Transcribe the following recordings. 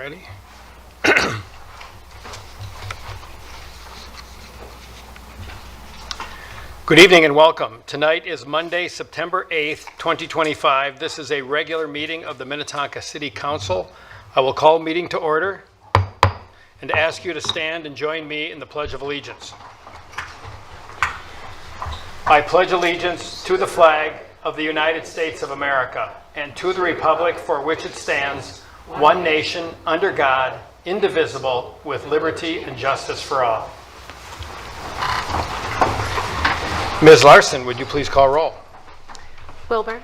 Ready? Good evening and welcome. Tonight is Monday, September 8th, 2025. This is a regular meeting of the Minnetonka City Council. I will call meeting to order and ask you to stand and join me in the Pledge of Allegiance. I pledge allegiance to the flag of the United States of America and to the republic for which it stands, one nation, under God, indivisible, with liberty and justice for all. Ms. Larson, would you please call roll? Wilburn.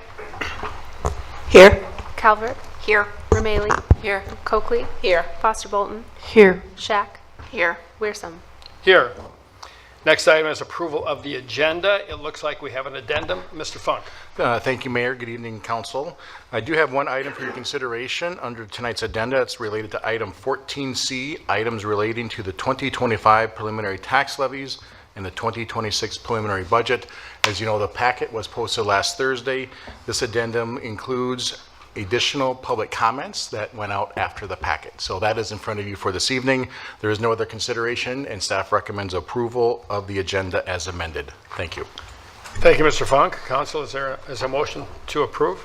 Here. Calvert. Here. Rameli. Here. Coakley. Here. Foster Bolton. Here. Shack. Here. Wearsome. Here. Next item is approval of the agenda. It looks like we have an addendum. Mr. Funk. Thank you, Mayor. Good evening, Council. I do have one item for your consideration under tonight's addenda. It's related to item 14C, items relating to the 2025 preliminary tax levies and the 2026 preliminary budget. As you know, the packet was posted last Thursday. This addendum includes additional public comments that went out after the packet. So that is in front of you for this evening. There is no other consideration, and staff recommends approval of the agenda as amended. Thank you. Thank you, Mr. Funk. Council, is there a motion to approve?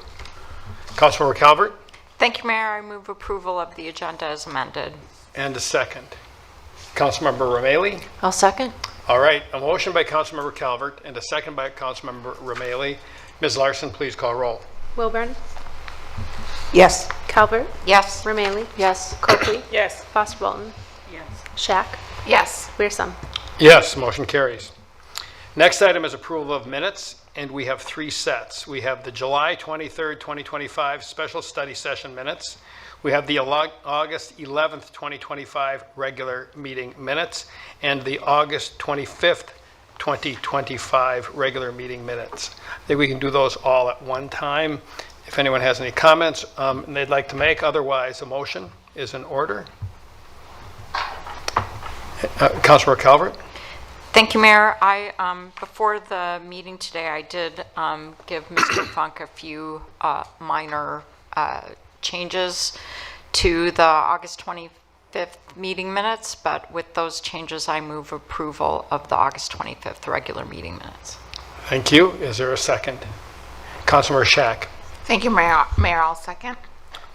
Councilmember Calvert? Thank you, Mayor. I move approval of the agenda as amended. And a second. Councilmember Rameli? I'll second. All right, a motion by Councilmember Calvert and a second by Councilmember Rameli. Ms. Larson, please call roll. Wilburn. Yes. Calvert. Yes. Rameli. Yes. Coakley. Yes. Foster Bolton. Yes. Shack. Yes. Wearsome. Yes, motion carries. Next item is approval of minutes, and we have three sets. We have the July 23rd, 2025 special study session minutes. We have the August 11th, 2025 regular meeting minutes, and the August 25th, 2025 regular meeting minutes. I think we can do those all at one time. If anyone has any comments they'd like to make, otherwise a motion is in order. Councilor Calvert? Thank you, Mayor. Before the meeting today, I did give Mr. Funk a few minor changes to the August 25th meeting minutes, but with those changes, I move approval of the August 25th regular meeting minutes. Thank you. Is there a second? Councilor Shack? Thank you, Mayor. I'll second.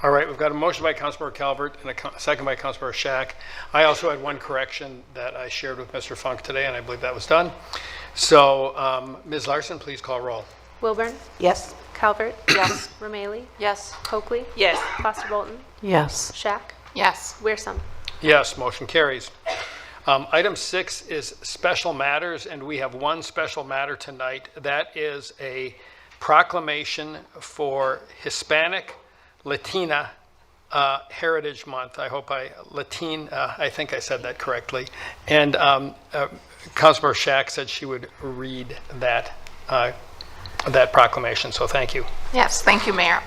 All right, we've got a motion by Councilmember Calvert and a second by Councilmember Shack. I also had one correction that I shared with Mr. Funk today, and I believe that was done. So, Ms. Larson, please call roll. Wilburn. Yes. Calvert. Yes. Rameli. Yes. Coakley. Yes. Foster Bolton. Yes. Shack. Yes. Wearsome. Yes, motion carries. Item 6 is special matters, and we have one special matter tonight. That is a proclamation for Hispanic Latina Heritage Month. I think I said that correctly. And Councilmember Shack said she would read that proclamation, so thank you. Yes, thank you, Mayor.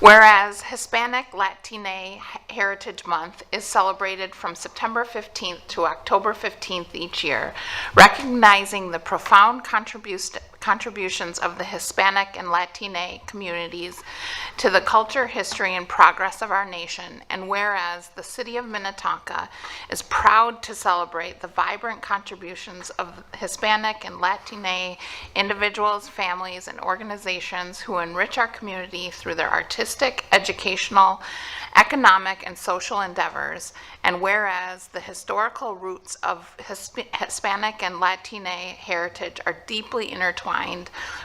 Whereas Hispanic Latina Heritage Month is celebrated from September 15th to October 15th each year, recognizing the profound contributions contributions of the Hispanic and Latine communities to the culture, history, and progress of our nation, and whereas the City of Minnetonka is proud to celebrate the vibrant contributions of Hispanic and Latine individuals, families, and organizations who enrich our community through their artistic, educational, economic, and social endeavors, and whereas the historical roots of Hispanic and Latine heritage are deeply intertwined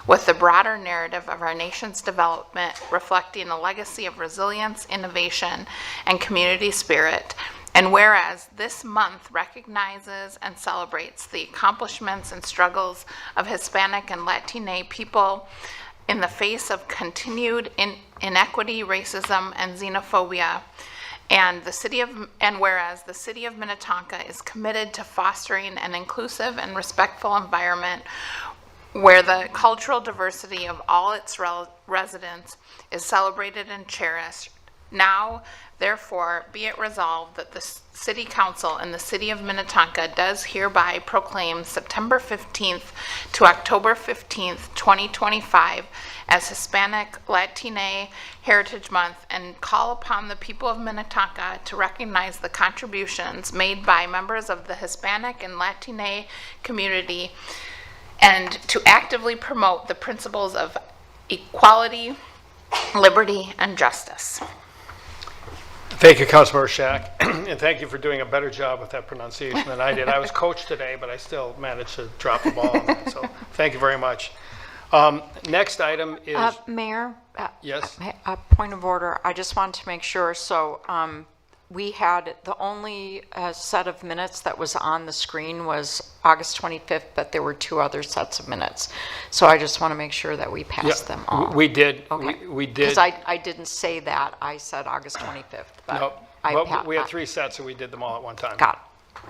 with the broader narrative of our nation's development, reflecting a legacy of resilience, innovation, and community spirit, and whereas this month recognizes and celebrates the accomplishments and struggles of Hispanic and Latine people in the face of continued inequity, racism, and xenophobia, and whereas the City of Minnetonka is committed to fostering an inclusive and respectful environment where the cultural diversity of all its residents is celebrated and cherished. Now, therefore, be it resolved that the City Council and the City of Minnetonka does hereby proclaim September 15th to October 15th, 2025 as Hispanic Latine Heritage Month, and call upon the people of Minnetonka to recognize the contributions made by members of the Hispanic and Latine community and to actively promote the principles of equality, liberty, and justice. Thank you, Councilmember Shack, and thank you for doing a better job with that pronunciation than I did. I was coached today, but I still managed to drop the ball on that, so thank you very much. Next item is, Mayor? yes? A point of order. I just wanted to make sure. So we had the only set of minutes that was on the screen was August 25th, but there were two other sets of minutes. So I just want to make sure that we passed them all. We did. Okay. We did. Because I didn't say that. I said August 25th. But No, I but we had three sets, so we did them all at one time. Got it.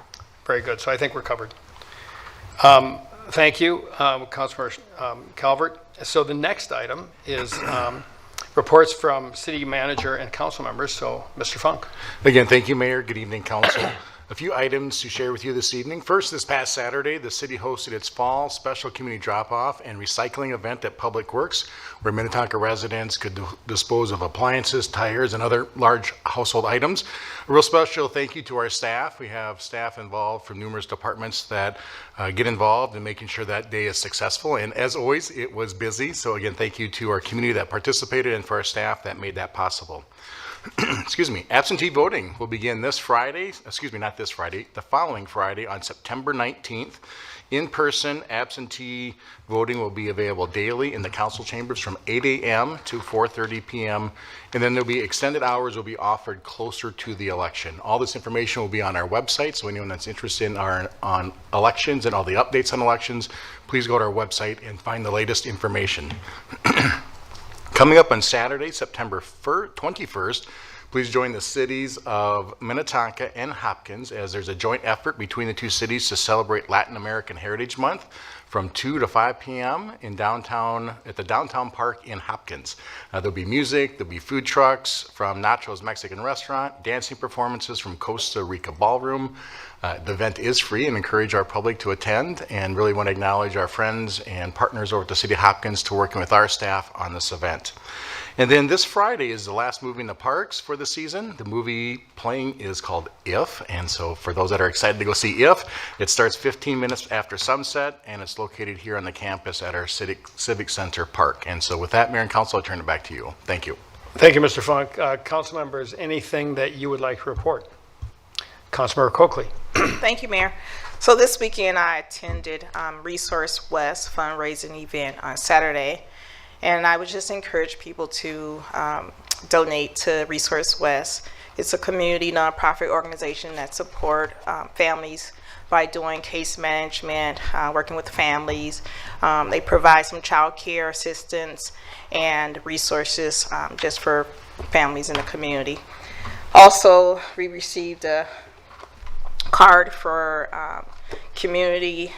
Very good. So I think we're covered. Thank you, Councilmember Calvert. So the next item is reports from city manager and council members. So, Mr. Funk. Again, thank you, Mayor. Good evening, council. A few items to share with you this evening. First, this past Saturday, the city hosted its fall special community drop-off and recycling event at Public Works, where Minnetonka residents could dispose of appliances, tires, and other large household items. A real special thank you to our staff. We have staff involved from numerous departments that get involved in making sure that day is successful. And as always, it was busy. So again, thank you to our community that participated and for our staff that made that possible. Excuse me, absentee voting will begin this Friday, not this Friday, the following Friday on September 19th. In-person absentee voting will be available daily in the council chambers from 8 a.m. to 4:30 p.m. And then there'll be extended hours will be offered closer to the election. All this information will be on our website, so anyone that's interested on elections and all the updates on elections, please go to our website and find the latest information. Coming up on Saturday, September 21st, please join the cities of Minnetonka and Hopkins as there's a joint effort between the two cities to celebrate Latin American Heritage Month from 2 to 5 p.m. at the downtown park in Hopkins. There'll be music, there'll be food trucks from Nacho's Mexican Restaurant, dancing performances from Costa Rica Ballroom. The event is free and encourage our public to attend, and really want to acknowledge our friends and partners over at the City of Hopkins to working with our staff on this event. And then this Friday is the last movie in the parks for the season. The movie playing is called If, and so for those that are excited to go see If, it starts 15 minutes after sunset, and it's located here on the campus at our Civic Center Park. And so with that, Mayor and Council, I turn it back to you. Thank you. Thank you, Mr. Funk. Council members, anything that you would like to report? Councilmember Coakley. Thank you, Mayor. So this weekend I attended Resource West fundraising event on Saturday, and I would just encourage people to donate to Resource West. It's a community nonprofit organization that support families by doing case management, working with families. They provide some child care assistance and resources just for families in the community. Also, we received a card for community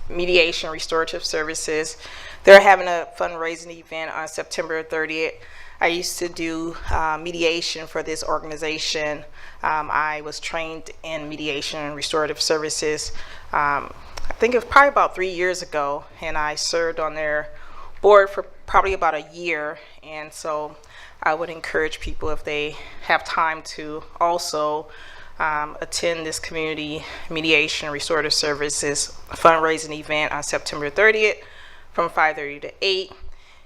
mediation restorative services. They're having a fundraising event on September 30th. I used to do mediation for this organization. I was trained in mediation and restorative services. I think it was probably about 3 years ago, and I served on their board for probably about a year. And so I would encourage people, if they have time, to also attend this community mediation restorative services fundraising event on September 30th from 5:30 to 8.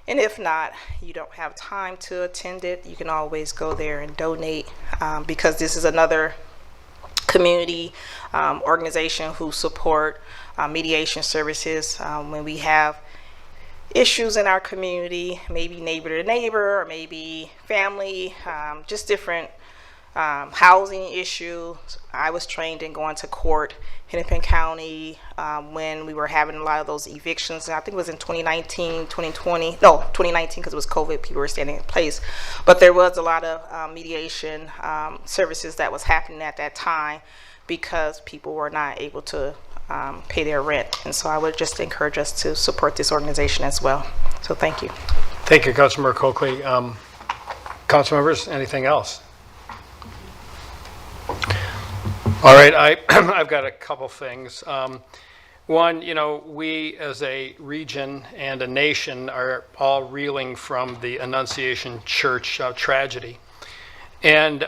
And if not, you don't have time to attend it, you can always go there and donate, because this is another community organization who support mediation services when we have issues in our community, maybe neighbor to neighbor, or maybe family, just different housing issues. I was trained in going to court in Hennepin County when we were having a lot of those evictions. I think it was in 2019, 2020. No, 2019, because it was COVID, people were staying in place. But there was a lot of mediation services that was happening at that time because people were not able to pay their rent. And so I would just encourage us to support this organization as well. So thank you. Thank you, Councilmember Coakley. Council members, anything else? All right, I've got a couple things. One, we as a region and a nation are all reeling from the Annunciation Church tragedy. And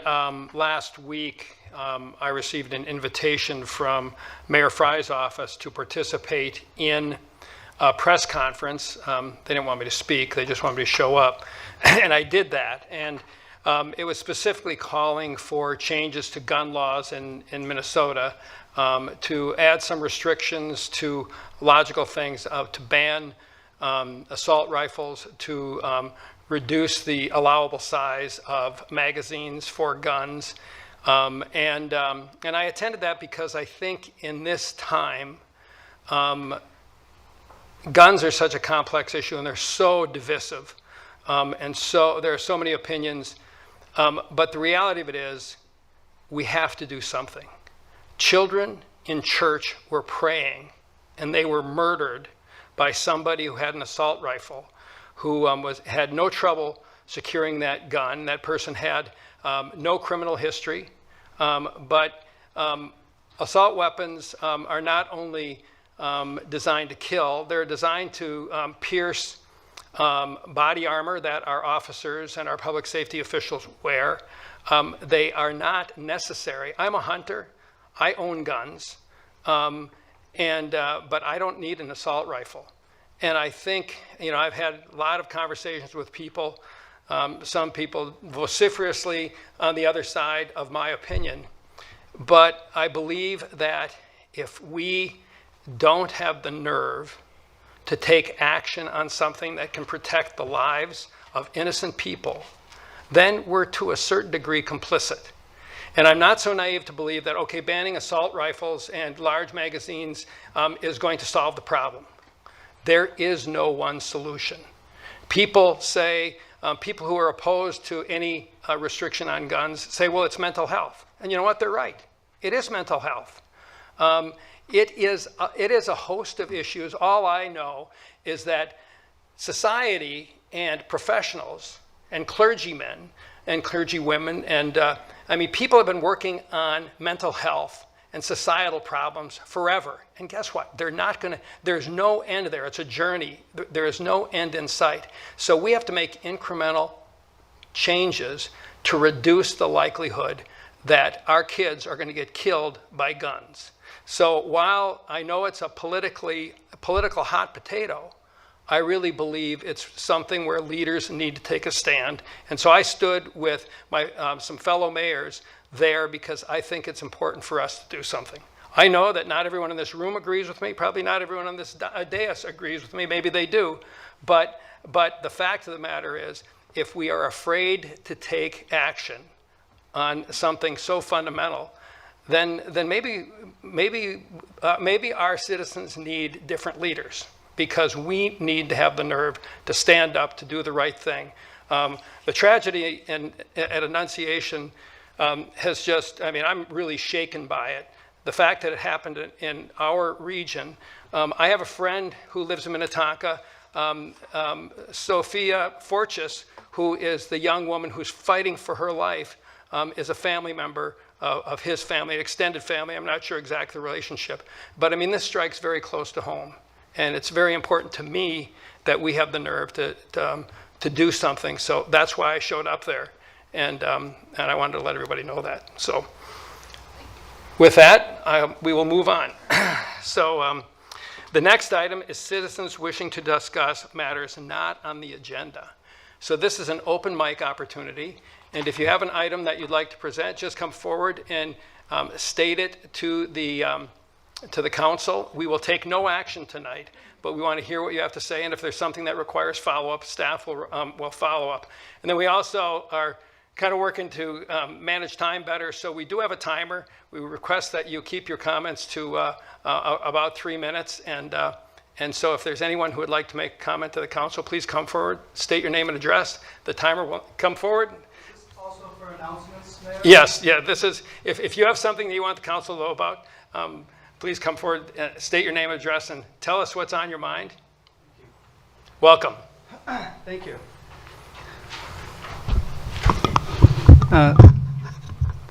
last week, I received an invitation from Mayor Frye's office to participate in a press conference. They didn't want me to speak, they just wanted me to show up. And I did that. And it was specifically calling for changes to gun laws in Minnesota, to add some restrictions to logical things, to ban assault rifles, to reduce the allowable size of magazines for guns. And I attended that because I think in this time, guns are such a complex issue and they're so divisive. And so there are so many opinions. But the reality of it is, we have to do something. Children in church were praying, and they were murdered by somebody who had an assault rifle, who had no trouble securing that gun. That person had no criminal history, but assault weapons are not only designed to kill, they're designed to pierce body armor that our officers and our public safety officials wear. They are not necessary. I'm a hunter. I own guns, but I don't need an assault rifle. And I think, I've had a lot of conversations with people, some people vociferously on the other side of my opinion. But I believe that if we don't have the nerve to take action on something that can protect the lives of innocent people, then we're to a certain degree complicit. And I'm not so naive to believe that, okay, banning assault rifles and large magazines is going to solve the problem. There is no one solution. People say, people who are opposed to any restriction on guns say, well, it's mental health. And you know what? They're right. It is mental health. It is a host of issues. All I know is that society and professionals and clergymen and clergywomen and people have been working on mental health and societal problems forever. And guess what? There's no end there. It's a journey. There is no end in sight. So we have to make incremental changes to reduce the likelihood that our kids are going to get killed by guns. So while I know it's a political hot potato, I really believe it's something where leaders need to take a stand. And so I stood with my some fellow mayors there because I think it's important for us to do something. I know that not everyone in this room agrees with me. Probably not everyone on this dais agrees with me. Maybe they do. But the fact of the matter is, if we are afraid to take action on something so fundamental, then maybe our citizens need different leaders, because we need to have the nerve to stand up to do the right thing. The tragedy at Annunciation has just, I'm really shaken by it. The fact that it happened in our region. I have a friend who lives in Minnetonka, Sophia Forchus, who is the young woman who's fighting for her life, is a family member of his family, extended family. I'm not sure exactly the relationship. But I mean, this strikes very close to home. And it's very important to me that we have the nerve to do something. So that's why I showed up there. And I wanted to let everybody know that. So with that, we will move on. So the next item is citizens wishing to discuss matters not on the agenda. So this is an open mic opportunity. And if you have an item that you'd like to present, just come forward and state it to the council. We will take no action tonight, but we want to hear what you have to say. And if there's something that requires follow-up, staff will follow up. And then we also are kind of working to manage time better. So we do have a timer. We request that you keep your comments to about 3 minutes. And so if there's anyone who would like to make a comment to the council, please come forward, state your name and address. The timer will come forward. Is this also for announcements, Mayor? Yes, yeah, this is, if you have something that you want the council to know about, please come forward, state your name and address, and tell us what's on your mind. Welcome. Thank you.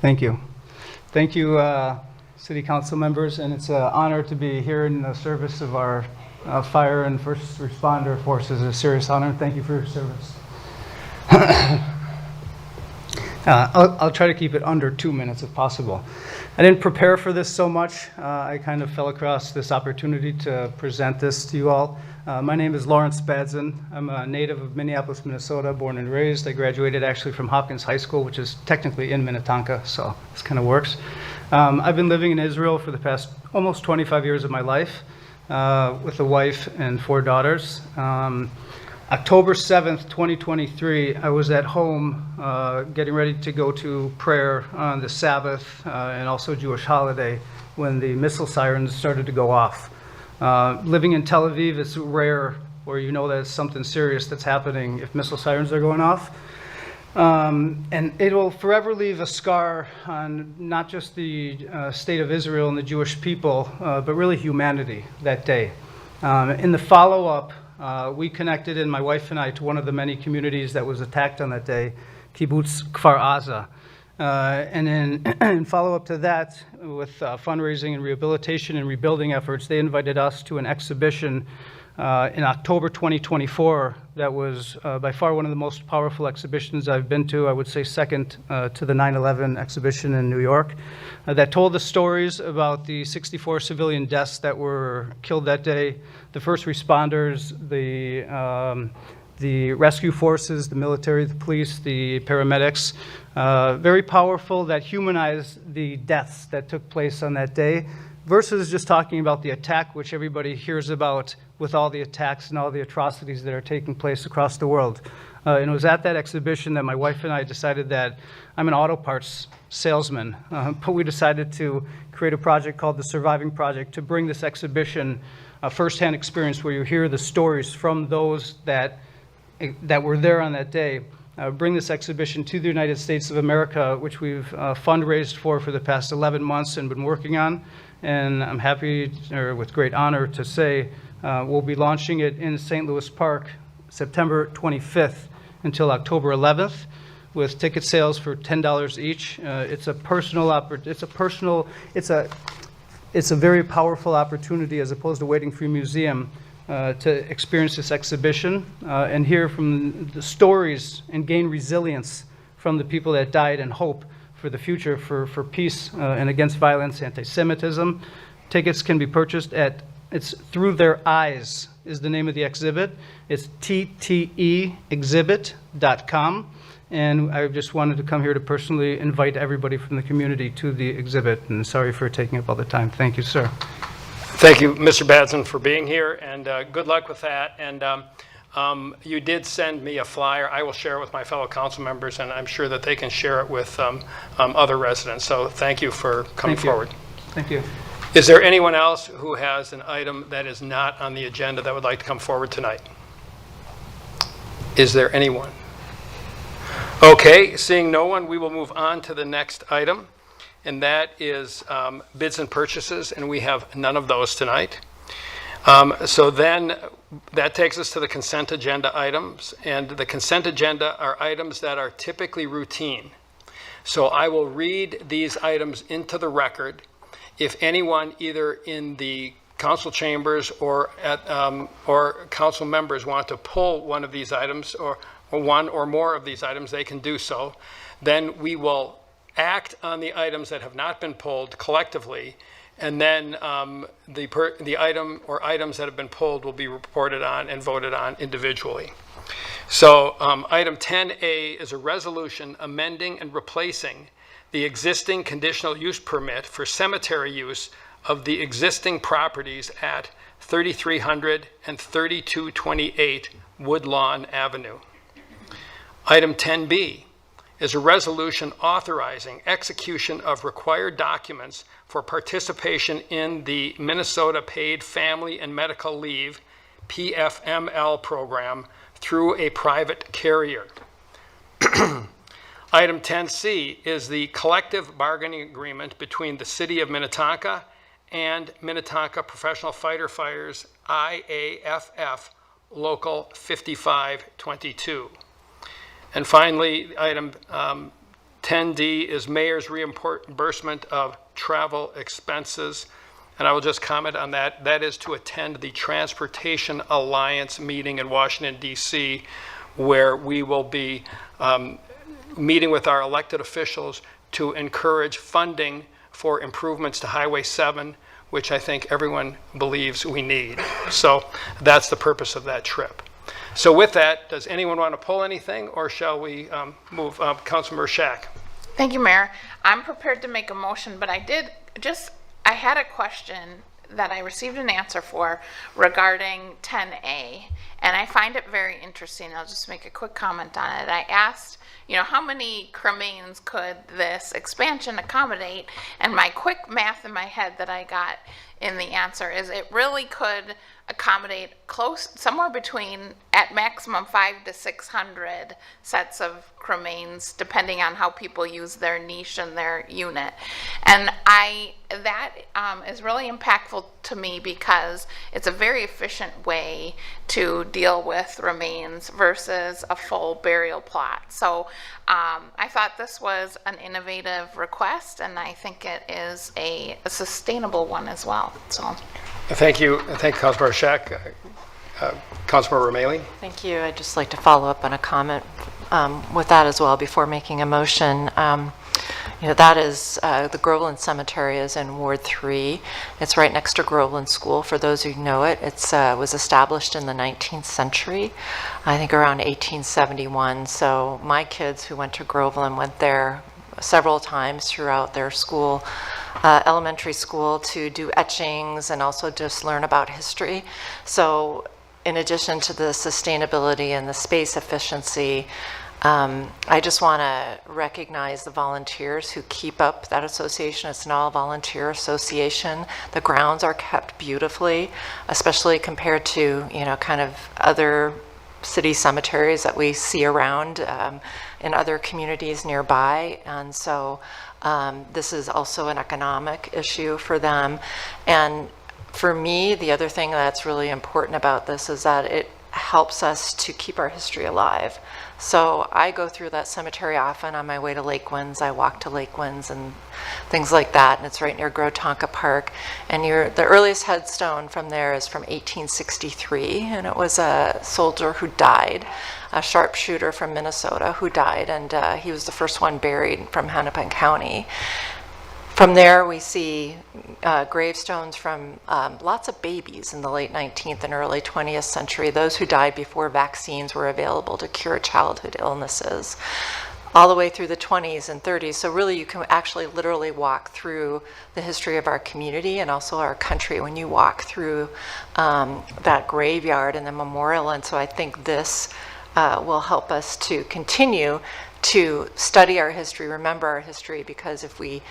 Thank you. Thank you, City Council members, and it's an honor to be here in the service of our fire and first responder forces. It's a serious honor. Thank you for your service. I'll try to keep it under 2 minutes if possible. I didn't prepare for this so much. I kind of fell across this opportunity to present this to you all. My name is Lawrence Badson. I'm a native of Minneapolis, Minnesota, born and raised. I graduated actually from Hopkins High School, which is technically in Minnetonka, so this kind of works. I've been living in Israel for the past almost 25 years of my life with a wife and 4 daughters. October 7th, 2023, I was at home getting ready to go to prayer on the Sabbath and also Jewish holiday when the missile sirens started to go off. Living in Tel Aviv, it's rare where you know that it's something serious that's happening if missile sirens are going off. And it will forever leave a scar on not just the state of Israel and the Jewish people, but really humanity that day. In the follow-up, we connected, and my wife and I, to one of the many communities that was attacked on that day, Kibbutz Kfar Aza. And in follow-up to that, with fundraising and rehabilitation and rebuilding efforts, they invited us to an exhibition in October 2024 that was by far one of the most powerful exhibitions I've been to. I would say second to the 9/11 exhibition in New York, that told the stories about the 64 civilian deaths that were killed that day, the first responders, the rescue forces, the military, the police, the paramedics. Very powerful, that humanized the deaths that took place on that day versus just talking about the attack, which everybody hears about with all the attacks and all the atrocities that are taking place across the world. And it was at that exhibition that my wife and I decided that I'm an auto parts salesman, but we decided to create a project called the Surviving Project to bring this exhibition, a firsthand experience where you hear the stories from those that were there on that day. Bring this exhibition to the United States of America, which we've fundraised for the past 11 months and been working on. And I'm happy, or with great honor, to say we'll be launching it in St. Louis Park September 25th until October 11th, with ticket sales for $10 each. It's a very powerful opportunity, as opposed to waiting for a museum, to experience this exhibition and hear from the stories and gain resilience from the people that died, and hope for the future, for peace and against violence, anti-Semitism. Tickets can be purchased at, it's Through Their Eyes is the name of the exhibit. It's tteexhibit.com. And I just wanted to come here to personally invite everybody from the community to the exhibit. And sorry for taking up all the time. Thank you, sir. Thank you, Mr. Badson, for being here, and good luck with that. And you did send me a flyer. I will share it with my fellow council members, and I'm sure that they can share it with other residents. So thank you for coming forward. Thank you. Is there anyone else who has an item that is not on the agenda that would like to come forward tonight? Is there anyone? Okay, seeing no one, we will move on to the next item, and that is bids and purchases, and we have none of those tonight. So then that takes us to the consent agenda items, and the consent agenda are items that are typically routine. So I will read these items into the record. If anyone, either in the council chambers or council members, want to pull one of these items or one or more of these items, they can do so. Then we will act on the items that have not been pulled collectively, and then the item or items that have been pulled will be reported on and voted on individually. So item 10A is a resolution amending and replacing the existing conditional use permit for cemetery use of the existing properties at 3300 and 3228 Woodlawn Avenue. Item 10B is a resolution authorizing execution of required documents for participation in the Minnesota Paid Family and Medical Leave, PFML program, through a private carrier. Item 10C is the collective bargaining agreement between the City of Minnetonka and Minnetonka Professional Fighter Fighters, IAFF, Local 5522. And finally, item 10D is mayor's reimbursement of travel expenses. And I will just comment on that. That is to attend the Transportation Alliance meeting in Washington, D.C., where we will be meeting with our elected officials to encourage funding for improvements to Highway 7, which I think everyone believes we need. So that's the purpose of that trip. So with that, does anyone want to pull anything, or shall we move? Councilmember Shack. Thank you, Mayor. I'm prepared to make a motion, but I had a question that I received an answer for regarding 10A, and I find it very interesting. I'll just make a quick comment on it. I asked, how many cremains could this expansion accommodate? And my quick math in my head that I got in the answer is it really could accommodate somewhere between, at maximum, 500 to 600 sets of cremains, depending on how people use their niche and their unit. And that is really impactful to me because it's a very efficient way to deal with remains versus a full burial plot. So I thought this was an innovative request, and I think it is a sustainable one as well. So. Thank you. Thank you, Councilmember Shack. Councilmember Romali. Thank you. I'd just like to follow up on a comment with that as well before making a motion. That is, the Groveland Cemetery is in Ward 3. It's right next to Groveland School. For those who know it, it was established in the 19th century, I think around 1871. So my kids who went to Groveland went there several times throughout their school, elementary school, to do etchings and also just learn about history. So in addition to the sustainability and the space efficiency, I just want to recognize the volunteers who keep up that association. It's an all-volunteer association. The grounds are kept beautifully, especially compared to, kind of other city cemeteries that we see around in other communities nearby. And so this is also an economic issue for them. And for me, the other thing that's really important about this is that it helps us to keep our history alive. So I go through that cemetery often on my way to Lake Winds. I walk to Lake Winds and things like that, and it's right near Grotonka Park. And the earliest headstone from there is from 1863, and it was a soldier who died, a sharpshooter from Minnesota who died, and he was the first one buried from Hennepin County. From there, we see gravestones from lots of babies in the late 19th and early 20th century, those who died before vaccines were available to cure childhood illnesses, all the way through the 20s and 30s. So really, you can actually literally walk through the history of our community and also our country when you walk through that graveyard and the memorial. And so I think this will help us to continue to study our history, remember our history, because if we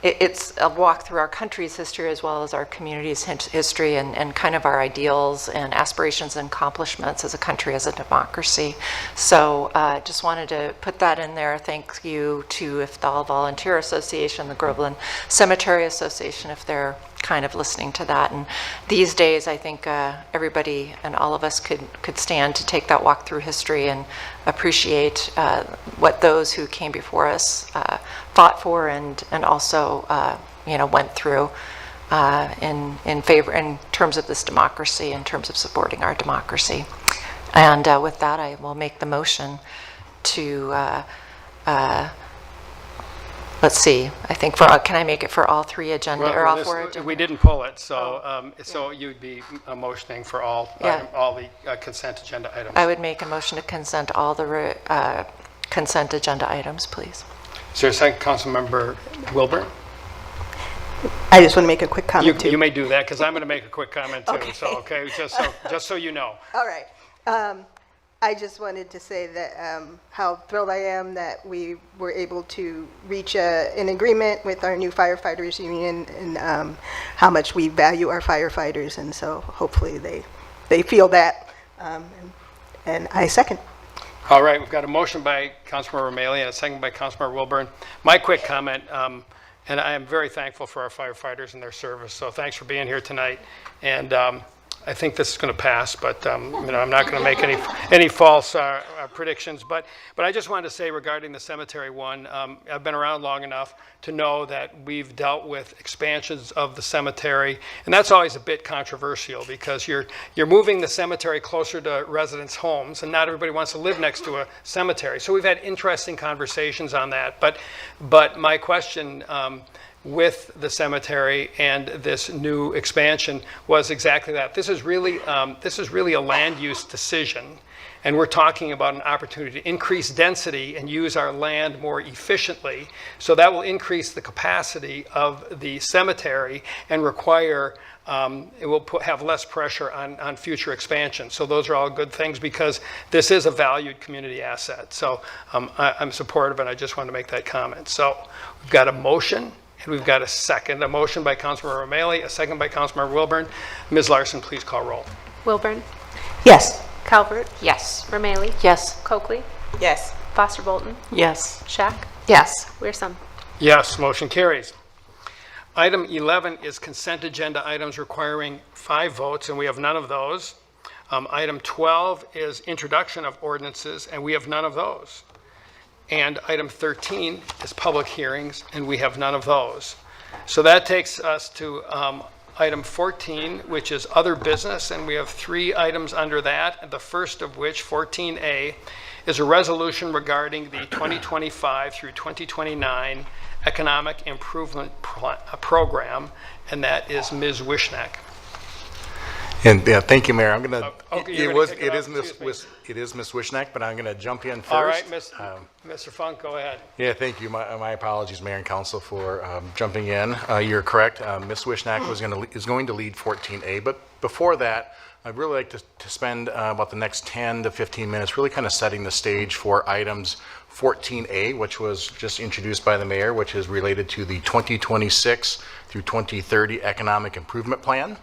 it's a walk through our country's history as well as our community's history and kind of our ideals and aspirations and accomplishments as a country, as a democracy. So just wanted to put that in there. Thank you to IFDAL Volunteer Association, the Groveland Cemetery Association, if they're kind of listening to that. And these days, I think everybody and all of us could stand to take that walk through history and appreciate what those who came before us fought for and also went through in favor in terms of this democracy, in terms of supporting our democracy. And with that, I will make the motion to let's see, I think can I make it for all three agenda, or all four agenda? We didn't pull it, so so you'd be motioning for all the consent agenda items. I would make a motion to consent all the consent agenda items, please. Is there a second, Councilmember Wilburn? I just want to make a quick comment too. You may do that, because I'm going to make a quick comment too, so, okay, just so you know. All right. I just wanted to say that how thrilled I am that we were able to reach an agreement with our new firefighters union, and how much we value our firefighters, and so hopefully they feel that, and I second. All right, we've got a motion by Councilmember Mailey and a second by Councilmember Wilburn. My quick comment, and I am very thankful for our firefighters and their service, so thanks for being here tonight. And I think this is going to pass, but I'm not going to make any false predictions. But I just wanted to say regarding the cemetery one, I've been around long enough to know that we've dealt with expansions of the cemetery, and that's always a bit controversial because you're moving the cemetery closer to residents' homes, and not everybody wants to live next to a cemetery. So we've had interesting conversations on that. But my question with the cemetery and this new expansion was exactly that. This is really a land use decision, and we're talking about an opportunity to increase density and use our land more efficiently. So that will increase the capacity of the cemetery and require it will have less pressure on future expansion. So those are all good things because this is a valued community asset. So I'm supportive, and I just wanted to make that comment. So we've got a motion. And we've got a second, a motion by Councilmember Mailey, a second by Councilmember Wilburn. Ms. Larson, please call roll. Wilburn, Yes. Calvert, Yes. Vermaley, Yes. Coakley, Yes. Foster Bolton, Yes. Shack, Yes. Weersum. Yes, motion carries. Item 11 is consent agenda items requiring 5 votes, and we have none of those. Item 12 is introduction of ordinances, and we have none of those. And item 13 is public hearings, and we have none of those. So that takes us to item 14, which is other business, and we have 3 items under that. The first of which, 14A, is a resolution regarding the 2025 through 2029 Economic Improvement Program, and that is Ms. Wishnack. And yeah, thank you, Mayor. I'm gonna. Okay, It is Miss Wishnack, but I'm gonna jump in first. All right, Mr. Funk, go ahead. Yeah, thank you. My apologies, Mayor and Council, for jumping in. You're correct. Ms. Wishnack is going to lead 14A, but before that, I'd really like to spend about the next 10 to 15 minutes really kind of setting the stage for items 14A, which was just introduced by the Mayor, which is related to the 2026 through 2030 Economic Improvement Plan.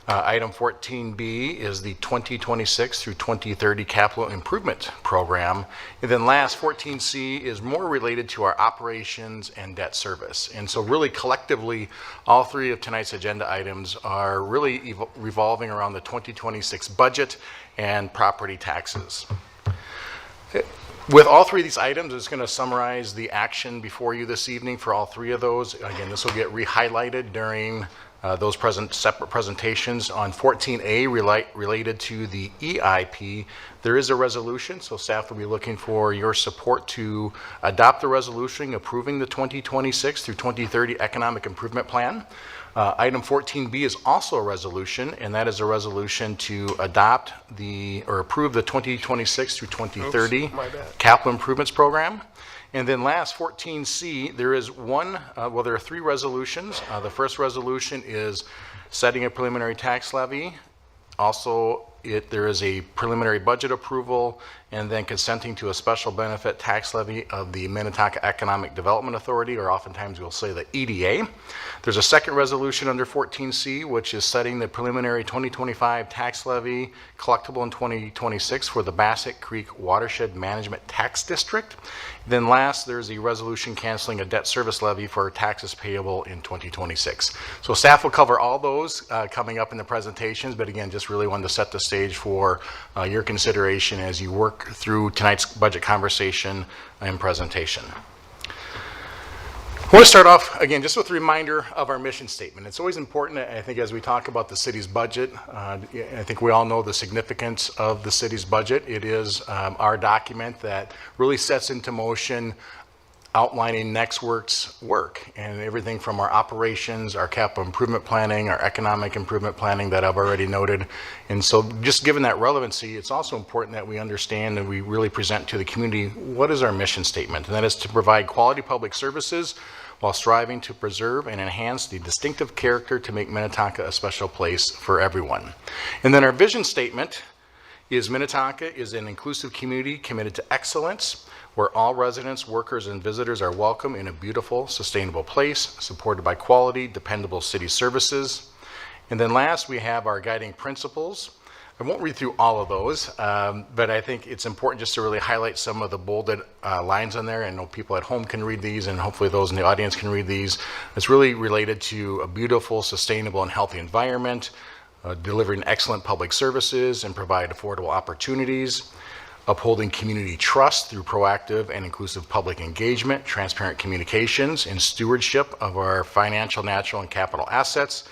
Item 14B is the 2026 through 2030 Capital Improvement Program. And then last, 14C is more related to our operations and debt service. And so really collectively, all 3 of tonight's agenda items are really revolving around the 2026 budget and property taxes. With all 3 of these items, I'm just going to summarize the action before you this evening for all 3 of those. Again, this will get re-highlighted during those separate presentations. On 14A related to the EIP, there is a resolution, so staff will be looking for your support to adopt the resolution approving the 2026 through 2030 Economic Improvement Plan. Item 14B is also a resolution, and that is a resolution to adopt or approve the 2026 through 2030 Capital Improvements Program. And then last, 14C, there is there are 3 resolutions. The first resolution is setting a preliminary tax levy, also there is a preliminary budget approval and then consenting to a special benefit tax levy of the Minnetonka Economic Development Authority, or oftentimes we'll say the EDA. There's a second resolution under 14C, which is setting the preliminary 2025 tax levy collectible in 2026 for the Bassett Creek Watershed Management Tax District. Then last, there's a resolution canceling a debt service levy for taxes payable in 2026. So staff will cover all those coming up in the presentations, but again, just really wanted to set the stage for your consideration as you work through tonight's budget conversation and presentation. I want to start off, again, just with a reminder of our mission statement. It's always important, I think, as we talk about the city's budget. I think we all know the significance of the city's budget. It is our document that really sets into motion outlining NextWorks work and everything from our operations, our capital improvement planning, our economic improvement planning that I've already noted. And so just given that relevancy, it's also important that we understand and we really present to the community what is our mission statement. And that is to provide quality public services while striving to preserve and enhance the distinctive character to make Minnetonka a special place for everyone. And then our vision statement is Minnetonka is an inclusive community committed to excellence, where all residents, workers, and visitors are welcome in a beautiful, sustainable place, supported by quality, dependable city services. And then last, we have our guiding principles. I won't read through all of those, but I think it's important just to really highlight some of the bolded lines on there. I know people at home can read these, and hopefully those in the audience can read these. It's really related to a beautiful, sustainable, and healthy environment, delivering excellent public services and provide affordable opportunities, upholding community trust through proactive and inclusive public engagement, transparent communications, and stewardship of our financial, natural, and capital assets.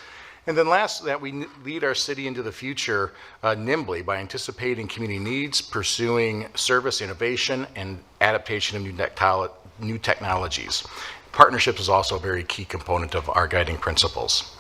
And then last, that we lead our city into the future nimbly by anticipating community needs, pursuing service innovation, and adaptation of new technologies. Partnership is also a very key component of our guiding principles.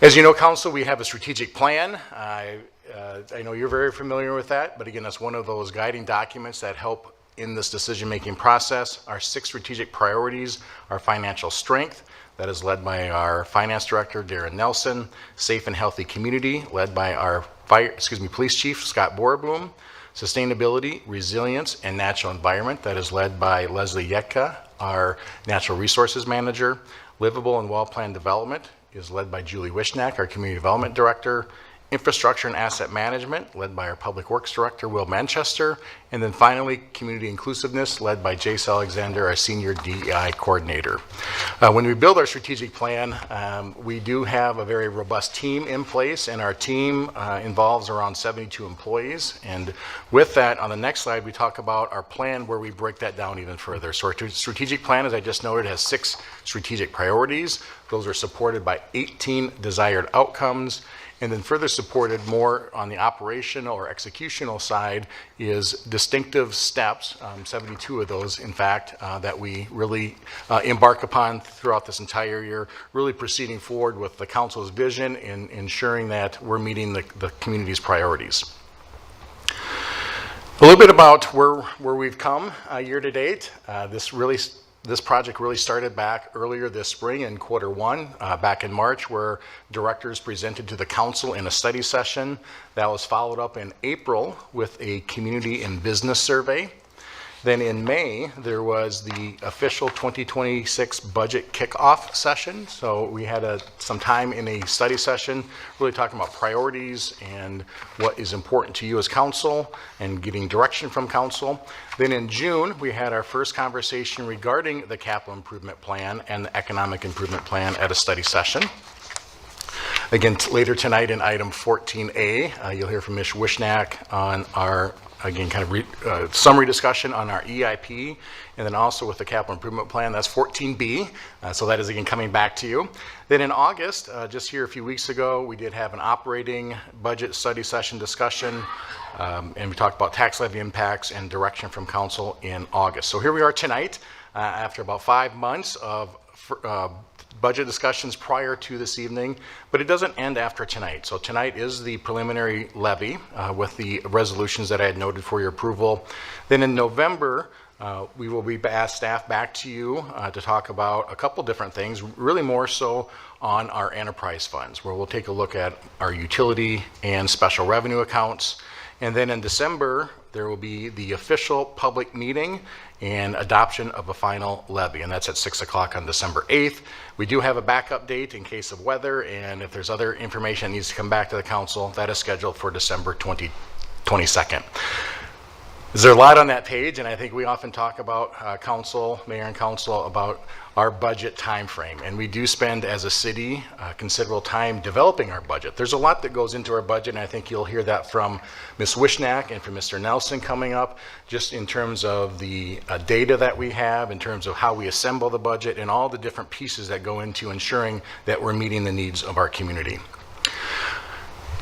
As you know, Council, we have a strategic plan. I know you're very familiar with that, but again, that's one of those guiding documents that help in this decision-making process. Our 6 strategic priorities are financial strength, that is led by our Finance Director, Darren Nelson; safe and healthy community, led by our Police Chief, Scott Borboom; sustainability, resilience, and natural environment, that is led by Leslie Yetka, our Natural Resources Manager; livable and well-planned development is led by Julie Wishnak, our Community Development Director; infrastructure and asset management, led by our Public Works Director, Will Manchester; and then finally, community inclusiveness, led by Jace Alexander, our Senior DEI Coordinator. When we build our strategic plan, we do have a very robust team in place, and our team involves around 72 employees. And with that, on the next slide, we talk about our plan where we break that down even further. So our strategic plan, as I just noted, has 6 strategic priorities. Those are supported by 18 desired outcomes. And then further supported more on the operational or executional side is distinctive steps, 72 of those, in fact, that we really embark upon throughout this entire year, really proceeding forward with the council's vision and ensuring that we're meeting the community's priorities. A little bit about where we've come year to date. This project really started back earlier this spring in Q1, back in March, where directors presented to the council in a study session. That was followed up in April with a community and business survey. Then in May, there was the official 2026 budget kickoff session. So we had some time in a study session, really talking about priorities and what is important to you as council and getting direction from council. Then in June, we had our first conversation regarding the capital improvement plan and the economic improvement plan at a study session. Again, later tonight in item 14A, you'll hear from Ms. Wishnak on our summary discussion on our EIP, and then also with the capital improvement plan. That's 14B, so that is again coming back to you. Then in August, just here a few weeks ago, we did have an operating budget study session discussion, and we talked about tax levy impacts and direction from council in August. So here we are tonight, after about 5 months of budget discussions prior to this evening, but it doesn't end after tonight. So tonight is the preliminary levy with the resolutions that I had noted for your approval. Then in November, We will be staff back to you to talk about a couple different things, really more so on our enterprise funds, where we'll take a look at our utility and special revenue accounts. And then in December, there will be the official public meeting and adoption of a final levy, and that's at 6 o'clock on December 8th. We do have a backup date in case of weather, and if there's other information that needs to come back to the council, that is scheduled for December 22nd. There's a lot on that page, and I think we often talk about council, mayor and council, about our budget timeframe. And we do spend, as a city, considerable time developing our budget. There's a lot that goes into our budget, and I think you'll hear that from Ms. Wishnack and from Mr. Nelson coming up, just in terms of the data that we have, in terms of how we assemble the budget, and all the different pieces that go into ensuring that we're meeting the needs of our community.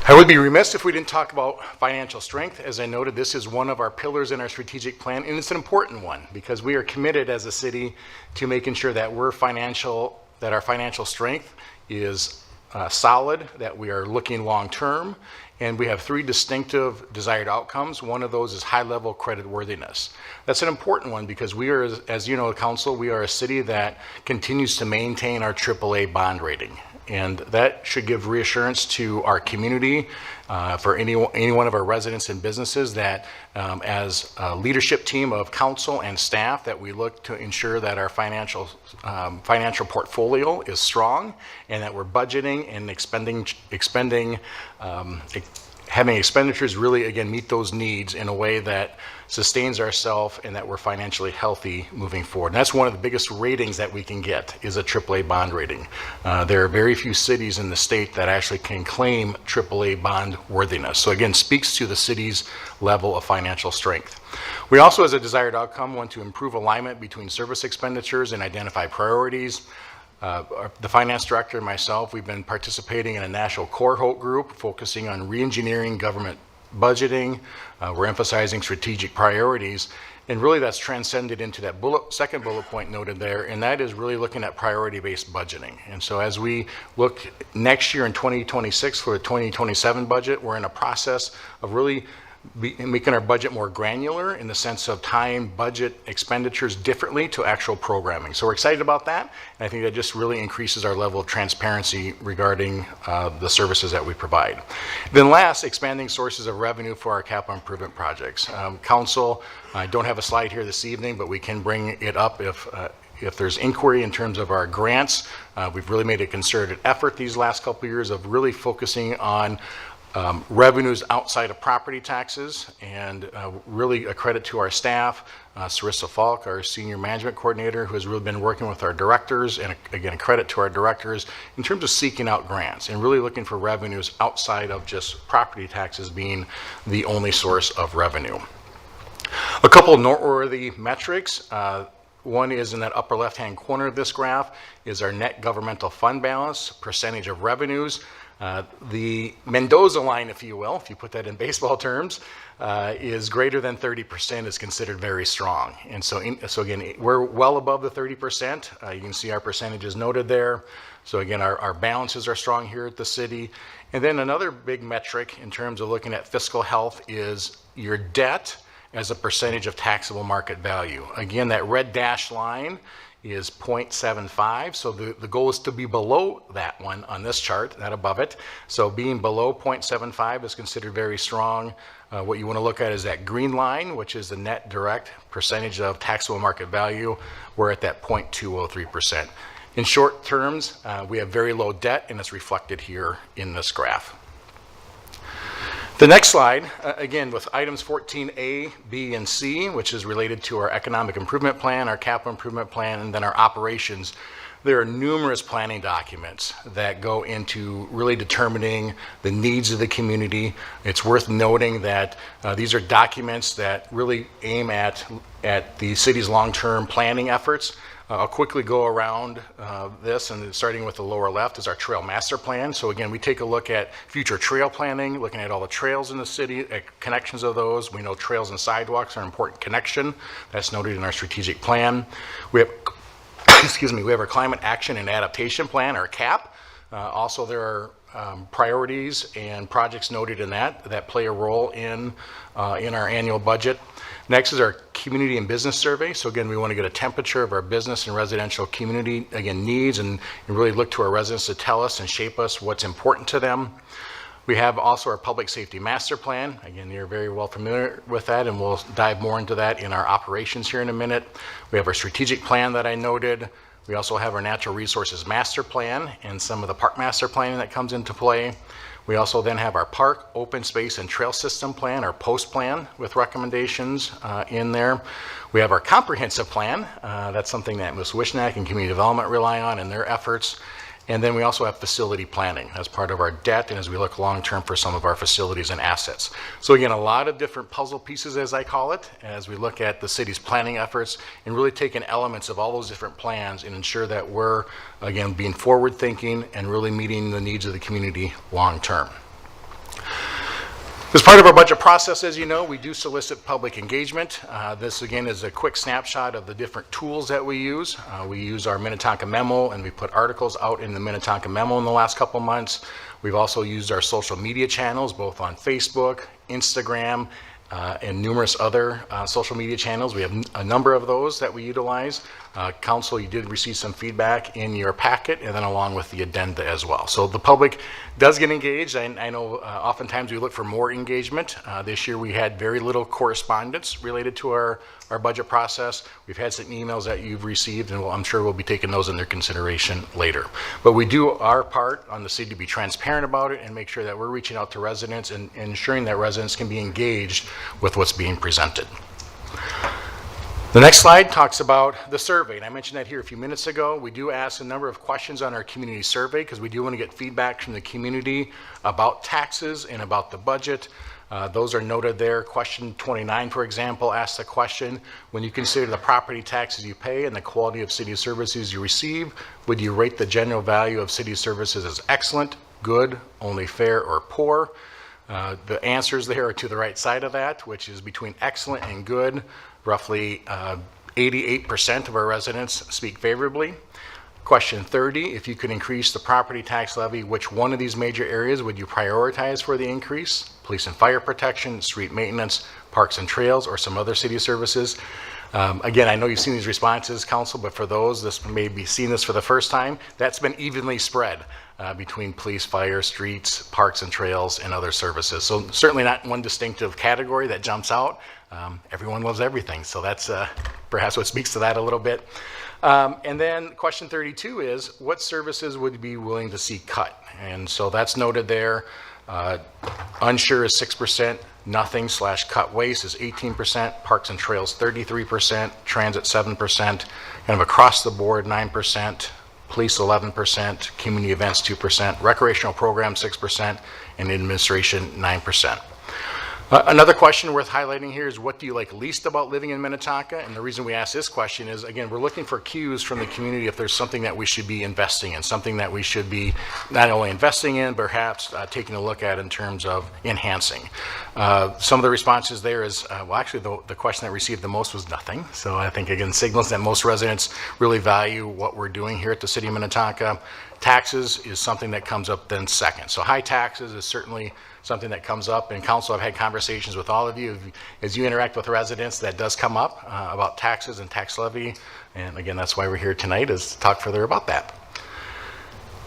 I would be remiss if we didn't talk about financial strength. As I noted, this is one of our pillars in our strategic plan, and it's an important one because we are committed as a city to making sure that our financial strength is solid, that we are looking long-term, and we have 3 distinctive desired outcomes. One of those is high-level creditworthiness. That's an important one because we are, as you know, council, we are a city that continues to maintain our AAA bond rating. And that should give reassurance to our community, for any one of our residents and businesses, that as a leadership team of council and staff, that we look to ensure that our financial portfolio is strong, and that we're budgeting and having expenditures really, again, meet those needs in a way that sustains ourselves and that we're financially healthy moving forward. And that's one of the biggest ratings that we can get, is a AAA bond rating. There are very few cities in the state that actually can claim AAA bond worthiness. So again, speaks to the city's level of financial strength. We also, as a desired outcome, want to improve alignment between service expenditures and identify priorities. The finance director and myself, we've been participating in a national cohort group focusing on re-engineering government budgeting. We're emphasizing strategic priorities, and really that's transcended into that second bullet point noted there, and that is really looking at priority-based budgeting. And so as we look next year in 2026 for the 2027 budget, we're in a process of really making our budget more granular in the sense of tying budget expenditures differently to actual programming. So we're excited about that, and I think that just really increases our level of transparency regarding the services that we provide. Then last, expanding sources of revenue for our capital improvement projects. Council, I don't have a slide here this evening, but we can bring it up if there's inquiry in terms of our grants. We've really made a concerted effort these last couple of years of really focusing on revenues outside of property taxes, and really a credit to our staff, Sarissa Falk, our senior management coordinator, who has really been working with our directors, and again, a credit to our directors in terms of seeking out grants and really looking for revenues outside of just property taxes being the only source of revenue. A couple of noteworthy metrics. One is in that upper left-hand corner of this graph is our net governmental fund balance, percentage of revenues. The Mendoza line, if you will, if you put that in baseball terms, is greater than 30%, is considered very strong. And so again, we're well above the 30%. You can see our percentages noted there. So again, our balances are strong here at the city. And then another big metric in terms of looking at fiscal health is your debt as a percentage of taxable market value. Again, that red dashed line is 0.75. So the goal is to be below that one on this chart, not above it. So being below 0.75 is considered very strong. What you want to look at is that green line, which is the net direct percentage of taxable market value. We're at that 0.203%. In short terms, we have very low debt, and it's reflected here in this graph. The next slide, again, with items 14A, B, and C, which is related to our economic improvement plan, our capital improvement plan, and then our operations. There are numerous planning documents that go into really determining the needs of the community. It's worth noting that these are documents that really aim at the city's long-term planning efforts. I'll quickly go around this, and starting with the lower left is our trail master plan. So again, we take a look at future trail planning, looking at all the trails in the city, connections of those. We know trails and sidewalks are an important connection. That's noted in our strategic plan. We have, we have our climate action and adaptation plan, our CAP. Also, there are priorities and projects noted in that play a role in our annual budget. Next is our community and business survey. So again, we want to get a temperature of our business and residential community, again, needs, and really look to our residents to tell us and shape us what's important to them. We have also our public safety master plan. Again, you're very well familiar with that, and we'll dive more into that in our operations here in a minute. We have our strategic plan that I noted. We also have our natural resources master plan and some of the park master planning that comes into play. We also then have our park, open space, and trail system plan, our post plan with recommendations in there. We have our comprehensive plan. That's something that Ms. Wishnak and Community Development rely on in their efforts. And then we also have facility planning as part of our debt and as we look long-term for some of our facilities and assets. So again, a lot of different puzzle pieces, as I call it, as we look at the city's planning efforts and really taking elements of all those different plans and ensure that we're, again, being forward-thinking and really meeting the needs of the community long-term. As part of our budget process, as you know, we do solicit public engagement. This, again, is a quick snapshot of the different tools that we use. We use our Minnetonka Memo, and we put articles out in the Minnetonka Memo in the last couple months. We've also used our social media channels, both on Facebook, Instagram, and numerous other social media channels. We have a number of those that we utilize. Council, you did receive some feedback in your packet and then along with the addenda as well. So the public does get engaged. I know oftentimes we look for more engagement. This year we had very little correspondence related to our budget process. We've had some emails that you've received, and I'm sure we'll be taking those under consideration later. But we do our part on the city to be transparent about it and make sure that we're reaching out to residents and ensuring that residents can be engaged with what's being presented. The next slide talks about the survey, and I mentioned that here a few minutes ago. We do ask a number of questions on our community survey because we do want to get feedback from the community about taxes and about the budget. Those are noted there. Question 29, for example, asks the question, when you consider the property taxes you pay and the quality of city services you receive, would you rate the general value of city services as excellent, good, only fair, or poor? The answers there are to the right side of that, which is between excellent and good. Roughly 88% of our residents speak favorably. Question 30, if you could increase the property tax levy, which one of these major areas would you prioritize for the increase? Police and fire protection, street maintenance, parks and trails, or some other city services? Again, I know you've seen these responses, Council, but for those, this may be seeing this for the first time, that's been evenly spread between police, fire, streets, parks and trails, and other services. So certainly not one distinctive category that jumps out. Everyone loves everything, so that's perhaps what speaks to that a little bit. And then question 32 is, what services would you be willing to see cut? And so that's noted there. Unsure is 6%, nothing / cut waste is 18%, parks and trails 33%, transit 7%, kind of across the board 9%, police 11%, community events 2%, recreational programs 6%, and administration 9%. Another question worth highlighting here is, what do you like least about living in Minnetonka? And the reason we ask this question is, again, we're looking for cues from the community if there's something that we should be investing in, something that we should be not only investing in, perhaps taking a look at in terms of enhancing. Some of the responses there is, well, actually the question that received the most was nothing. So I think, again, signals that most residents really value what we're doing here at the City of Minnetonka. Taxes is something that comes up then second. So high taxes is certainly something that comes up. And Council, I've had conversations with all of you. As you interact with residents, that does come up about taxes and tax levy. And again, that's why we're here tonight, is to talk further about that.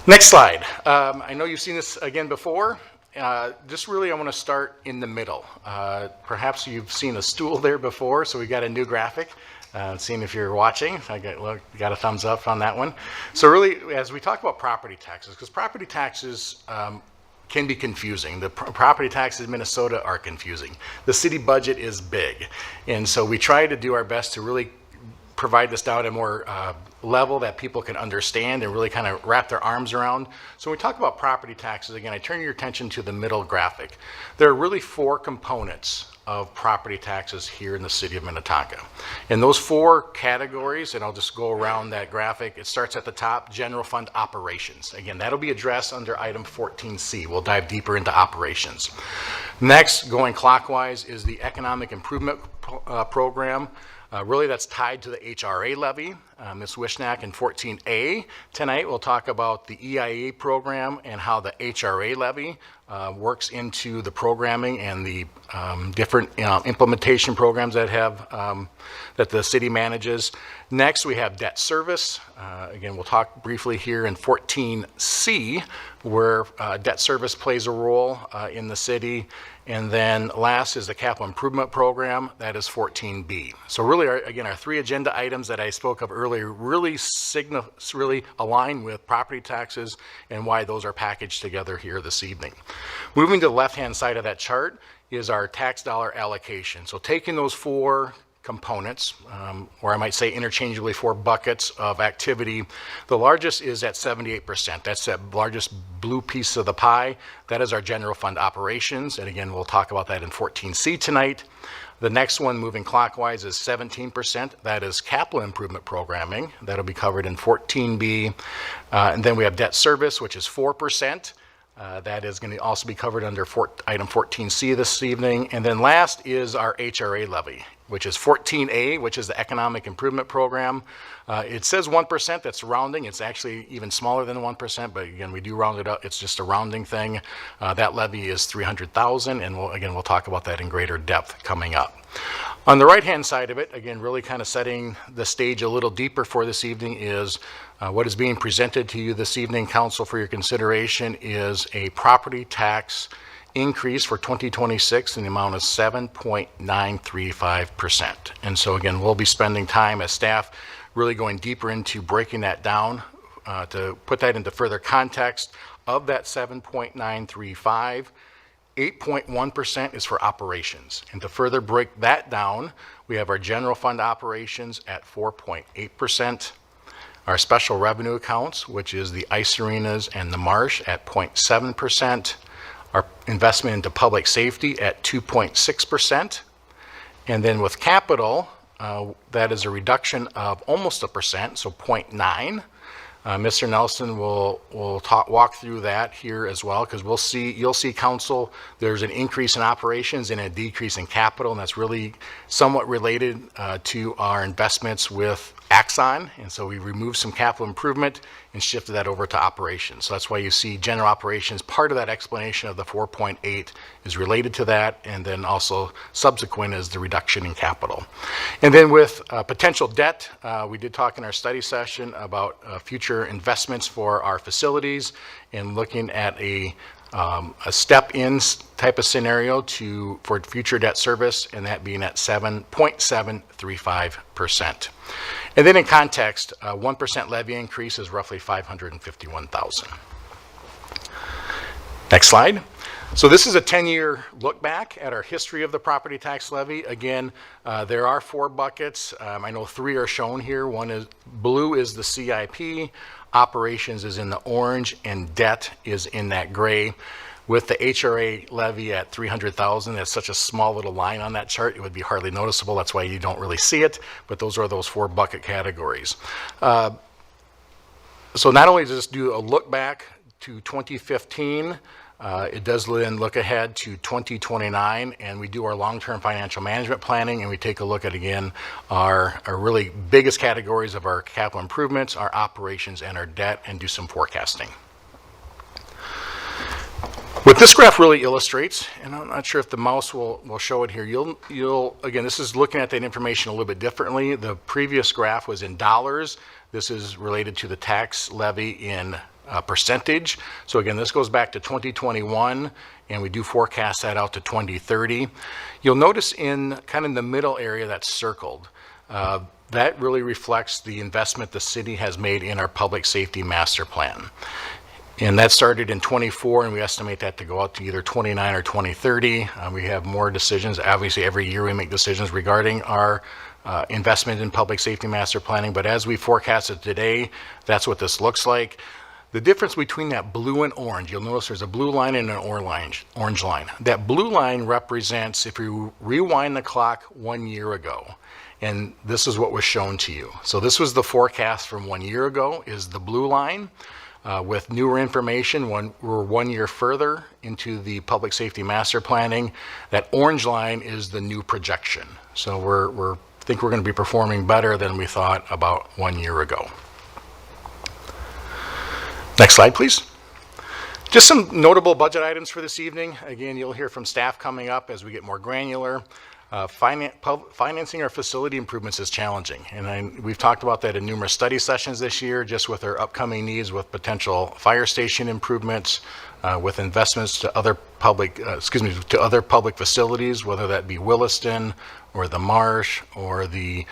Next slide. I know you've seen this again before. Just really, I want to start in the middle. Perhaps you've seen a stool there before, so we got a new graphic. Seeing if you're watching, I got a thumbs up on that one. So really, as we talk about property taxes, because property taxes can be confusing. The property taxes in Minnesota are confusing. The city budget is big. And so we try to do our best to really provide this down at a more level that people can understand and really kind of wrap their arms around. So when we talk about property taxes, again, I turn your attention to the middle graphic. There are really 4 components of property taxes here in the City of Minnetonka. And those 4 categories, and I'll just go around that graphic, it starts at the top, general fund operations. Again, that'll be addressed under item 14C. We'll dive deeper into operations. Next, going clockwise, is the economic improvement program. Really, that's tied to the HRA levy. Ms. Wishnak. And 14A, tonight we'll talk about the EIA program and how the HRA levy works into the programming and the different implementation programs that that the city manages. Next, we have debt service. Again, we'll talk briefly here in 14C, where debt service plays a role in the city. And then last is the capital improvement program, that is 14B. So really, our three agenda items that I spoke of earlier really align with property taxes and why those are packaged together here this evening. Moving to the left-hand side of that chart is our tax dollar allocation. So taking those four components, or I might say interchangeably 4 buckets of activity. The largest is at 78%. That's that largest blue piece of the pie. That is our general fund operations. And again, we'll talk about that in 14C tonight. The next one, moving clockwise, is 17%. That is capital improvement programming. That'll be covered in 14B. And then we have debt service, which is 4%. That is going to also be covered under item 14C this evening. And then last is our HRA levy, which is 14A, which is the Economic Improvement Program. It says 1%, that's rounding. It's actually even smaller than 1%, but again, we do round it up. It's just a rounding thing. That levy is $300,000, and we'll talk about that in greater depth coming up. On the right-hand side of it, again, really kind of setting the stage a little deeper for this evening is what is being presented to you this evening, Council, for your consideration is a property tax increase for 2026 in the amount of 7.935%. And so again, we'll be spending time as staff really going deeper into breaking that down to put that into further context. Of that 7.935, 8.1% is for operations. And to further break that down, we have our general fund operations at 4.8%, our special revenue accounts, which is the ice arenas and the marsh, at 0.7%, our investment into public safety at 2.6%. And then with capital, that is a reduction of almost 1%, so 0.9. Mr. Nelson will walk through that here as well, because you'll see, Council, there's an increase in operations and a decrease in capital, and that's really somewhat related to our investments with Axon, and so we removed some capital improvement and shifted that over to operations. So that's why you see general operations, part of that explanation of the 4.8 is related to that, and then also subsequent is the reduction in capital. And then with potential debt, we did talk in our study session about future investments for our facilities and looking at a step-in type of scenario for future debt service, and that being at 7.735%. And then in context, 1% levy increase is roughly $551,000. Next slide. So this is a 10-year look back at our history of the property tax levy. Again, there are 4 buckets. I know 3 are shown here. One is blue is the CIP, operations is in the orange, and debt is in that gray. With the HRA levy at $300,000, that's such a small little line on that chart, it would be hardly noticeable. That's why you don't really see it, but those are those 4 bucket categories. So not only does this do a look back to 2015, it does then look ahead to 2029, and we do our long-term financial management planning, and we take a look at, again, our really biggest categories of our capital improvements, our operations, and our debt, and do some forecasting. What this graph really illustrates, and I'm not sure if the mouse will show it here, again, this is looking at that information a little bit differently. The previous graph was in dollars. This is related to the tax levy in percentage. So again, this goes back to 2021, and we do forecast that out to 2030. You'll notice in kind of the middle area that's circled, that really reflects the investment the city has made in our public safety master plan. And that started in 24, and we estimate that to go out to either 29 or 2030. We have more decisions. Obviously, every year we make decisions regarding our investment in public safety master planning, but as we forecast it today, that's what this looks like. The difference between that blue and orange, you'll notice there's a blue line and an orange line. That blue line represents, if you rewind the clock 1 year ago, and this is what was shown to you. So this was the forecast from 1 year ago, is the blue line. With newer information, we're 1 year further into the public safety master planning. That orange line is the new projection. So we're think we're going to be performing better than we thought about 1 year ago. Next slide, please. Just some notable budget items for this evening. Again, you'll hear from staff coming up as we get more granular. Financing our facility improvements is challenging, and we've talked about that in numerous study sessions this year, just with our upcoming needs with potential fire station improvements, with investments to other public facilities, whether that be Williston or the Marsh or the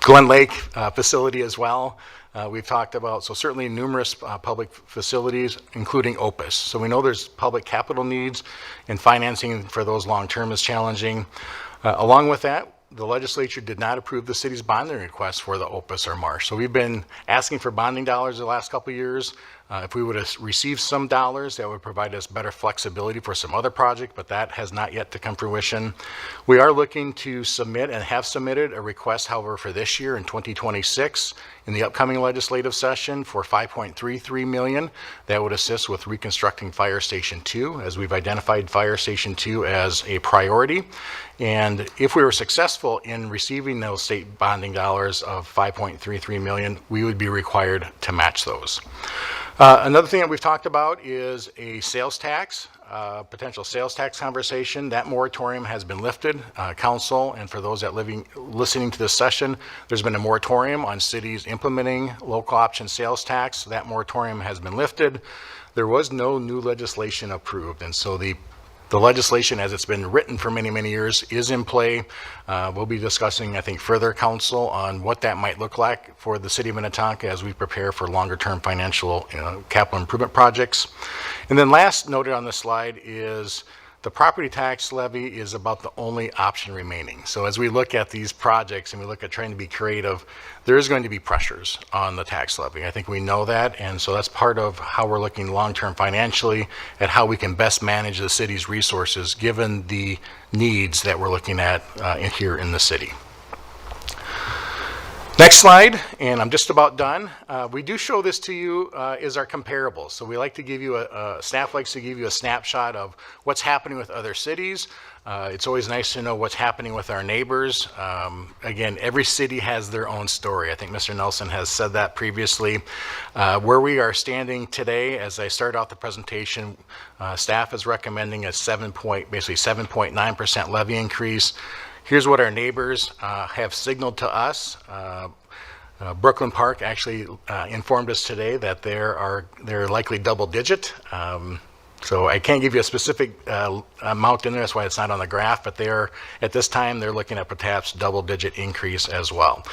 Glen Lake facility as well. We've talked about, so certainly numerous public facilities, including Opus. So we know there's public capital needs, and financing for those long-term is challenging. Along with that, the legislature did not approve the city's bonding request for the Opus or Marsh. So we've been asking for bonding dollars the last couple of years. If we would have received some dollars, that would provide us better flexibility for some other project, but that has not yet to come fruition. We are looking to submit and have submitted a request, however, for this year in 2026 in the upcoming legislative session for $5.33 million. That would assist with reconstructing Fire Station 2, as we've identified Fire Station 2 as a priority. And if we were successful in receiving those state bonding dollars of $5.33 million, we would be required to match those. Another thing that we've talked about is a sales tax, potential sales tax conversation. That moratorium has been lifted. Council, and for those that listening to this session, there's been a moratorium on cities implementing local option sales tax. That moratorium has been lifted. There was no new legislation approved, and so the legislation, as it's been written for many, many years, is in play. We'll be discussing, I think, further counsel on what that might look like for the city of Minnetonka as we prepare for longer-term financial capital improvement projects. And then last noted on this slide is the property tax levy is about the only option remaining. So as we look at these projects and we look at trying to be creative, there is going to be pressures on the tax levy. I think we know that, and so that's part of how we're looking long-term financially at how we can best manage the city's resources given the needs that we're looking at here in the city. Next slide, and I'm just about done. We do show this to you is our comparables. So we like to give you staff likes to give you a snapshot of what's happening with other cities. It's always nice to know what's happening with our neighbors. Again, every city has their own story. I think Mr. Nelson has said that previously. Where we are standing today, as I start out the presentation, staff is recommending basically 7.9% levy increase. Here's what our neighbors have signaled to us. Brooklyn Park actually informed us today that they're likely double digit. So I can't give you a specific amount in there, that's why it's not on the graph, but at this time they're looking at perhaps double digit increase as well.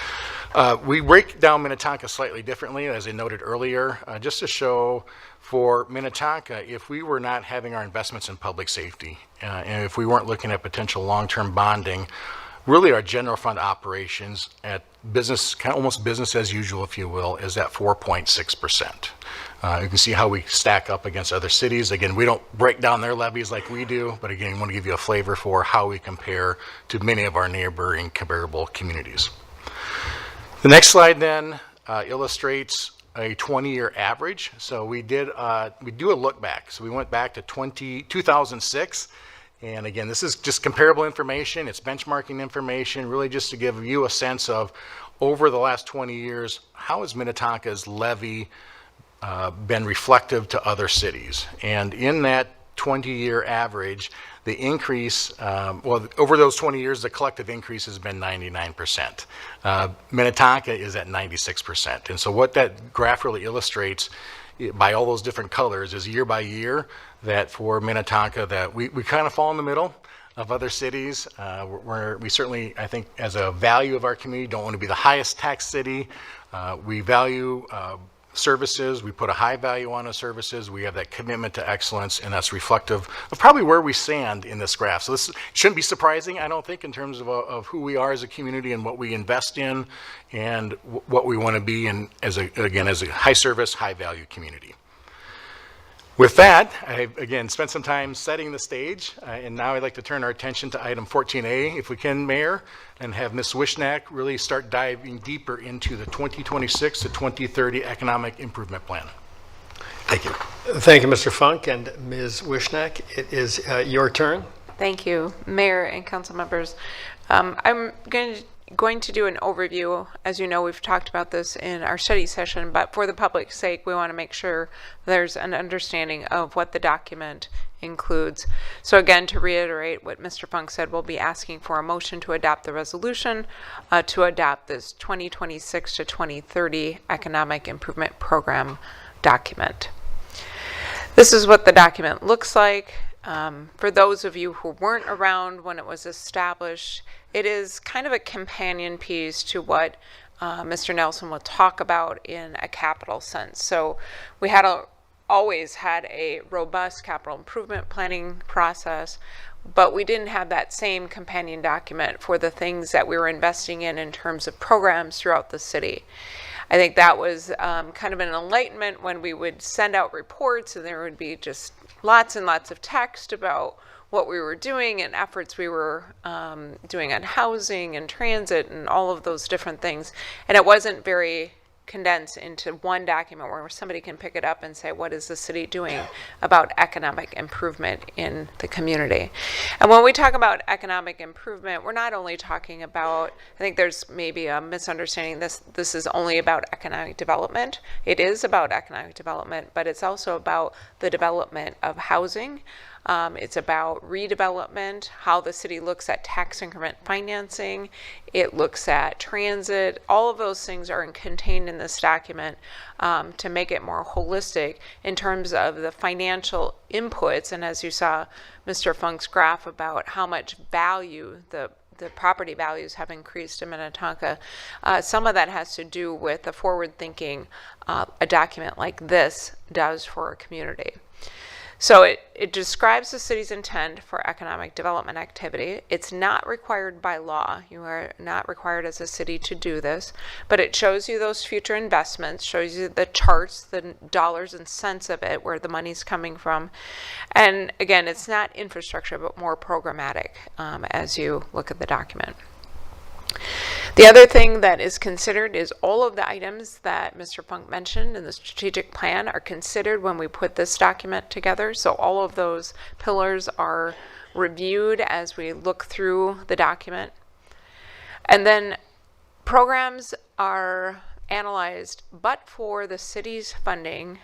We break down Minnetonka slightly differently, as I noted earlier, just to show for Minnetonka, if we were not having our investments in public safety, and if we weren't looking at potential long-term bonding, really our general fund operations at business, kind of almost business as usual, if you will, is at 4.6%. You can see how we stack up against other cities. Again, we don't break down their levies like we do, but again, I want to give you a flavor for how we compare to many of our neighboring comparable communities. The next slide then illustrates a 20-year average. So we do a look back. So we went back to 2006. And again, this is just comparable information. It's benchmarking information, really just to give you a sense of, over the last 20 years, how has Minnetonka's levy been reflective to other cities? And in that 20-year average, the increase, over those 20 years, the collective increase has been 99%. Minnetonka is at 96%. And so what that graph really illustrates by all those different colors is year by year that for Minnetonka that we kind of fall in the middle of other cities. We certainly, I think, as a value of our community, don't want to be the highest tax city. We value services. We put a high value on our services. We have that commitment to excellence, and that's reflective of probably where we stand in this graph. So this shouldn't be surprising, I don't think, in terms of who we are as a community and what we invest in and what we want to be in as a high service, high value community. With that, I've again spent some time setting the stage, and now I'd like to turn our attention to item 14A, if we can, Mayor, and have Ms. Wishnak really start diving deeper into the 2026 to 2030 Economic Improvement Plan. Thank you. Thank you, Mr. Funk, and Ms. Wishnek. It is your turn. Thank you, Mayor and council members. I'm going to do an overview. As you know, we've talked about this in our study session, but for the public's sake, we want to make sure there's an understanding of what the document includes. So again, to reiterate what Mr. Funk said, we'll be asking for a motion to adopt the resolution to adopt this 2026 to 2030 Economic Improvement Program document. This is what the document looks like. For those of you who weren't around when it was established, it is kind of a companion piece to what Mr. Nelson will talk about in a capital sense. So we had always had a robust capital improvement planning process, but we didn't have that same companion document for the things that we were investing in terms of programs throughout the city. I think that was kind of an enlightenment when we would send out reports and there would be just lots and lots of text about what we were doing and efforts we were doing on housing and transit and all of those different things. And it wasn't very condensed into one document where somebody can pick it up and say, what is the city doing about economic improvement in the community? And when we talk about economic improvement, we're not only talking about, I think there's maybe a misunderstanding, this is only about economic development. It is about economic development, but it's also about the development of housing. It's about redevelopment, how the city looks at tax increment financing. It looks at transit. All of those things are contained in this document to make it more holistic in terms of the financial inputs. And as you saw Mr. Funk's graph about how much value the property values have increased in Minnetonka, some of that has to do with the forward thinking a document like this does for a community. So it describes the city's intent for economic development activity. It's not required by law. You are not required as a city to do this, but it shows you those future investments, shows you the charts, the dollars and cents of it, where the money's coming from. And again, it's not infrastructure, but more programmatic as you look at the document. The other thing that is considered is all of the items that Mr. Funk mentioned in the strategic plan are considered when we put this document together. So all of those pillars are reviewed as we look through the document. And then programs are analyzed, but for the city's funding,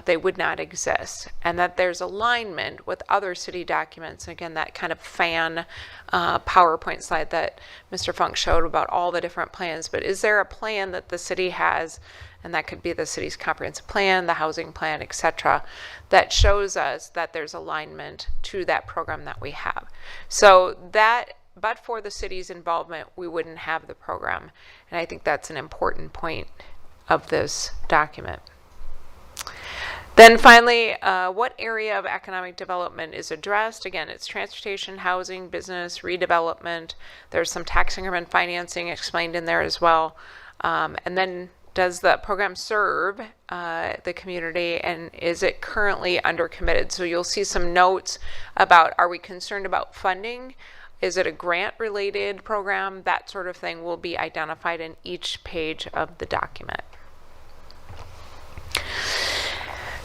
they would not exist, and that there's alignment with other city documents. Again, that kind of fan PowerPoint slide that Mr. Funk showed about all the different plans. But is there a plan that the city has, and that could be the city's comprehensive plan, the housing plan, etc., that shows us that there's alignment to that program that we have? So that, but for the city's involvement, we wouldn't have the program. And I think that's an important point of this document. Then finally, what area of economic development is addressed? Again, it's transportation, housing, business, redevelopment. There's some tax increment financing explained in there as well. And then does the program serve the community, and is it currently undercommitted? So you'll see some notes about, are we concerned about funding? Is it a grant-related program? That sort of thing will be identified in each page of the document.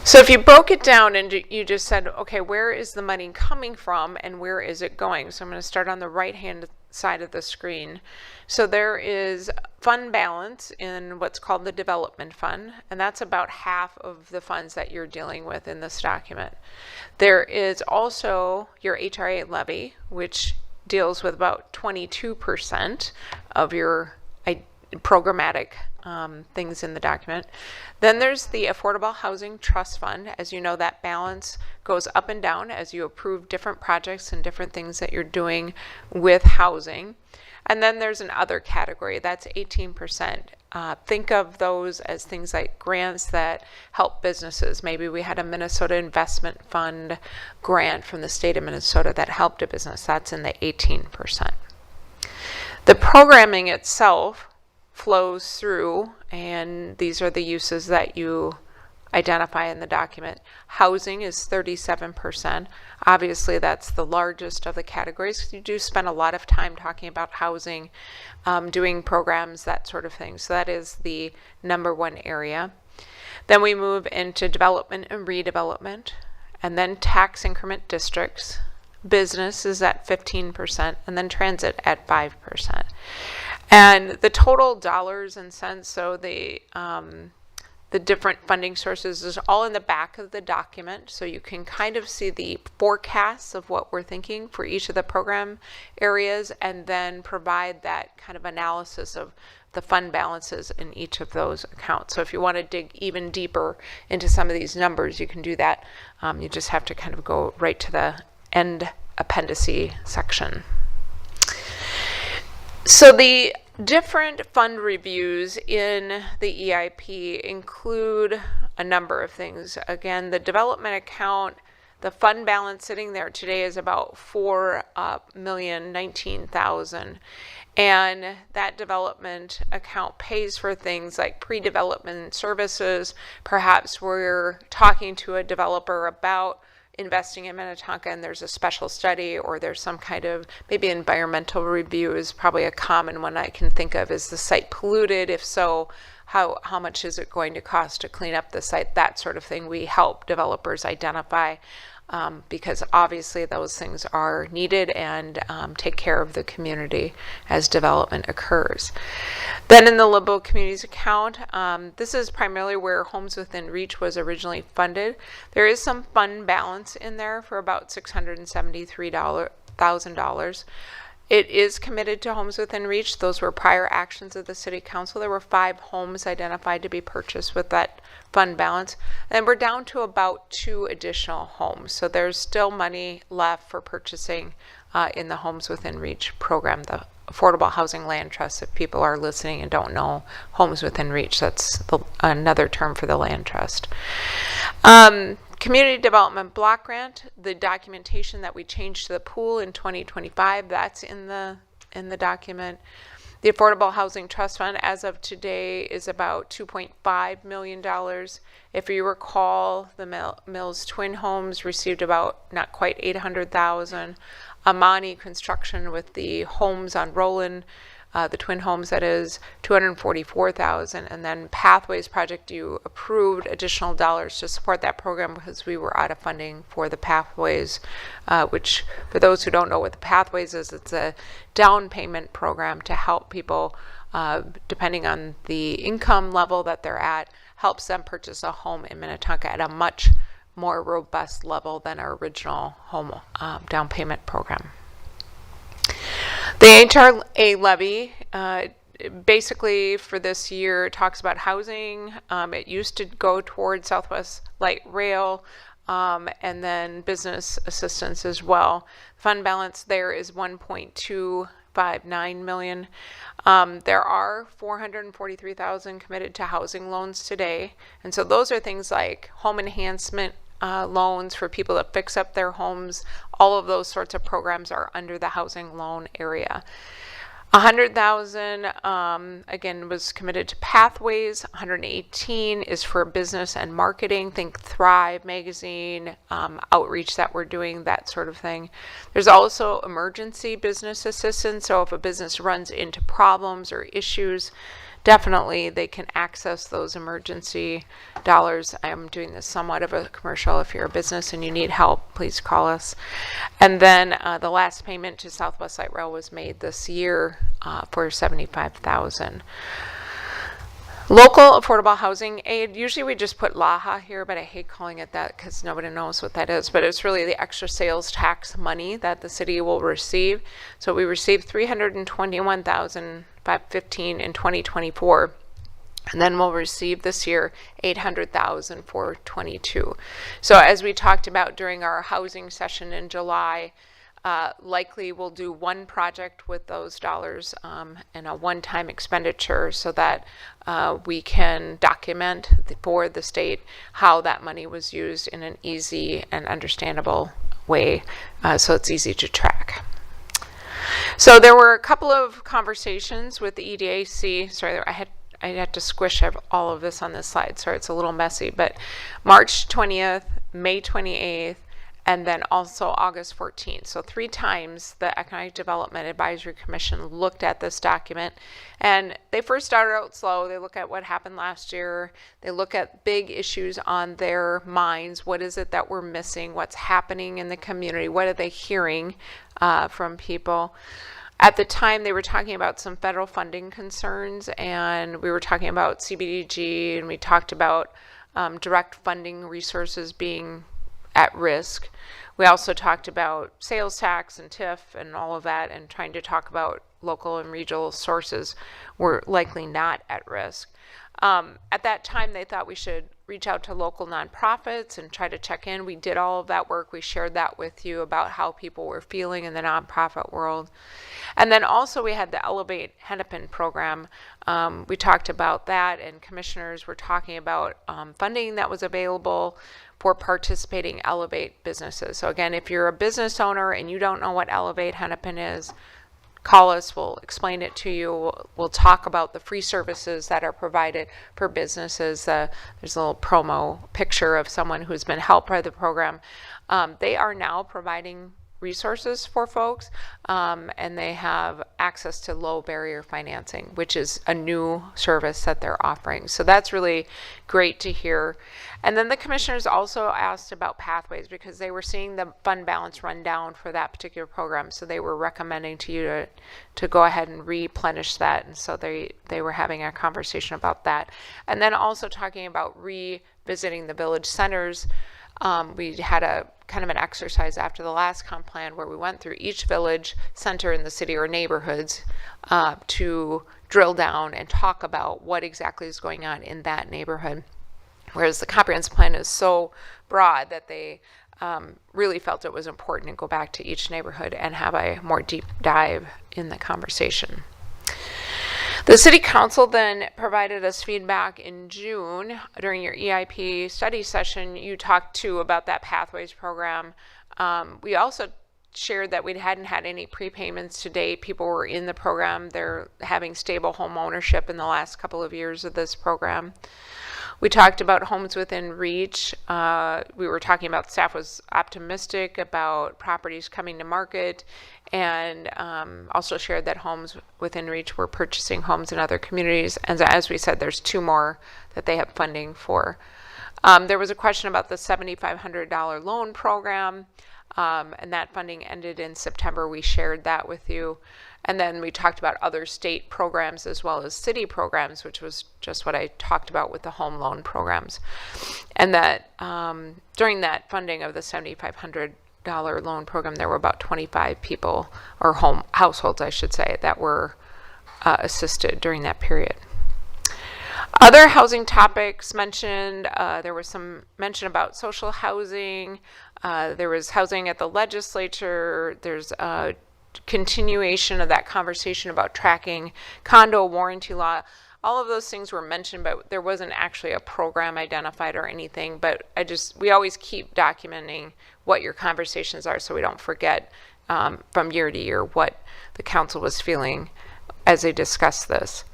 So if you broke it down and you just said, okay, where is the money coming from and where is it going? So I'm going to start on the right-hand side of the screen. So there is fund balance in what's called the development fund, and that's about half of the funds that you're dealing with in this document. There is also your HRA levy, which deals with about 22% of your programmatic things in the document. Then there's the Affordable Housing Trust Fund. As you know, that balance goes up and down as you approve different projects and different things that you're doing with housing. And then there's an other category, that's 18%. Think of those as things like grants that help businesses. Maybe we had a Minnesota Investment Fund grant from the state of Minnesota that helped a business. That's in the 18%. The programming itself flows through, and these are the uses that you identify in the document. Housing is 37%. Obviously, that's the largest of the categories, because you do spend a lot of time talking about housing, doing programs, that sort of thing. So that is the number one area. Then we move into development and redevelopment, and then tax increment districts. Business is at 15%, and then transit at 5%. And the total dollars and cents, so the different funding sources is all in the back of the document, so you can kind of see the forecasts of what we're thinking for each of the program areas, and then provide that kind of analysis of the fund balances in each of those accounts. So if you want to dig even deeper into some of these numbers, you can do that. You just have to kind of go right to the end appendice section. So the different fund reviews in the EIP include a number of things. Again, the development account, the fund balance sitting there today is about $4,019,000. And that development account pays for things like pre-development services. Perhaps we're talking to a developer about investing in Minnetonka and there's a special study, or there's some kind of maybe environmental review is probably a common one I can think of. Is the site polluted? If so, how much is it going to cost to clean up the site? That sort of thing we help developers identify, because obviously those things are needed, and take care of the community as development occurs. Then in the LeBeau Communities account, this is primarily where Homes Within Reach was originally funded. There is some fund balance in there for about $673,000. It is committed to Homes Within Reach. Those were prior actions of the City Council. There were 5 homes identified to be purchased with that fund balance. And we're down to about 2 additional homes. So there's still money left for purchasing in the Homes Within Reach program, the Affordable Housing Land Trust. If people are listening and don't know Homes Within Reach, that's another term for the land trust. Community Development Block Grant, the documentation that we changed to the pool in 2025, that's in the document. The Affordable Housing Trust Fund as of today is about $2.5 million. If you recall, the Mills Twin Homes received about not quite $800,000. Amani Construction with the homes on Roland, the twin homes, that is $244,000, and then Pathways Project, you approved additional dollars to support that program because we were out of funding for the Pathways, which for those who don't know what the Pathways is, it's a down payment program to help people, depending on the income level that they're at, helps them purchase a home in Minnetonka at a much more robust level than our original home down payment program. The HRA levy, basically for this year, talks about housing. It used to go towards Southwest Light Rail, and then business assistance as well. Fund balance there is $1.259 million. There are $443,000 committed to housing loans today, and so those are things like home enhancement loans for people that fix up their homes. All of those sorts of programs are under the housing loan area. $100,000 again was committed to Pathways. $118,000 is for business and marketing. Think Thrive magazine, outreach that we're doing, that sort of thing. There's also emergency business assistance. So if a business runs into problems or issues, definitely they can access those emergency dollars. I am doing this somewhat of a commercial. If you're a business and you need help, please call us. And then the last payment to Southwest Light Rail was made this year for $75,000. Local affordable housing aid, usually we just put LAHA here, but I hate calling it that because nobody knows what that is, but it's really the extra sales tax money that the city will receive. So we received $321,515 in 2024, and then we'll receive this year $800,000 for 22. So as we talked about during our housing session in July, likely we'll do one project with those dollars and a one-time expenditure so that we can document for the state how that money was used in an easy and understandable way, so it's easy to track. So there were a couple of conversations with the EDAC. Sorry, I had to squish all of this on this slide. Sorry, it's a little messy, but March 20th, May 28th, and then also August 14th. So 3 times the Economic Development Advisory Commission looked at this document, and they first started out slow. They look at what happened last year. They look at big issues on their minds. What is it that we're missing? What's happening in the community? What are they hearing from people? At the time, they were talking about some federal funding concerns, and we were talking about CBDG, and we talked about direct funding resources being at risk. We also talked about sales tax and TIF and all of that, and trying to talk about local and regional sources were likely not at risk. At that time, they thought we should reach out to local nonprofits and try to check in. We did all of that work. We shared that with you about how people were feeling in the nonprofit world. And then also we had the Elevate Hennepin program. We talked about that, and commissioners were talking about funding that was available for participating Elevate businesses. So again, if you're a business owner and you don't know what Elevate Hennepin is, call us, we'll explain it to you. We'll talk about the free services that are provided for businesses. There's a little promo picture of someone who's been helped by the program. They are now providing resources for folks, and they have access to low barrier financing, which is a new service that they're offering. So that's really great to hear. And then the commissioners also asked about pathways, because they were seeing the fund balance run down for that particular program. So they were recommending to you to go ahead and replenish that. And so they were having a conversation about that. And then also talking about revisiting the village centers. We had a kind of an exercise after the last comp plan where we went through each village center in the city or neighborhoods to drill down and talk about what exactly is going on in that neighborhood. Whereas the comprehensive plan is so broad that they really felt it was important to go back to each neighborhood and have a more deep dive in the conversation. The City Council then provided us feedback in June during your EIP study session. You talked too about that Pathways program. We also shared that we hadn't had any prepayments to date. People were in the program. They're having stable home ownership in the last couple of years of this program. We talked about homes within reach. We were talking about staff was optimistic about properties coming to market, and also shared that homes within reach were purchasing homes in other communities. And as we said, there's 2 more that they have funding for. There was a question about the $7,500 loan program, and that funding ended in September. We shared that with you. And then we talked about other state programs as well as city programs, which was just what I talked about with the home loan programs. And that during that funding of the $7,500 loan program, there were about 25 people, or households, I should say, that were assisted during that period. Other housing topics mentioned, there was some mention about social housing. There was housing at the legislature. There's a continuation of that conversation about tracking condo warranty law. All of those things were mentioned, but there wasn't actually a program identified or anything. But we always keep documenting what your conversations are so we don't forget from year to year what the council was feeling as they discussed this.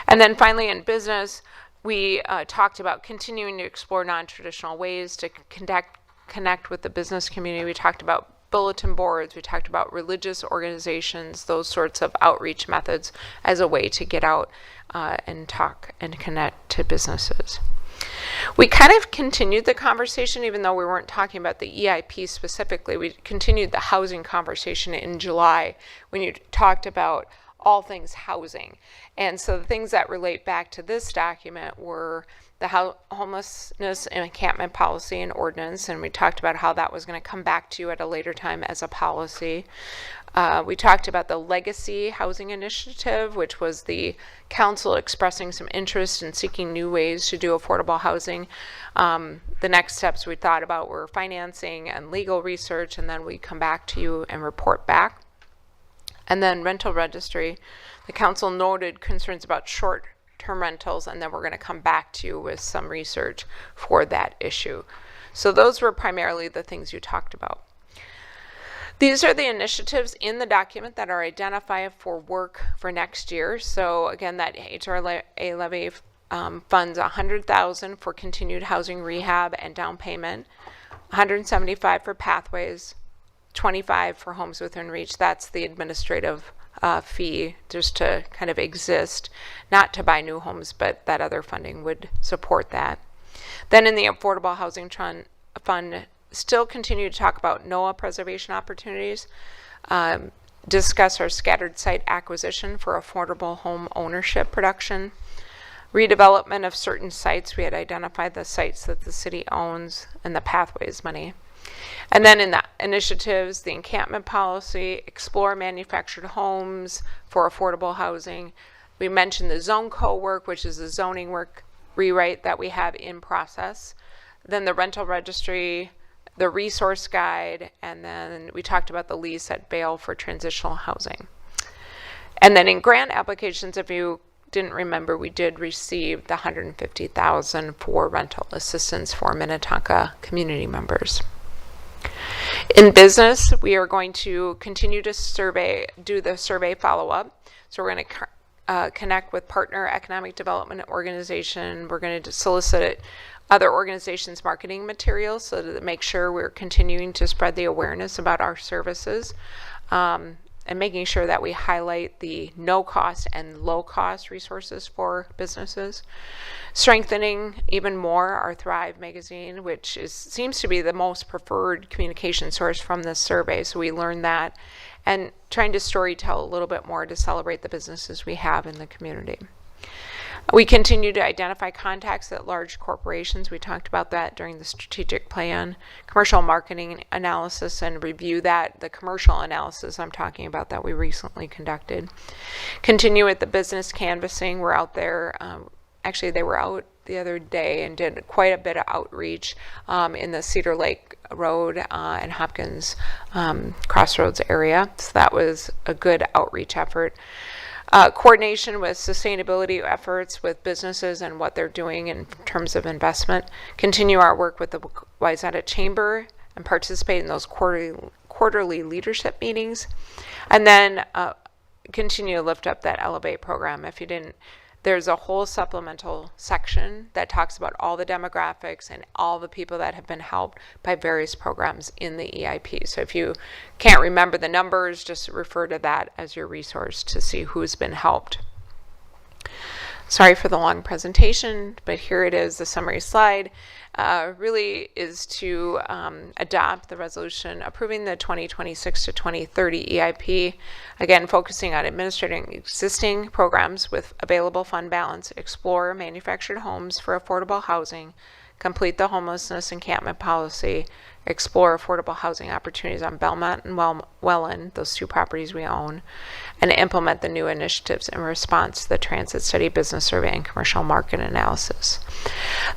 And then finally in business, we talked about continuing to explore non-traditional ways to connect with the business community. We talked about bulletin boards, we talked about religious organizations, those sorts of outreach methods as a way to get out and talk and connect to businesses. We kind of continued the conversation, even though we weren't talking about the EIP specifically. We continued the housing conversation in July when you talked about all things housing. And so the things that relate back to this document were the homelessness and encampment policy and ordinance, and we talked about how that was going to come back to you at a later time as a policy. We talked about the Legacy Housing Initiative, which was the council expressing some interest in seeking new ways to do affordable housing. The next steps we thought about were financing and legal research, and then we come back to you and report back. And then rental registry, the council noted concerns about short-term rentals, and then we're going to come back to you with some research for that issue. So those were primarily the things you talked about. These are the initiatives in the document that are identified for work for next year. So again, that HRA levy funds $100,000 for continued housing rehab and down payment. 175 for pathways, 25 for homes within reach. That's the administrative fee just to kind of exist, not to buy new homes, but that other funding would support that. Then in the Affordable Housing Fund, still continue to talk about NOAA preservation opportunities, discuss our scattered site acquisition for affordable home ownership production, redevelopment of certain sites. We had identified the sites that the city owns and the pathways money. And then in the initiatives, the encampment policy, explore manufactured homes for affordable housing. We mentioned the zone co-work, which is the zoning work rewrite that we have in process. Then the rental registry, the resource guide, and then we talked about the lease at Vail for transitional housing. And then in grant applications, if you didn't remember, we did receive the $150,000 for rental assistance for Minnetonka community members. In business, we are going to continue to do the survey follow-up. So we're going to connect with partner economic development organization. We're going to solicit other organizations' marketing materials so to make sure we're continuing to spread the awareness about our services. And making sure that we highlight the no-cost and low-cost resources for businesses. Strengthening even more our Thrive magazine, which seems to be the most preferred communication source from this survey, so we learned that. And trying to storytell a little bit more to celebrate the businesses we have in the community. We continue to identify contacts at large corporations. We talked about that during the strategic plan. Commercial marketing analysis and review that, the commercial analysis I'm talking about that we recently conducted. Continue with the business canvassing. We're out there. Actually, they were out the other day and did quite a bit of outreach in the Cedar Lake Road and Hopkins Crossroads area. So that was a good outreach effort. Coordination with sustainability efforts with businesses and what they're doing in terms of investment. Continue our work with the Wayzata Chamber and participate in those quarterly leadership meetings. And then continue to lift up that Elevate program. If you didn't, there's a whole supplemental section that talks about all the demographics and all the people that have been helped by various programs in the EIP. So if you can't remember the numbers, just refer to that as your resource to see who's been helped. Sorry for the long presentation, but here it is, the summary slide. Really is to adopt the resolution approving the 2026 to 2030 EIP. Again, focusing on administrating existing programs with available fund balance, explore manufactured homes for affordable housing, complete the homelessness encampment policy, explore affordable housing opportunities on Belmont and Welland, those two properties we own, and implement the new initiatives in response to the transit study, business survey, and commercial market analysis.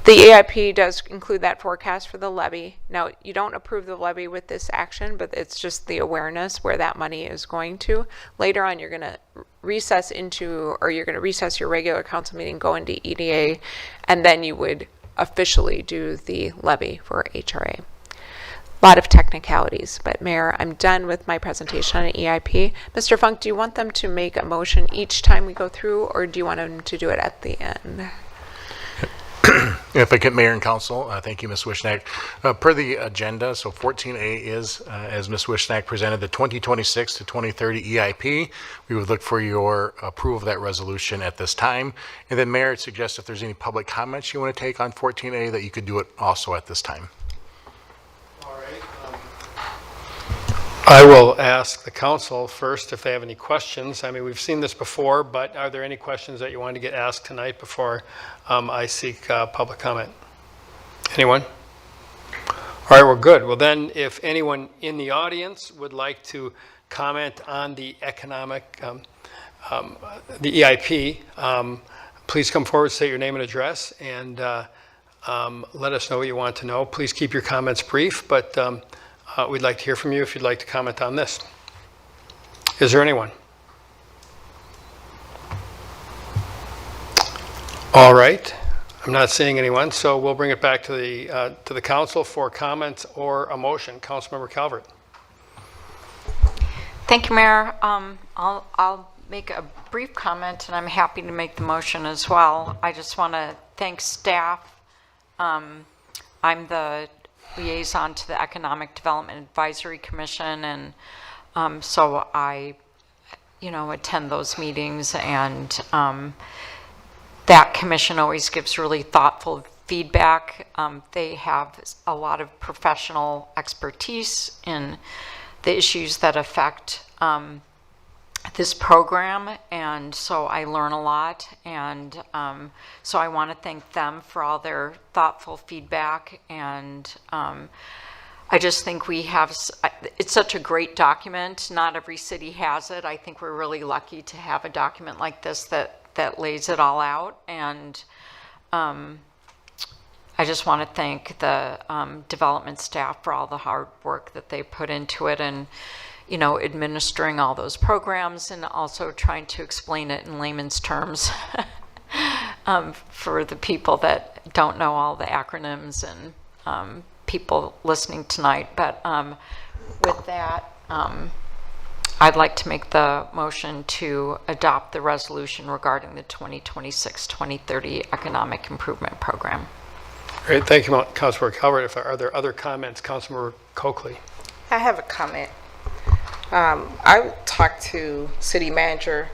The EIP does include that forecast for the levy. Now, you don't approve the levy with this action, but it's just the awareness where that money is going to. Later on, you're going to recess your regular council meeting, go into EDA, and then you would officially do the levy for HRA. A lot of technicalities, but Mayor, I'm done with my presentation on EIP. Mr. Funk, do you want them to make a motion each time we go through, or do you want them to do it at the end? If I get Mayor and Council, thank you, Ms. Wishnack. Per the agenda, so 14A is, as Ms. Wishnack presented, the 2026 to 2030 EIP. We would look for your approval of that resolution at this time. And then Mayor, I'd suggest if there's any public comments you want to take on 14A, that you could do it also at this time. I will ask the council first if they have any questions. I mean, we've seen this before, but are there any questions that you want to get asked tonight before I seek public comment? Anyone? All right, we're good. Well, then, if anyone in the audience would like to comment on the economic, the EIP, please come forward, state your name and address, and let us know what you want to know. Please keep your comments brief, but we'd like to hear from you if you'd like to comment on this. Is there anyone? All right. I'm not seeing anyone, so we'll bring it back to the council for comments or a motion. Councilmember Calvert. Thank you, Mayor. I'll make a brief comment, and I'm happy to make the motion as well. I just want to thank staff. I'm the liaison to the Economic Development Advisory Commission, and so I, attend those meetings, and that commission always gives really thoughtful feedback. They have a lot of professional expertise in the issues that affect this program, and so I learn a lot, and so I want to thank them for all their thoughtful feedback, and I just think we have, it's such a great document. Not every city has it. I think we're really lucky to have a document like this that lays it all out, and I just want to thank the development staff for all the hard work that they put into it, and administering all those programs, and also trying to explain it in layman's terms for the people that don't know all the acronyms, and people listening tonight. But with that, I'd like to make the motion to adopt the resolution regarding the 2026-2030 Economic Improvement Program. Great, thank you, Councilmember Calvert. Are there other comments? Councilmember Coakley. I have a comment. I talked to City Manager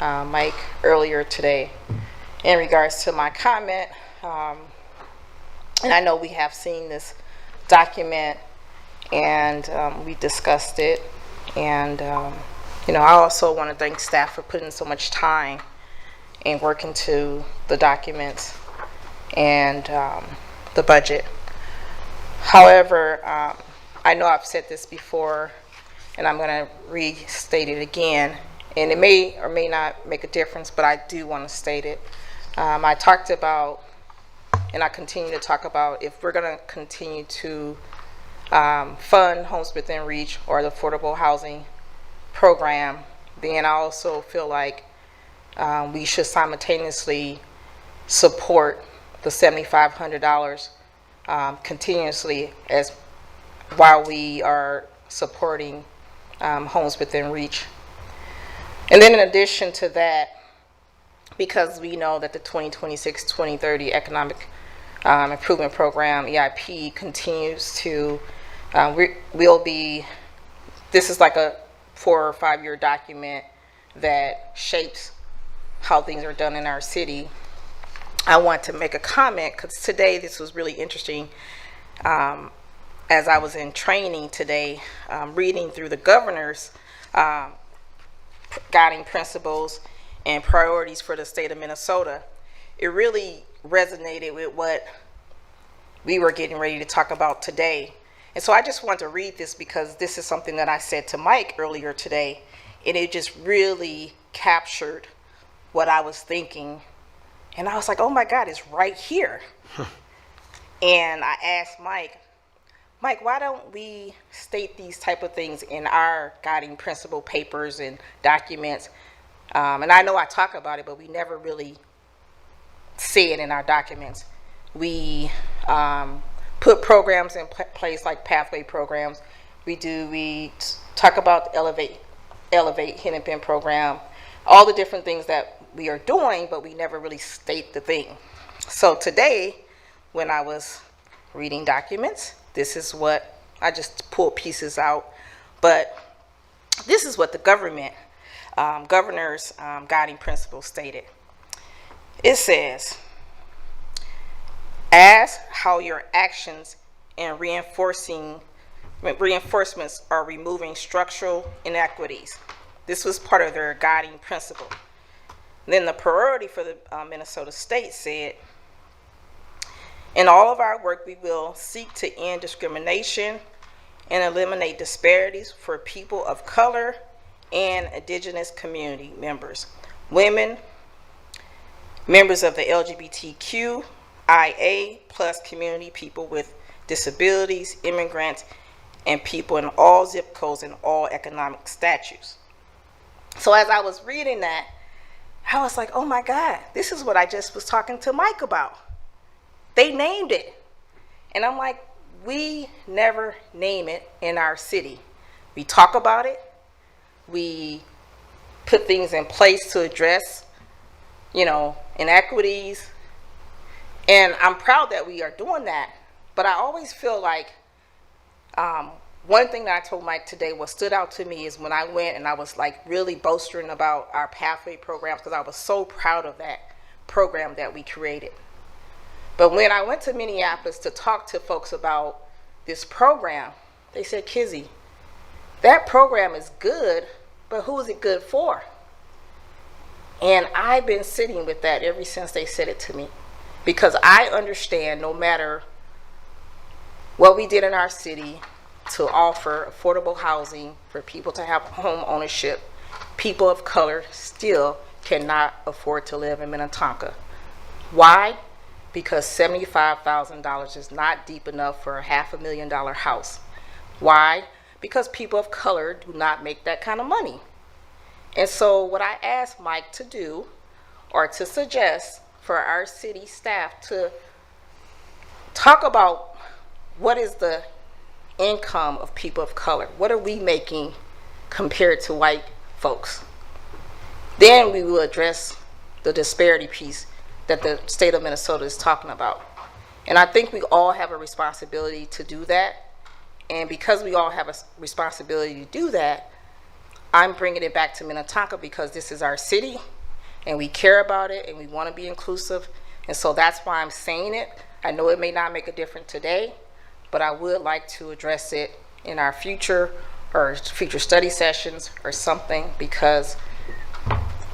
Mike earlier today in regards to my comment, and I know we have seen this document, and we discussed it, and I also want to thank staff for putting so much time and work into the documents and the budget. However, I know I've said this before, and I'm going to restate it again, and it may or may not make a difference, but I do want to state it. I talked about, and I continue to talk about, if we're going to continue to fund Homes Within Reach or the affordable housing program, then I also feel like we should simultaneously support the $7,500 continuously as while we are supporting Homes Within Reach. And then in addition to that, because we know that the 2026-2030 Economic Improvement Program, EIP, continues to, this is like a 4 or 5 year document that shapes how things are done in our city. I want to make a comment because today this was really interesting. As I was in training today, reading through the governor's guiding principles and priorities for the state of Minnesota, it really resonated with what we were getting ready to talk about today. And so I just want to read this because this is something that I said to Mike earlier today, and it just really captured what I was thinking. And I was like, oh my God, it's right here. And I asked Mike, why don't we state these type of things in our guiding principle papers and documents? And I know I talk about it, but we never really say it in our documents. We put programs in place like pathway programs. We talk about Elevate Hennepin program, all the different things that we are doing, but we never really state the thing. So today, when I was reading documents, this is what, I just pulled pieces out, but this is what the governor's guiding principles stated. It says, ask how your actions and reinforcements are removing structural inequities. This was part of their guiding principle. Then the priority for the Minnesota state said, in all of our work, we will seek to end discrimination and eliminate disparities for people of color and indigenous community members, women, members of the LGBTQIA+ community, people with disabilities, immigrants, and people in all zip codes and all economic statutes. So as I was reading that, I was like, oh my God, this is what I just was talking to Mike about. They named it. And I'm like, we never name it in our city. We talk about it. We put things in place to address, inequities. And I'm proud that we are doing that. But I always feel like one thing that I told Mike today, what stood out to me is when I went and I was like really boastering about our pathway programs because I was so proud of that program that we created. But when I went to Minneapolis to talk to folks about this program, they said, Kizzy, that program is good, but who is it good for? And I've been sitting with that ever since they said it to me, because I understand no matter what we did in our city to offer affordable housing for people to have home ownership, people of color still cannot afford to live in Minnetonka. Why? Because $75,000 is not deep enough for a $500,000 house. Why? Because people of color do not make that kind of money. And so what I asked Mike to do, or to suggest for our city staff to talk about what is the income of people of color. What are we making compared to white folks? Then we will address the disparity piece that the state of Minnesota is talking about. And I think we all have a responsibility to do that. And because we all have a responsibility to do that, I'm bringing it back to Minnetonka because this is our city and we care about it and we want to be inclusive. And so that's why I'm saying it. I know it may not make a difference today, but I would like to address it in our future study sessions or something, because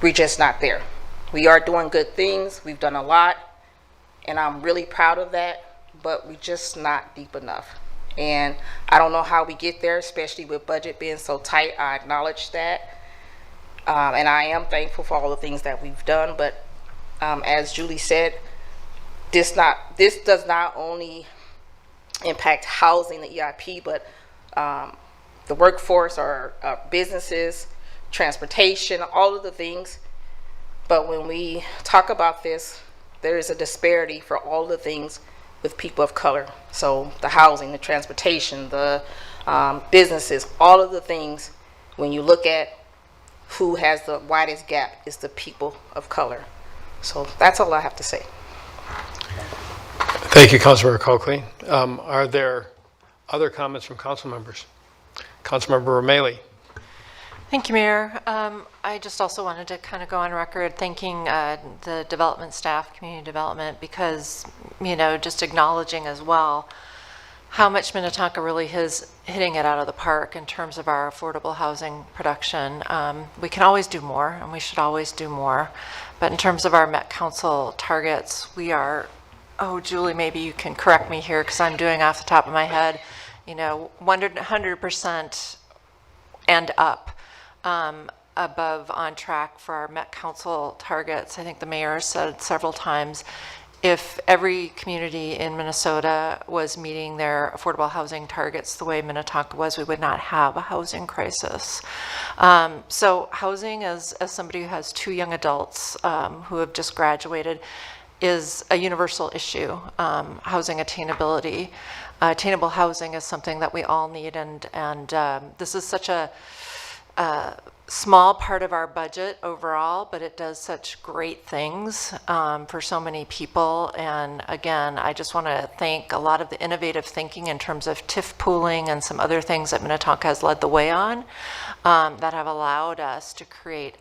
we're just not there. We are doing good things. We've done a lot, and I'm really proud of that, but we're just not deep enough. And I don't know how we get there, especially with budget being so tight. I acknowledge that. And I am thankful for all the things that we've done, but as Julie said, this does not only impact housing, the EIP, but the workforce or businesses, transportation, all of the things. But when we talk about this, there is a disparity for all the things with people of color. So the housing, the transportation, the businesses, all of the things, when you look at who has the widest gap, is the people of color. So that's all I have to say. Thank you, Councilmember Coakley. Are there other comments from council members? Councilmember O'Malley. Thank you, Mayor. I just also wanted to kind of go on record thanking the development staff, community development, because, just acknowledging as well how much Minnetonka really is hitting it out of the park in terms of our affordable housing production. We can always do more, and we should always do more. But in terms of our Met Council targets, we are, Julie, maybe you can correct me here because I'm doing off the top of my head, 100% and up. Above on track for our Met Council targets. I think the mayor said several times, if every community in Minnesota was meeting their affordable housing targets the way Minnetonka was, we would not have a housing crisis. So housing, as somebody who has 2 young adults who have just graduated, is a universal issue. Housing attainability. Attainable housing is something that we all need, and this is such a small part of our budget overall, but it does such great things for so many people. And again, I just want to thank a lot of the innovative thinking in terms of TIF pooling and some other things that Minnetonka has led the way on that have allowed us to create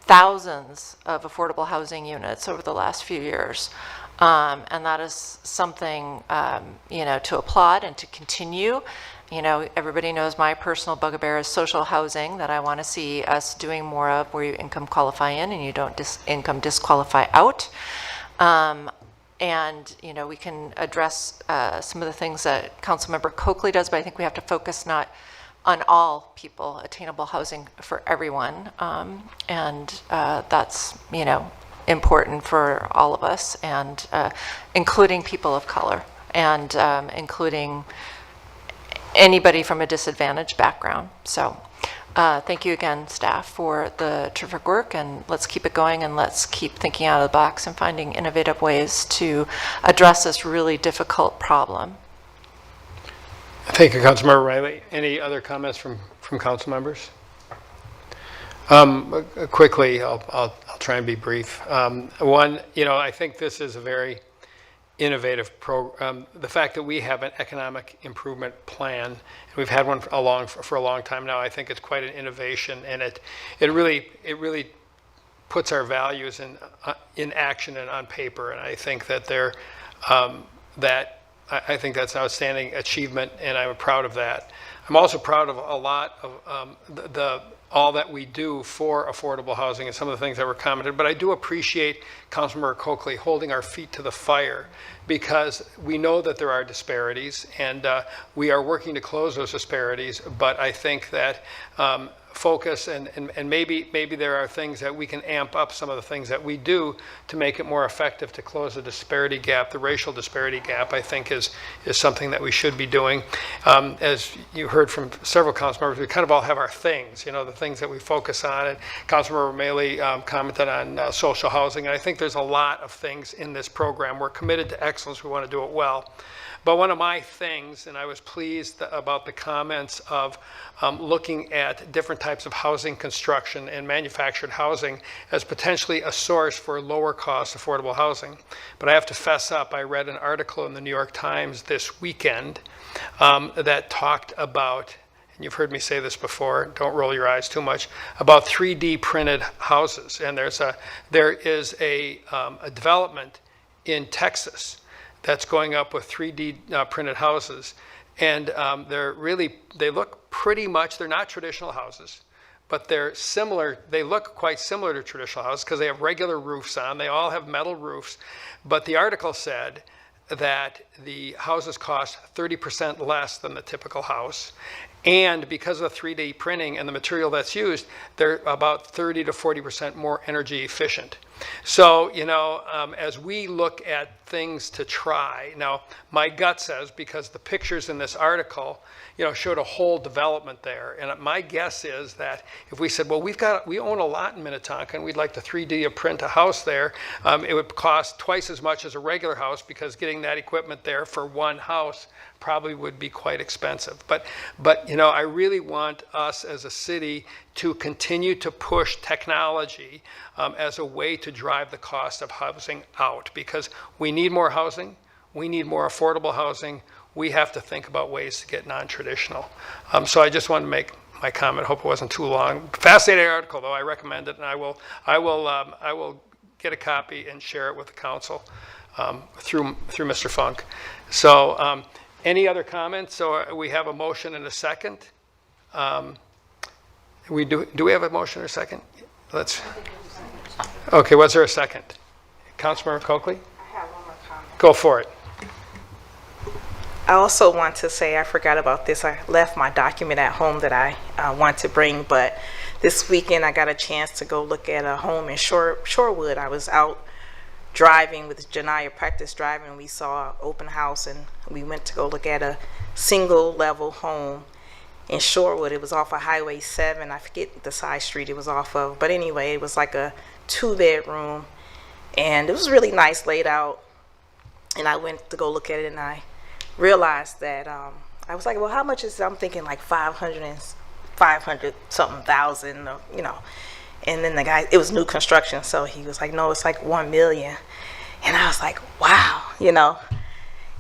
thousands of affordable housing units over the last few years. And that is something, to applaud and to continue. Everybody knows my personal bugaboo is social housing, that I want to see us doing more of, where you income qualify in and you don't income disqualify out. And, we can address some of the things that Councilmember Coakley does, but I think we have to focus not on all people, attainable housing for everyone. And that's, important for all of us, and including people of color, and including anybody from a disadvantaged background. So thank you again, staff, for the terrific work, and let's keep it going, and let's keep thinking out of the box and finding innovative ways to address this really difficult problem. Thank you, Councilmember Riley. Any other comments from council members? Quickly, I'll try and be brief. One, I think this is a very innovative program. The fact that we have an economic improvement plan, and we've had one for a long time now, I think it's quite an innovation, and it really puts our values in action and on paper. And I think that I think that's an outstanding achievement, and I'm proud of that. I'm also proud of a lot of all that we do for affordable housing and some of the things that were commented, but I do appreciate Councilmember Coakley holding our feet to the fire, because we know that there are disparities, and we are working to close those disparities, but I think that focus and maybe there are things that we can amp up some of the things that we do to make it more effective to close the disparity gap. The racial disparity gap, I think, is something that we should be doing. As you heard from several council members, we kind of all have our things, the things that we focus on. And Councilmember Maley commented on social housing, and I think there's a lot of things in this program. We're committed to excellence. We want to do it well. But one of my things, and I was pleased about the comments of looking at different types of housing construction and manufactured housing as potentially a source for lower cost affordable housing. But I have to fess up, I read an article in the New York Times this weekend that talked about, and you've heard me say this before, don't roll your eyes too much, about 3D printed houses. And there is a development in Texas that's going up with 3D printed houses. And they look pretty much, they're not traditional houses, but they're similar. They look quite similar to traditional houses because they have regular roofs on. They all have metal roofs. But the article said that the houses cost 30% less than the typical house. And because of the 3D printing and the material that's used, they're about 30 to 40% more energy efficient. So, as we look at things to try, now my gut says, because the pictures in this article, showed a whole development there. And my guess is that if we said, well, we own a lot in Minnetonka and we'd like to 3D print a house there, it would cost twice as much as a regular house, because getting that equipment there for one house probably would be quite expensive. But I really want us as a city to continue to push technology as a way to drive the cost of housing out, because we need more housing, we need more affordable housing, we have to think about ways to get non-traditional. So I just wanted to make my comment. Hope it wasn't too long. Fascinating article, though. I recommend it, and I will get a copy and share it with the council through Mr. Funk. So any other comments? So we have a motion and a second. Do we have a motion or a second? Okay, was there a second? Councilmember Coakley? I have one more comment. Go for it. I also want to say, I forgot about this. I left my document at home that I want to bring, but this weekend I got a chance to go look at a home in Shorewood. I was out driving with Janiyah, practice driving, and we saw an open house, and we went to go look at a single level home in Shorewood. It was off of Highway 7. I forget the side street it was off of, but anyway, it was like a 2-bedroom, and it was really nice laid out. And I went to go look at it, and I realized that I was like, well, how much is it? I'm thinking like 500 something thousand, And then the guy, it was new construction, so he was like, no, it's like 1 million. And I was like, wow,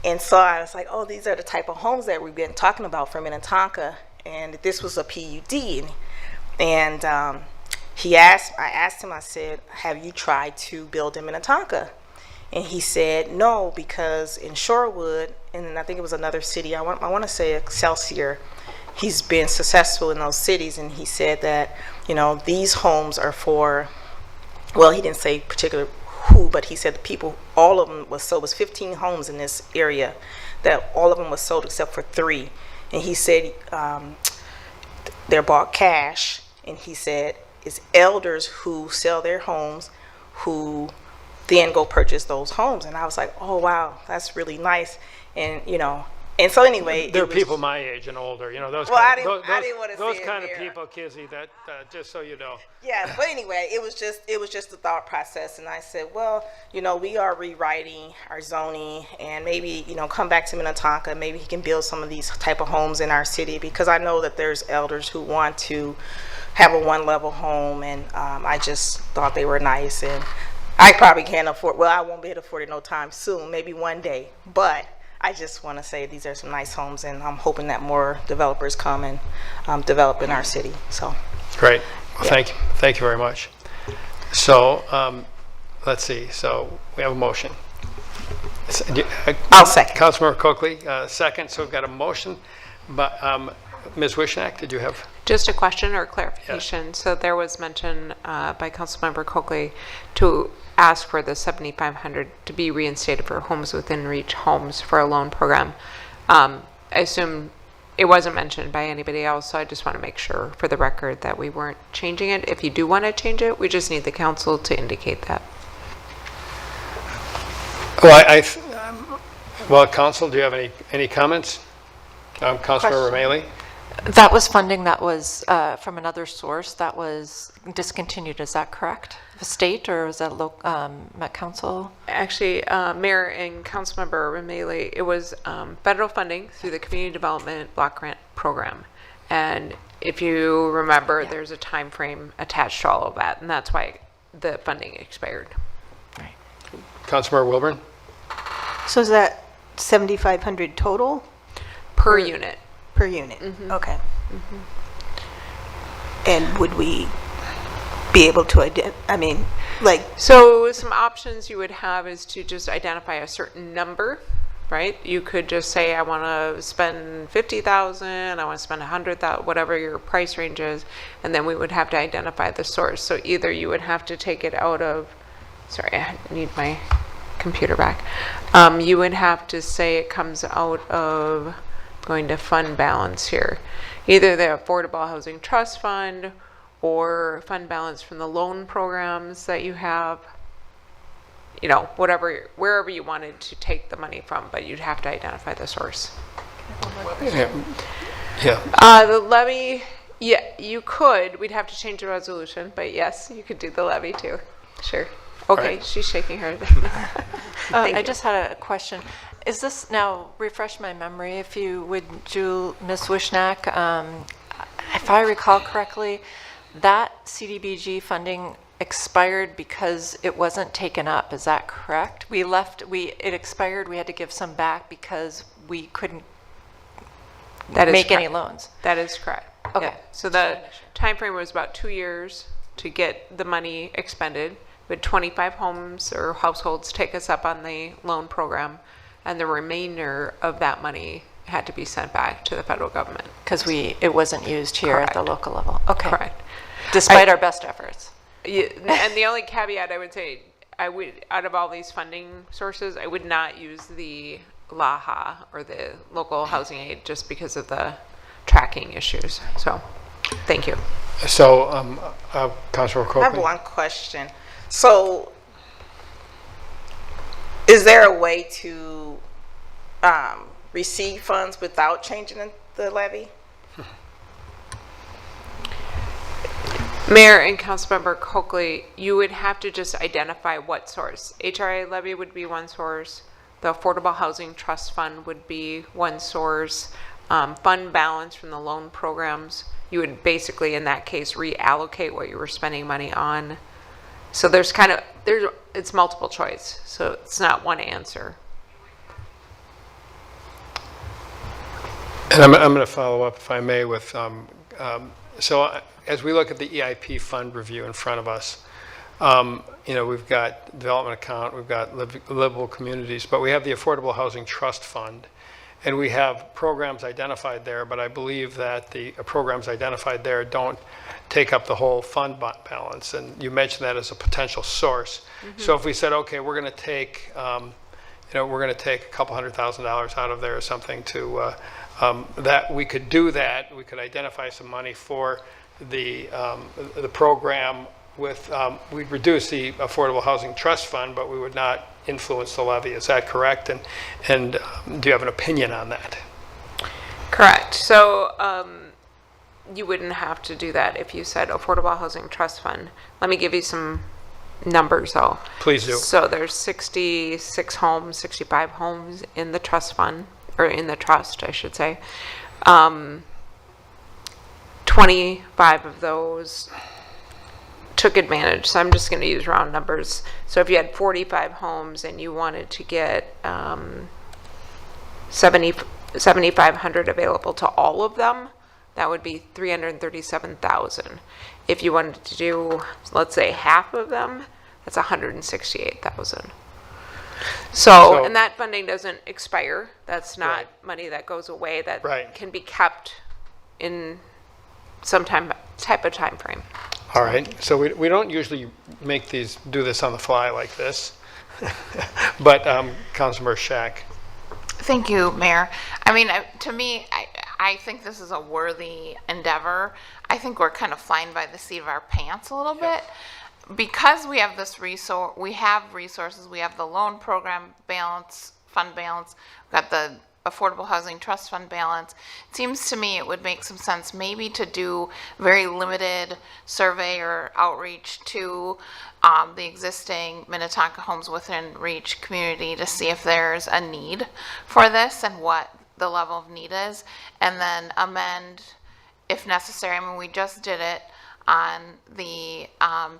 And so I was like, oh, these are the type of homes that we've been talking about for Minnetonka. And this was a PUD. And I asked him, I said, have you tried to build in Minnetonka? And he said, no, because in Shorewood, and I think it was another city, I want to say Excelsior, he's been successful in those cities. And he said that, these homes are for, well, he didn't say particular who, but he said the people, all of them was sold. It was 15 homes in this area that all of them was sold except for 3. And he said they're bought cash. And he said it's elders who sell their homes who then go purchase those homes. And I was like, oh, wow, that's really nice. And, and so anyway. There are people my age and older, those I kind of those kind of people, Kizzy, that just so you know. Yeah, but anyway, it was just the thought process. And I said, well, we are rewriting our zoning, and maybe, come back to Minnetonka, maybe he can build some of these type of homes in our city, because I know that there's elders who want to have a 1-level home, and I just thought they were nice. And I probably can't afford, well, I won't be able to afford it no time soon, maybe one day. But I just want to say these are some nice homes, and I'm hoping that more developers come and develop in our city, so. Great. Well, thank you very much. So, let's see. So we have a motion. I'll second. Councilmember Coakley, second. So we've got a motion. But Ms. Wishnak, did you have? Just a question or clarification. So there was mention by Councilmember Coakley to ask for the $7,500 to be reinstated for homes within reach homes for a loan program. I assume it wasn't mentioned by anybody else, so I just want to make sure for the record that we weren't changing it. If you do want to change it, we just need the council to indicate that. Well, well, Council, do you have any comments? Councilmember Rameli? That was funding that was from another source that was discontinued, is that correct? The state, or was that Met Council? Actually, Mayor and Councilmember Rameli, it was federal funding through the Community Development Block Grant Program. And if you remember, there's a time frame attached to all of that, and that's why the funding expired. Right. Councilmember Wilburn? So is that 7,500 total Per unit. per unit? Okay. And would we be able to, So some options you would have is to just identify a certain number, right? You could just say, I want to spend 50,000, I want to spend 100,000, whatever your price range is, and then we would have to identify the source. So either you would have to take it out of, sorry, I need my computer back. You would have to say it comes out of, going to fund balance here, either the Affordable Housing Trust Fund or fund balance from the loan programs that you have, you know, whatever, wherever you wanted to take the money from, but you'd have to identify the source. Yeah. The levy, yeah, you could, we'd have to change the resolution, but yes, you could do the levy too. Sure. Okay, Right. she's shaking her. I just had a question. Is this, now refresh my memory if you would, Ms. Wishnak, if I recall correctly, that CDBG funding expired because it wasn't taken up, is that correct? It expired, we had to give some back because we couldn't That is make any correct. loans. That is correct. Okay. Yeah. So the time frame was about 2 years to get the money expended. We had 25 homes or households take us up on the loan program, and the remainder of that money had to be sent back to the federal government. Because it wasn't used here at the Correct. local level. Okay. Correct. Despite our best efforts. Yeah, and the only caveat I would say, I would, out of all these funding sources, I would not use the LAHA or the local housing aid just because of the tracking issues. So, thank you. So, Councilmember Coakley? I have one question. So, is there a way to receive funds without changing the levy? Mayor and Councilmember Coakley, you would have to just identify what source. HRA levy would be one source. The Affordable Housing Trust Fund would be one source. Fund balance from the loan programs, you would basically, in that case, reallocate what you were spending money on. So it's multiple choice. So it's not one answer. And I'm going to follow up, if I may, with, so as we look at the EIP fund review in front of us, you know, we've got development account, we've got livable communities, but we have the Affordable Housing Trust Fund, and we have programs identified there, but I believe that the programs identified there don't take up the whole fund balance, and you mentioned that as a potential source. So if we said, okay, we're going to take, you know, we're going to take a couple $100,000 out of there or something to, that we could do that, we could identify some money for the program with, we'd reduce the Affordable Housing Trust Fund, but we would not influence the levy. Is that correct? And do you have an opinion on that? Correct. So you wouldn't have to do that if you said Affordable Housing Trust Fund. Let me give you some numbers though. Please do. So there's 66 homes, 65 homes in the trust fund, or in the trust, I should say. 25 of those took advantage, so I'm just going to use round numbers. So if you had 45 homes and you wanted to get 7,500 available to all of them, that would be 337,000. If you wanted to do, let's say, half of them, that's 168,000. So, and that funding doesn't expire. That's not Right. money that goes away. That Right. can be kept in some type of time frame. All right, so we don't usually do this on the fly like this. But Councilmember Shack. Thank you, Mayor. I mean, to me, I think this is a worthy endeavor. I think we're kind of flying by the seat of our pants a little bit. Because we have this resources, we have the loan program balance, fund balance, we've got the Affordable Housing Trust Fund balance. It seems to me it would make some sense maybe to do very limited survey or outreach to the existing Minnetonka Homes Within Reach community to see if there's a need for this and what the level of need is, and then amend if necessary. I mean, we just did it on the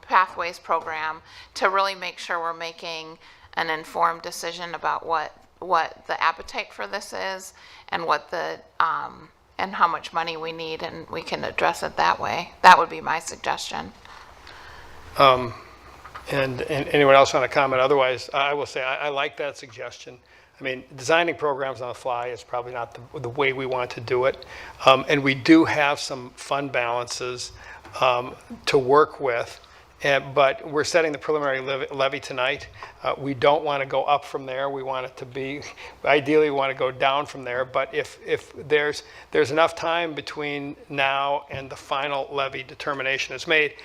Pathways program to really make sure we're making an informed decision about what the appetite for this is and what the and how much money we need, and we can address it that way. That would be my suggestion. And anyone else want to comment? Otherwise, I will say I like that suggestion. I mean, designing programs on the fly is probably not the way we want to do it. And we do have some fund balances to work with, but we're setting the preliminary levy tonight. We don't want to go up from there. We want it to be, ideally we want to go down from there, but if there's enough time between now and the final levy determination is made,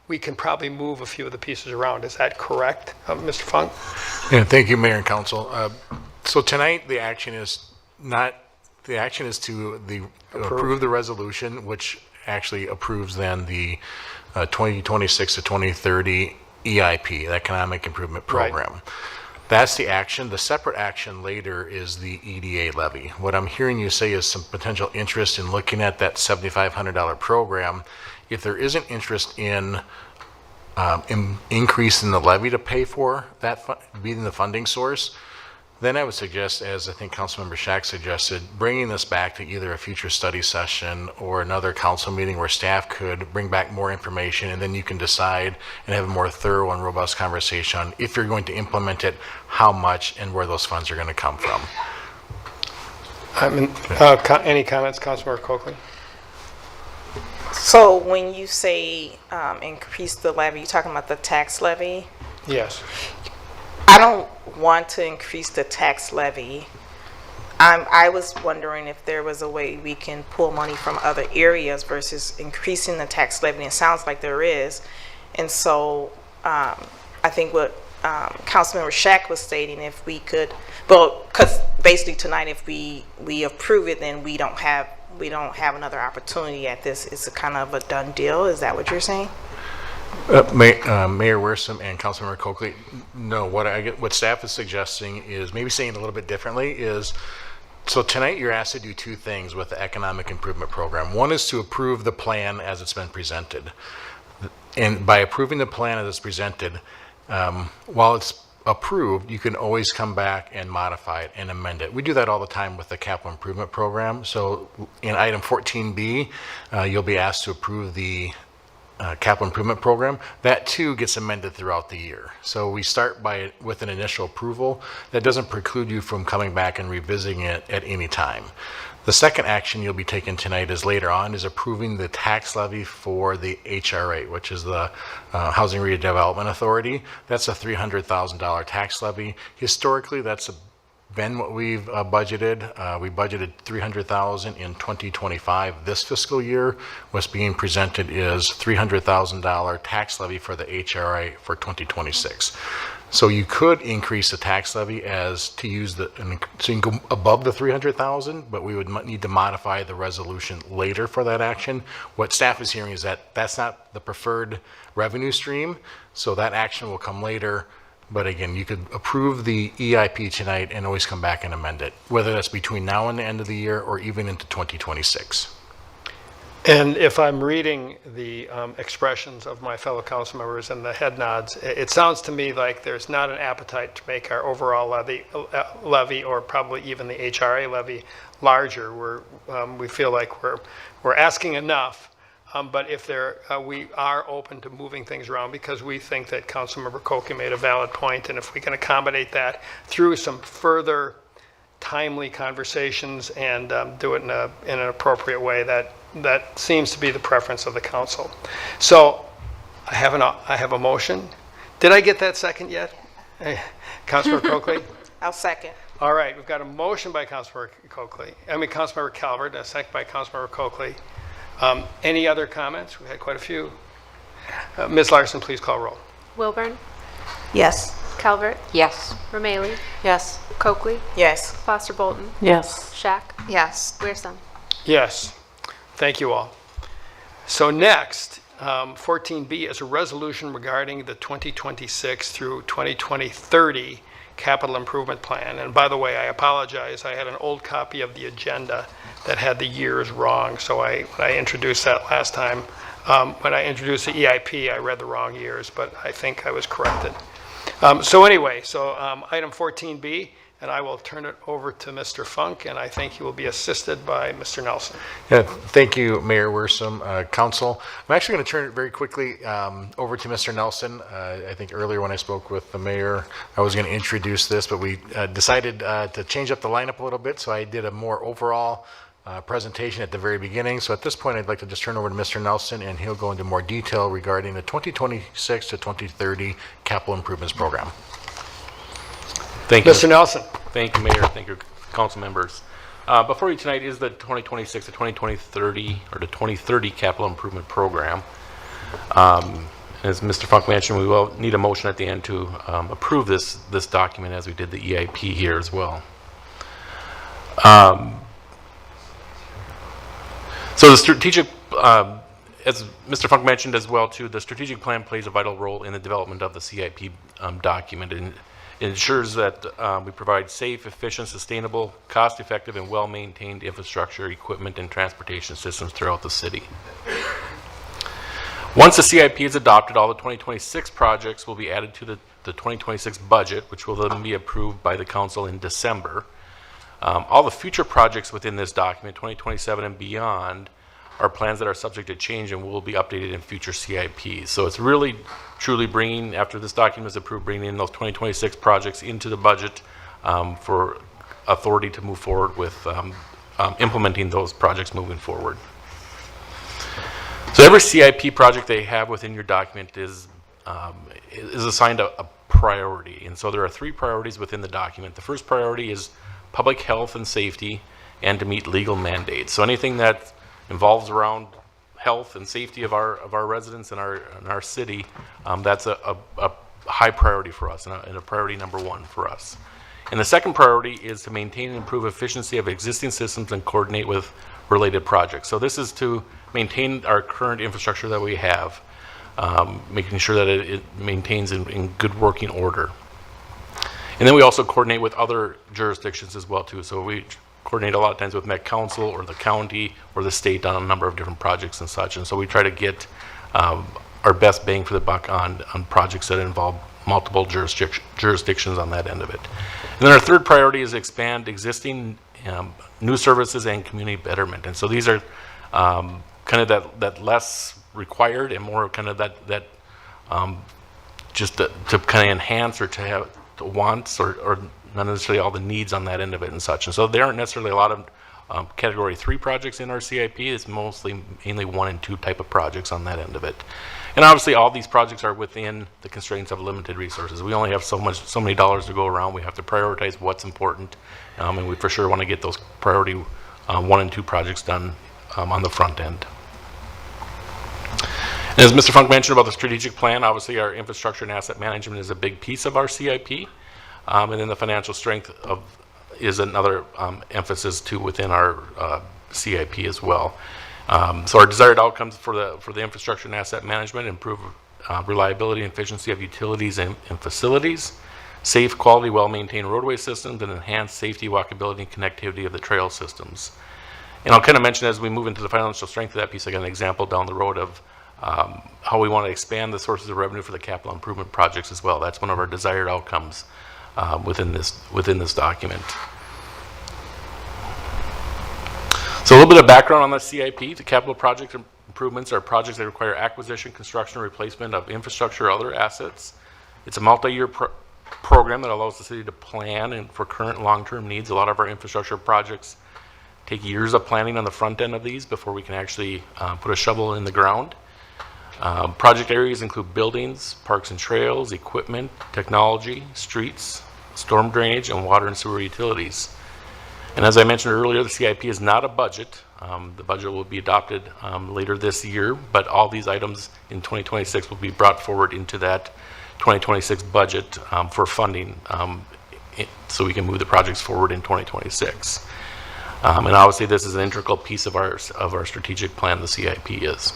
we can probably move a few of the pieces around. Is that correct, Mr. Funk? Yeah, thank you, Mayor and Council. So tonight, the action is to approve the resolution, which actually approves then the 2026 to 2030 EIP, the Economic Improvement Program. Right. That's the action. The separate action later is the EDA levy. What I'm hearing you say is some potential interest in looking at that $7,500 program. If there isn't interest in increasing the levy to pay for that, being the funding source, then I would suggest, as I think Councilmember Shack suggested, bringing this back to either a future study session or another council meeting where staff could bring back more information, and then you can decide and have a more thorough and robust conversation on if you're going to implement it, how much, and where those funds are going to come from. Any comments, Councilmember Coakley? So when you say increase the levy, you're talking about the tax levy? Yes. I don't want to increase the tax levy. I was wondering if there was a way we can pull money from other areas versus increasing the tax levy. It sounds like there is. And so I think what Councilmember Shack was stating, if we could, well, because basically tonight if we approve it, then we don't have another opportunity at this. It's a kind of a done deal. Is that what you're saying? Mayor Wirsum and Councilmember Coakley, no, what staff is suggesting is, maybe saying it a little bit differently, is so tonight you're asked to do two things with the Economic Improvement Program. One is to approve the plan as it's been presented. And by approving the plan as it's presented, while it's approved, you can always come back and modify it and amend it. We do that all the time with the Capital Improvement Program. So in item 14B, you'll be asked to approve the Capital Improvement Program. That too gets amended throughout the year. So we start with an initial approval. That doesn't preclude you from coming back and revisiting it at any time. The second action you'll be taking tonight is later on is approving the tax levy for the HRA, which is the Housing Redevelopment Authority. That's a $300,000 tax levy. Historically, that's been what we've budgeted. We budgeted $300,000 in 2025. This fiscal year, what's being presented is $300,000 tax levy for the HRA for 2026. So you could increase the tax levy so you can go above the $300,000, but we would need to modify the resolution later for that action. What staff is hearing is that that's not the preferred revenue stream, so that action will come later. But again, you could approve the EIP tonight and always come back and amend it, whether that's between now and the end of the year or even into 2026. And if I'm reading the expressions of my fellow council members and the head nods, it sounds to me like there's not an appetite to make our overall levy or probably even the HRA levy larger. We feel like we're asking enough, but if we are open to moving things around because we think that Councilmember Coakley made a valid point, and if we can accommodate that through some further timely conversations and do it in an appropriate way, that seems to be the preference of the council. So I have a motion. Did I get that second yet? Councilmember Coakley? I'll second. All right, we've got a motion by Councilmember Calvert, and a second by Councilmember Coakley. Any other comments? We had quite a few. Ms. Larson, please call roll. Wilburn, Yes. Calvert, Yes. Romaili, Yes. Coakley, Yes. Foster Bolton, Yes. Shack, Yes. Grierson. Yes. Thank you all. So next, 14B is a resolution regarding the 2026 through 2030 capital improvement plan. And by the way, I apologize. I had an old copy of the agenda that had the years wrong. So when I introduced that last time, when I introduced the EIP, I read the wrong years, but I think I was corrected. So item 14B, and I will turn it over to Mr. Funk, and I think he will be assisted by Mr. Nelson. Yeah, thank you, Mayor Wirsum, Council. I'm actually going to turn it very quickly over to Mr. Nelson. I think earlier when I spoke with the mayor, I was going to introduce this, but we decided to change up the lineup a little bit, so I did a more overall presentation at the very beginning. So at this point, I'd like to just turn over to Mr. Nelson, and he'll go into more detail regarding the 2026 to 2030 capital improvements program. Thank you. Mr. Nelson. Thank you, Mayor. Thank you, council members. Before you tonight is the 2026 to 2030 or the 2030 capital improvement program. As Mr. Funk mentioned, we will need a motion at the end to approve this document as we did the EIP here as well. So the strategic, as Mr. Funk mentioned as well too, the strategic plan plays a vital role in the development of the CIP document, and it ensures that we provide safe, efficient, sustainable, cost-effective, and well-maintained infrastructure, equipment, and transportation systems throughout the city. Once the CIP is adopted, all the 2026 projects will be added to the 2026 budget, which will then be approved by the council in December. All the future projects within this document, 2027 and beyond, are plans that are subject to change and will be updated in future CIPs. So it's really, truly bringing, after this document is approved, bringing in those 2026 projects into the budget for authority to move forward with implementing those projects moving forward. So every CIP project they have within your document is assigned a priority. And so there are 3 priorities within the document. The first priority is public health and safety and to meet legal mandates. So anything that involves around health and safety of our residents in our city, that's a high priority for us and a priority number 1 for us. And the second priority is to maintain and improve efficiency of existing systems and coordinate with related projects. So this is to maintain our current infrastructure that we have, making sure that it maintains in good working order. And then we also coordinate with other jurisdictions as well too. So we coordinate a lot of times with Met Council or the county or the state on a number of different projects and such. And so we try to get our best bang for the buck on projects that involve multiple jurisdictions on that end of it. And then our third priority is expand existing new services and community betterment. And so these are kind of that less required and more kind of that just to kind of enhance or to have wants or not necessarily all the needs on that end of it and such. And so there aren't necessarily a lot of category 3 projects in our CIP. It's mainly 1 and 2 type of projects on that end of it. And obviously all these projects are within the constraints of limited resources. We only have so many dollars to go around. We have to prioritize what's important, and we for sure want to get those priority 1 and 2 projects done on the front end. And as Mr. Funk mentioned about the strategic plan, obviously our infrastructure and asset management is a big piece of our CIP. And then the financial strength is another emphasis too within our CIP as well. So our desired outcomes for the infrastructure and asset management: improve reliability and efficiency of utilities and facilities, safe, quality, well-maintained roadway systems, and enhance safety, walkability, and connectivity of the trail systems. And I'll kind of mention as we move into the financial strength of that piece, I got an example down the road of how we want to expand the sources of revenue for the capital improvement projects as well. That's one of our desired outcomes within this document. So a little bit of background on the CIP. The capital project improvements are projects that require acquisition, construction, or replacement of infrastructure or other assets. It's a multi-year program that allows the city to plan and for current and long-term needs. A lot of our infrastructure projects take years of planning on the front end of these before we can actually put a shovel in the ground. Project areas include buildings, parks and trails, equipment, technology, streets, storm drainage, and water and sewer utilities. And as I mentioned earlier, the CIP is not a budget. The budget will be adopted later this year, but all these items in 2026 will be brought forward into that 2026 budget for funding so we can move the projects forward in 2026. And obviously this is an integral piece of our strategic plan, the CIP is.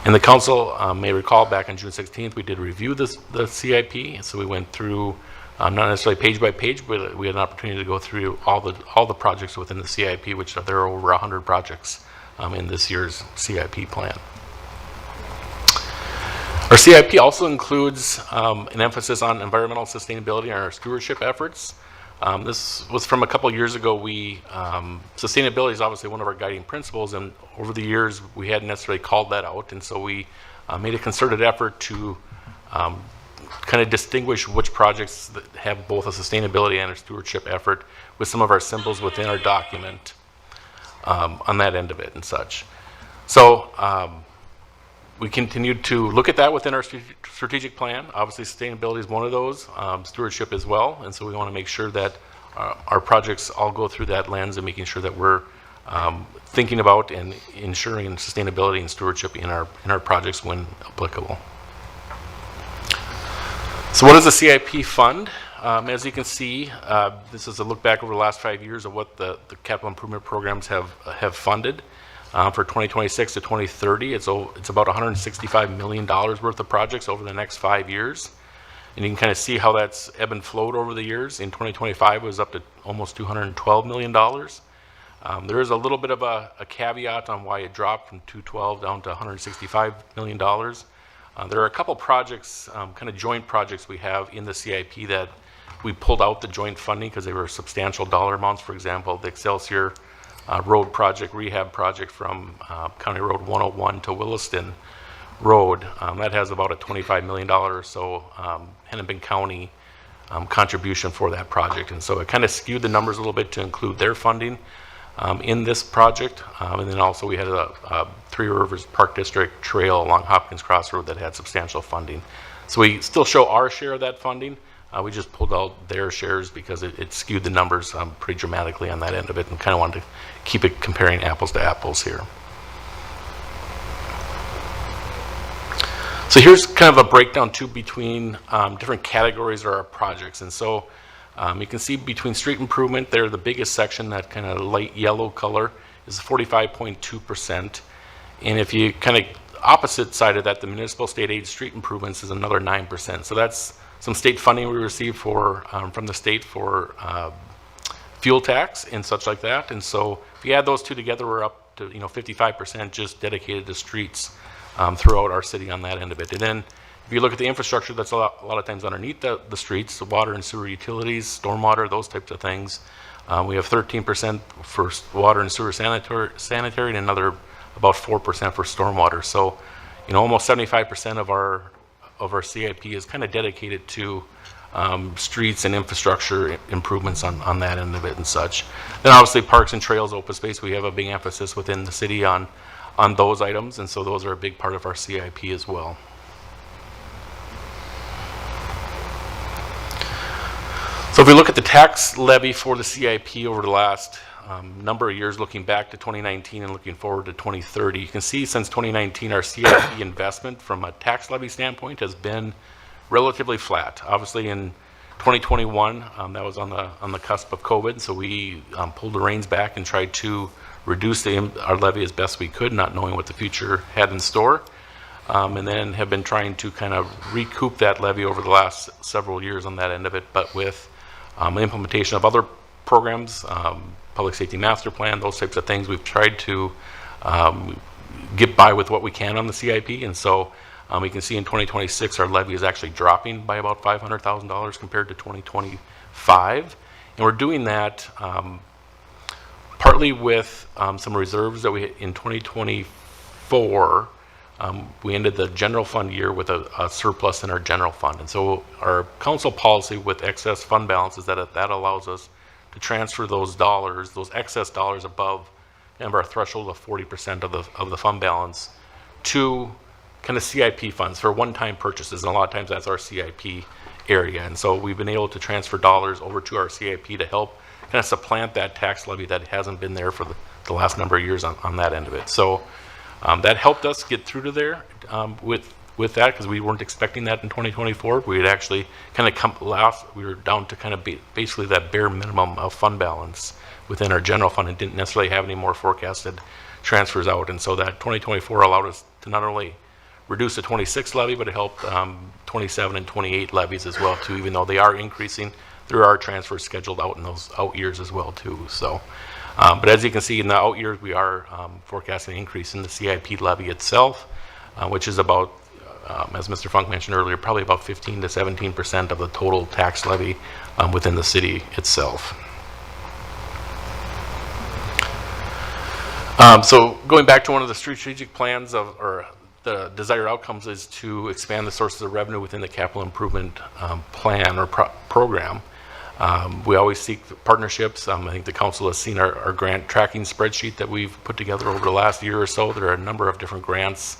And the council may recall back on June 16th, we did review the CIP. So we went through not necessarily page by page, but we had an opportunity to go through all the projects within the CIP, which there are over 100 projects in this year's CIP plan. Our CIP also includes an emphasis on environmental sustainability and our stewardship efforts. This was from a couple years ago. Sustainability is obviously one of our guiding principles, and over the years we hadn't necessarily called that out, and so we made a concerted effort to kind of distinguish which projects that have both a sustainability and a stewardship effort with some of our symbols within our document on that end of it and such. So we continued to look at that within our strategic plan. Obviously, sustainability is one of those, stewardship as well, and so we want to make sure that our projects all go through that lens and making sure that we're thinking about and ensuring sustainability and stewardship in our projects when applicable. So what does the CIP fund? As you can see, this is a look back over the last 5 years of what the capital improvement programs have funded. For 2026 to 2030, it's about $165 million worth of projects over the next 5 years. And you can kind of see how that's ebb and flowed over the years. In 2025, it was up to almost $212 million. There is a little bit of a caveat on why it dropped from 212 down to $165 million. There are a couple projects, kind of joint projects we have in the CIP that we pulled out the joint funding because they were substantial dollar amounts. For example, the Excelsior road project, rehab project from County Road 101 to Williston Road. That has about a $25 million or so Hennepin County contribution for that project. And so it kind of skewed the numbers a little bit to include their funding in this project. And then also we had a Three Rivers Park District trail along Hopkins Cross Road that had substantial funding. So we still show our share of that funding. We just pulled out their shares because it skewed the numbers pretty dramatically on that end of it, and kind of wanted to keep it comparing apples to apples here. So here's kind of a breakdown too between different categories of our projects. And so you can see between street improvement, they're the biggest section, that kind of light yellow color is 45.2%. And if you kind of opposite side of that, the municipal state aid street improvements is another 9%. So that's some state funding we received from the state for fuel tax and such like that. And so if you add those two together, we're up to 55% just dedicated to streets throughout our city on that end of it. And then if you look at the infrastructure, that's a lot of times underneath the streets, the water and sewer utilities, stormwater, those types of things. We have 13% for water and sewer sanitary, and another about 4% for stormwater. So, almost 75% of our CIP is kind of dedicated to streets and infrastructure improvements on that end of it and such. Then obviously parks and trails, open space, we have a big emphasis within the city on those items, and so those are a big part of our CIP as well. So if we look at the tax levy for the CIP over the last number of years, looking back to 2019 and looking forward to 2030, you can see since 2019 our CIP investment from a tax levy standpoint has been relatively flat. Obviously in 2021, that was on the cusp of COVID, so we pulled the reins back and tried to reduce our levy as best we could, not knowing what the future had in store, and then have been trying to kind of recoup that levy over the last several years on that end of it, but with the implementation of other programs, public safety master plan, those types of things. We've tried to get by with what we can on the CIP, and so we can see in 2026 our levy is actually dropping by about $500,000 compared to 2025, and we're doing that partly with some reserves that we in 2024. We ended the general fund year with a surplus in our general fund, and so our council policy with excess fund balance is that allows us to transfer those dollars, those excess dollars above kind of our threshold of 40% of the fund balance to kind of CIP funds for one-time purchases, and a lot of times that's our CIP area. And so we've been able to transfer dollars over to our CIP to help kind of supplant that tax levy that hasn't been there for the last number of years on that end of it. So that helped us get through to there with that, because we weren't expecting that in 2024. We had actually kind of we were down to kind of basically that bare minimum of fund balance within our general fund and didn't necessarily have any more forecasted transfers out. And so that 2024 allowed us to not only reduce the 26 levy, but it helped 27 and 28 levies as well too, even though they are increasing. There are transfers scheduled out in those out years as well too. So, but as you can see in the out years, we are forecasting an increase in the CIP levy itself, which is about, as Mr. Funk mentioned earlier, probably about 15 to 17% of the total tax levy within the city itself. So going back to one of the strategic plans or the desired outcomes is to expand the sources of revenue within the capital improvement plan or program. We always seek partnerships. I think the council has seen our grant tracking spreadsheet that we've put together over the last year or so. There are a number of different grants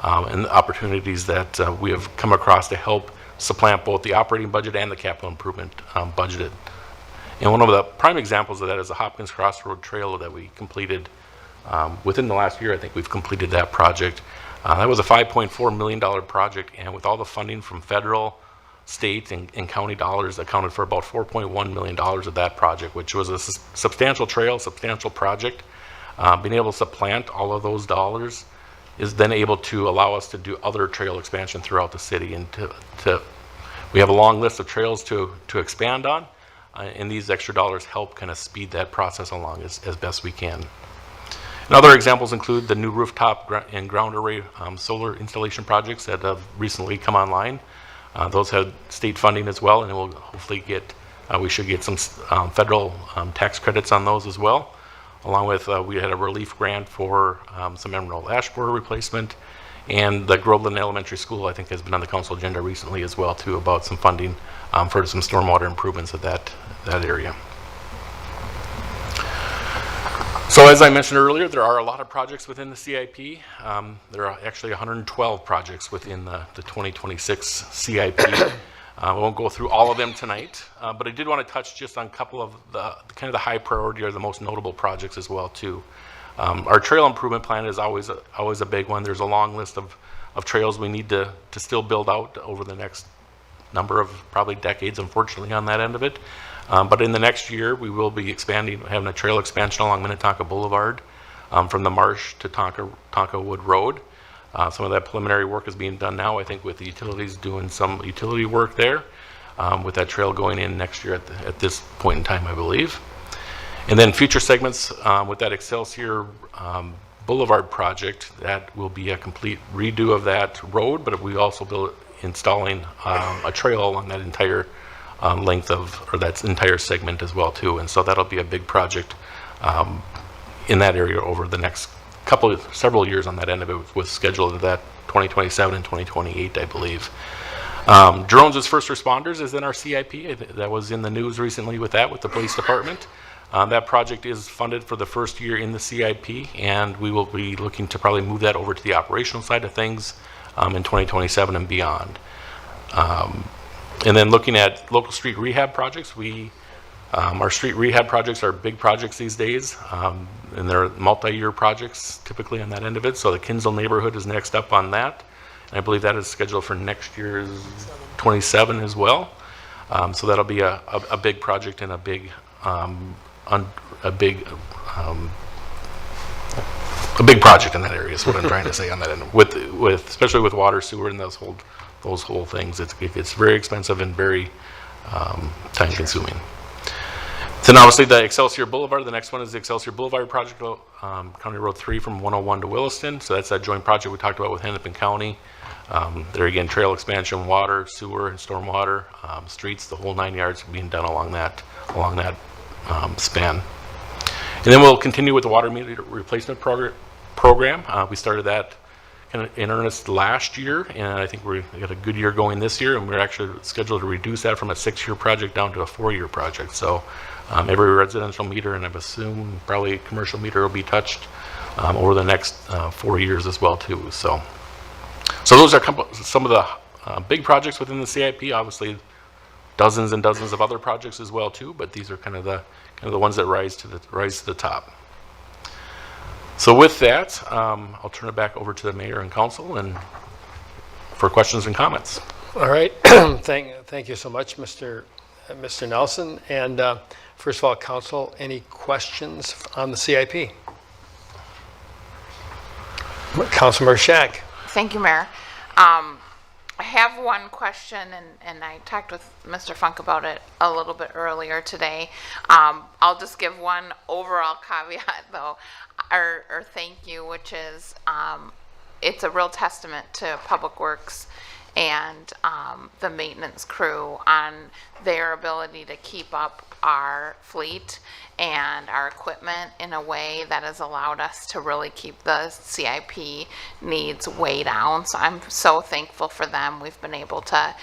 and opportunities that we have come across to help supplant both the operating budget and the capital improvement budget. And one of the prime examples of that is the Hopkins Crossroad Trail that we completed within the last year. I think we've completed that project. That was a $5.4 million project, and with all the funding from federal, state, and county dollars, accounted for about $4.1 million of that project, which was a substantial trail, substantial project. Being able to supplant all of those dollars is then able to allow us to do other trail expansion throughout the city, and we have a long list of trails to expand on, and these extra dollars help kind of speed that process along as best we can. And other examples include the new rooftop and ground array solar installation projects that have recently come online. Those had state funding as well, and we'll hopefully we should get some federal tax credits on those as well. Along with, we had a relief grant for some emerald ash borer replacement, and the Groveland Elementary School, I think, has been on the council agenda recently as well too, about some funding for some stormwater improvements at that area. So as I mentioned earlier, there are a lot of projects within the CIP. There are actually 112 projects within the 2026 CIP. I won't go through all of them tonight, but I did want to touch just on a couple of the kind of the high priority or the most notable projects as well too. Our trail improvement plan is always a big one. There's a long list of trails we need to still build out over the next number of probably decades, unfortunately, on that end of it. But in the next year, we will be having a trail expansion along Minnetonka Boulevard from the Marsh to Tonka Wood Road. Some of that preliminary work is being done now, I think, with the utilities doing some utility work there, with that trail going in next year at this point in time, I believe. And then future segments with that Excelsior Boulevard project, that will be a complete redo of that road, but we also be installing a trail along that entire length or that entire segment as well too. And so that'll be a big project in that area over the next several years on that end of it, with scheduled at that 2027 and 2028, I believe. Drones as first responders is in our CIP. That was in the news recently with the police department. That project is funded for the first year in the CIP, and we will be looking to probably move that over to the operational side of things in 2027 and beyond. And then looking at local street rehab projects, our street rehab projects are big projects these days, and they're multi-year projects typically on that end of it. So the Kinsel neighborhood is next up on that, and I believe that is scheduled for next year's 27 as well. So that'll be a big project and a big project in that area is what I'm trying to say on that end. With especially with water, sewer, and those whole things, it's very expensive and very time consuming. Then obviously the Excelsior Boulevard, the next one is the Excelsior Boulevard project, County Road 3 from 101 to Williston. So that's that joint project we talked about with Hennepin County. There again, trail expansion, water, sewer, and stormwater, streets, the whole 9 yards being done along that span. And then we'll continue with the water meter replacement program. We started that in earnest last year, and I think we got a good year going this year, and we're actually scheduled to reduce that from a 6-year project down to a 4-year project. So every residential meter, and I assume probably a commercial meter, will be touched over the next 4 years as well too. So those are some of the big projects within the CIP. Obviously, dozens and dozens of other projects as well too, but these are kind of the ones that rise to the top. So with that, I'll turn it back over to the mayor and council and for questions and comments. All right. Thank you so much, Mr. Nelson. And first of all, council, any questions on the CIP? Councilmember Shack. Thank you, Mayor. I have one question, and I talked with Mr. Funk about it a little bit earlier today. I'll just give one overall caveat, though, or thank you, which is it's a real testament to Public Works and the maintenance crew on their ability to keep up our fleet and our equipment in a way that has allowed us to really keep the CIP needs way down. So I'm so thankful for them. We've been able to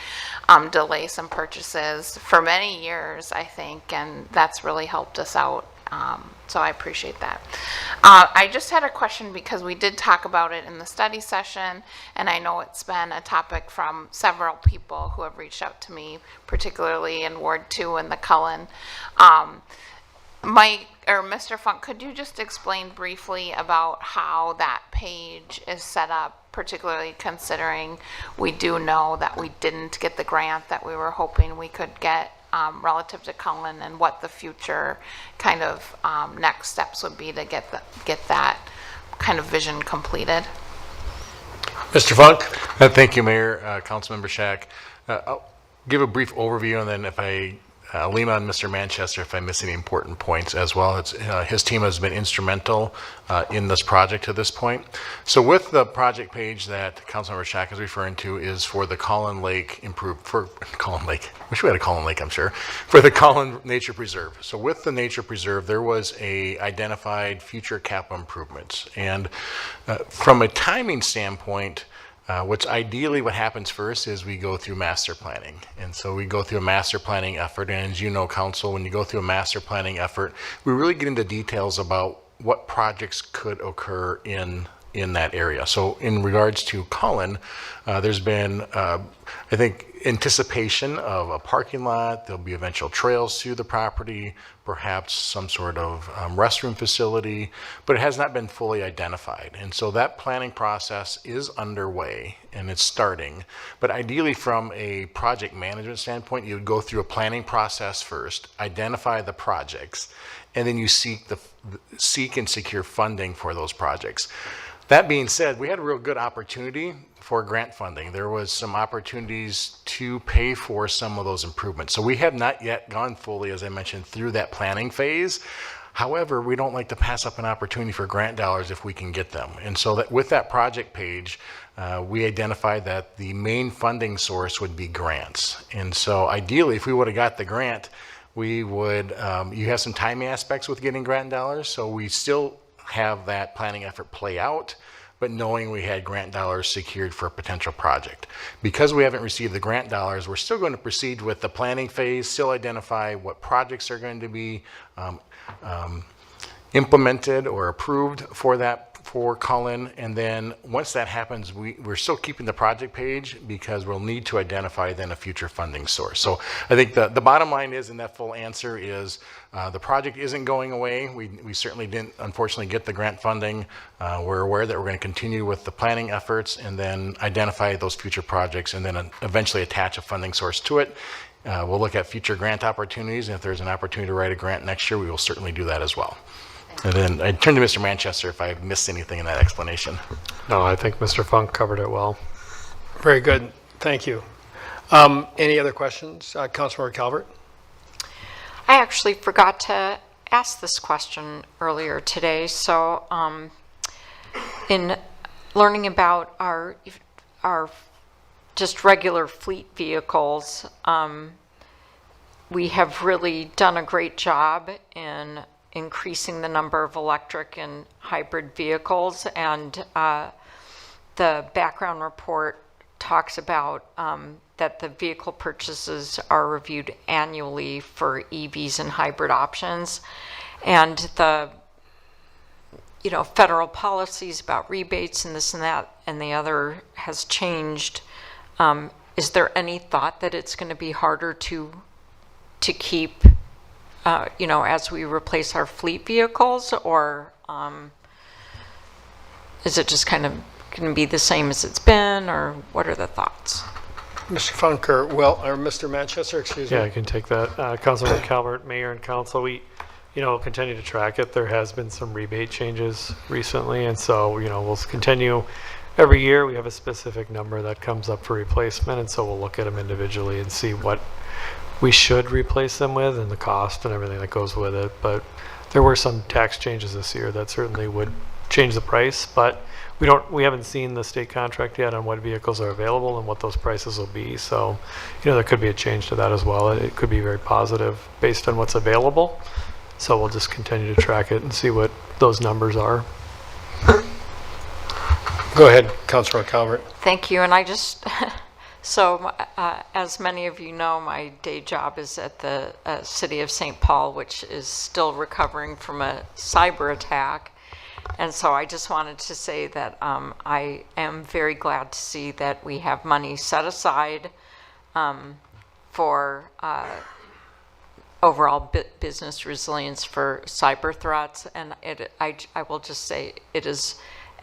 delay some purchases for many years, I think, and that's really helped us out. So I appreciate that. I just had a question because we did talk about it in the study session, and I know it's been a topic from several people who have reached out to me, particularly in Ward 2 and the Cullen. Mike or Mr. Funk, could you just explain briefly about how that page is set up, particularly considering we do know that we didn't get the grant that we were hoping we could get relative to Cullen, and what the future kind of next steps would be to get that kind of vision completed? Mr. Funk? Thank you, Mayor, Councilmember Shack. I'll give a brief overview, and then if I lean on Mr. Manchester if I miss any important points as well. His team has been instrumental in this project to this point. So with the project page that Councilmember Shack is referring to is for the Collin Lake wish we had a Collin Lake, I'm sure, for the Collin Nature Preserve. So with the Nature Preserve, there was a identified future capital improvements. And from a timing standpoint, what happens first is we go through master planning. And so we go through a master planning effort. And as you know, council, when you go through a master planning effort, we really get into details about what projects could occur in that area. So in regards to Cullen, there's been, I think, anticipation of a parking lot. There'll be eventual trails through the property, perhaps some sort of restroom facility, but it has not been fully identified. And so that planning process is underway and it's starting. But ideally from a project management standpoint, you would go through a planning process first, identify the projects, and then you seek and secure funding for those projects. That being said, we had a real good opportunity for grant funding. There was some opportunities to pay for some of those improvements. So we have not yet gone fully, as I mentioned, through that planning phase. However, we don't like to pass up an opportunity for grant dollars if we can get them. And so that with that project page, we identified that the main funding source would be grants. And so ideally, if we would have got the grant, we would, you have some timing aspects with getting grant dollars, so we still have that planning effort play out, but knowing we had grant dollars secured for a potential project. Because we haven't received the grant dollars, we're still going to proceed with the planning phase, still identify what projects are going to be implemented or approved for Cullen, and then once that happens, we're still keeping the project page because we'll need to identify then a future funding source. So I think the bottom line is, and that full answer is, the project isn't going away. We certainly didn't, unfortunately, get the grant funding. We're aware that we're going to continue with the planning efforts and then identify those future projects and then eventually attach a funding source to it. We'll look at future grant opportunities, and if there's an opportunity to write a grant next year, we will certainly do that as well. And then I turn to Mr. Manchester if I missed anything in that explanation. No, I think Mr. Funk covered it well. Very good. Thank you. Any other questions? Councilmember Calvert? I actually forgot to ask this question earlier today. So in learning about our just regular fleet vehicles, we have really done a great job in increasing the number of electric and hybrid vehicles. And the background report talks about that the vehicle purchases are reviewed annually for EVs and hybrid options. And the federal policies about rebates and this and that and the other has changed. Is there any thought that it's going to be harder to keep, as we replace our fleet vehicles, or is it just kind of going to be the same as it's been, or what are the thoughts? Mr. Funk or Mr. Manchester, excuse me. Yeah, I can take that. Councilman Calvert, Mayor and Council, we, will continue to track it. There has been some rebate changes recently, and so, we'll continue. Every year we have a specific number that comes up for replacement, and so we'll look at them individually and see what we should replace them with and the cost and everything that goes with it. But there were some tax changes this year that certainly would change the price, but we haven't seen the state contract yet on what vehicles are available and what those prices will be. So, there could be a change to that as well. It could be very positive based on what's available. So we'll just continue to track it and see what those numbers are. Go ahead, Councilor Calvert. Thank you. And I just, so as many of you know, my day job is at the City of St. Paul, which is still recovering from a cyber attack. And so I just wanted to say that I am very glad to see that we have money set aside for overall business resilience for cyber threats. And I will just say it is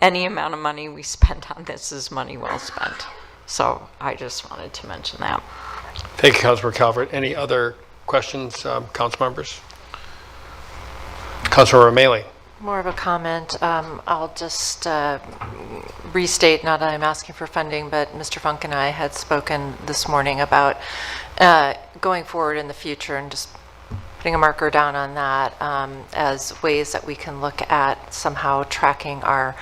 any amount of money we spend on this is money well spent. So I just wanted to mention that. Thank you, Councilor Calvert. Any other questions, council members? Councilor O'Malley. More of a comment. I'll just restate, not that I'm asking for funding, but Mr. Funk and I had spoken this morning about going forward in the future and just putting a marker down on that as ways that we can look at somehow tracking our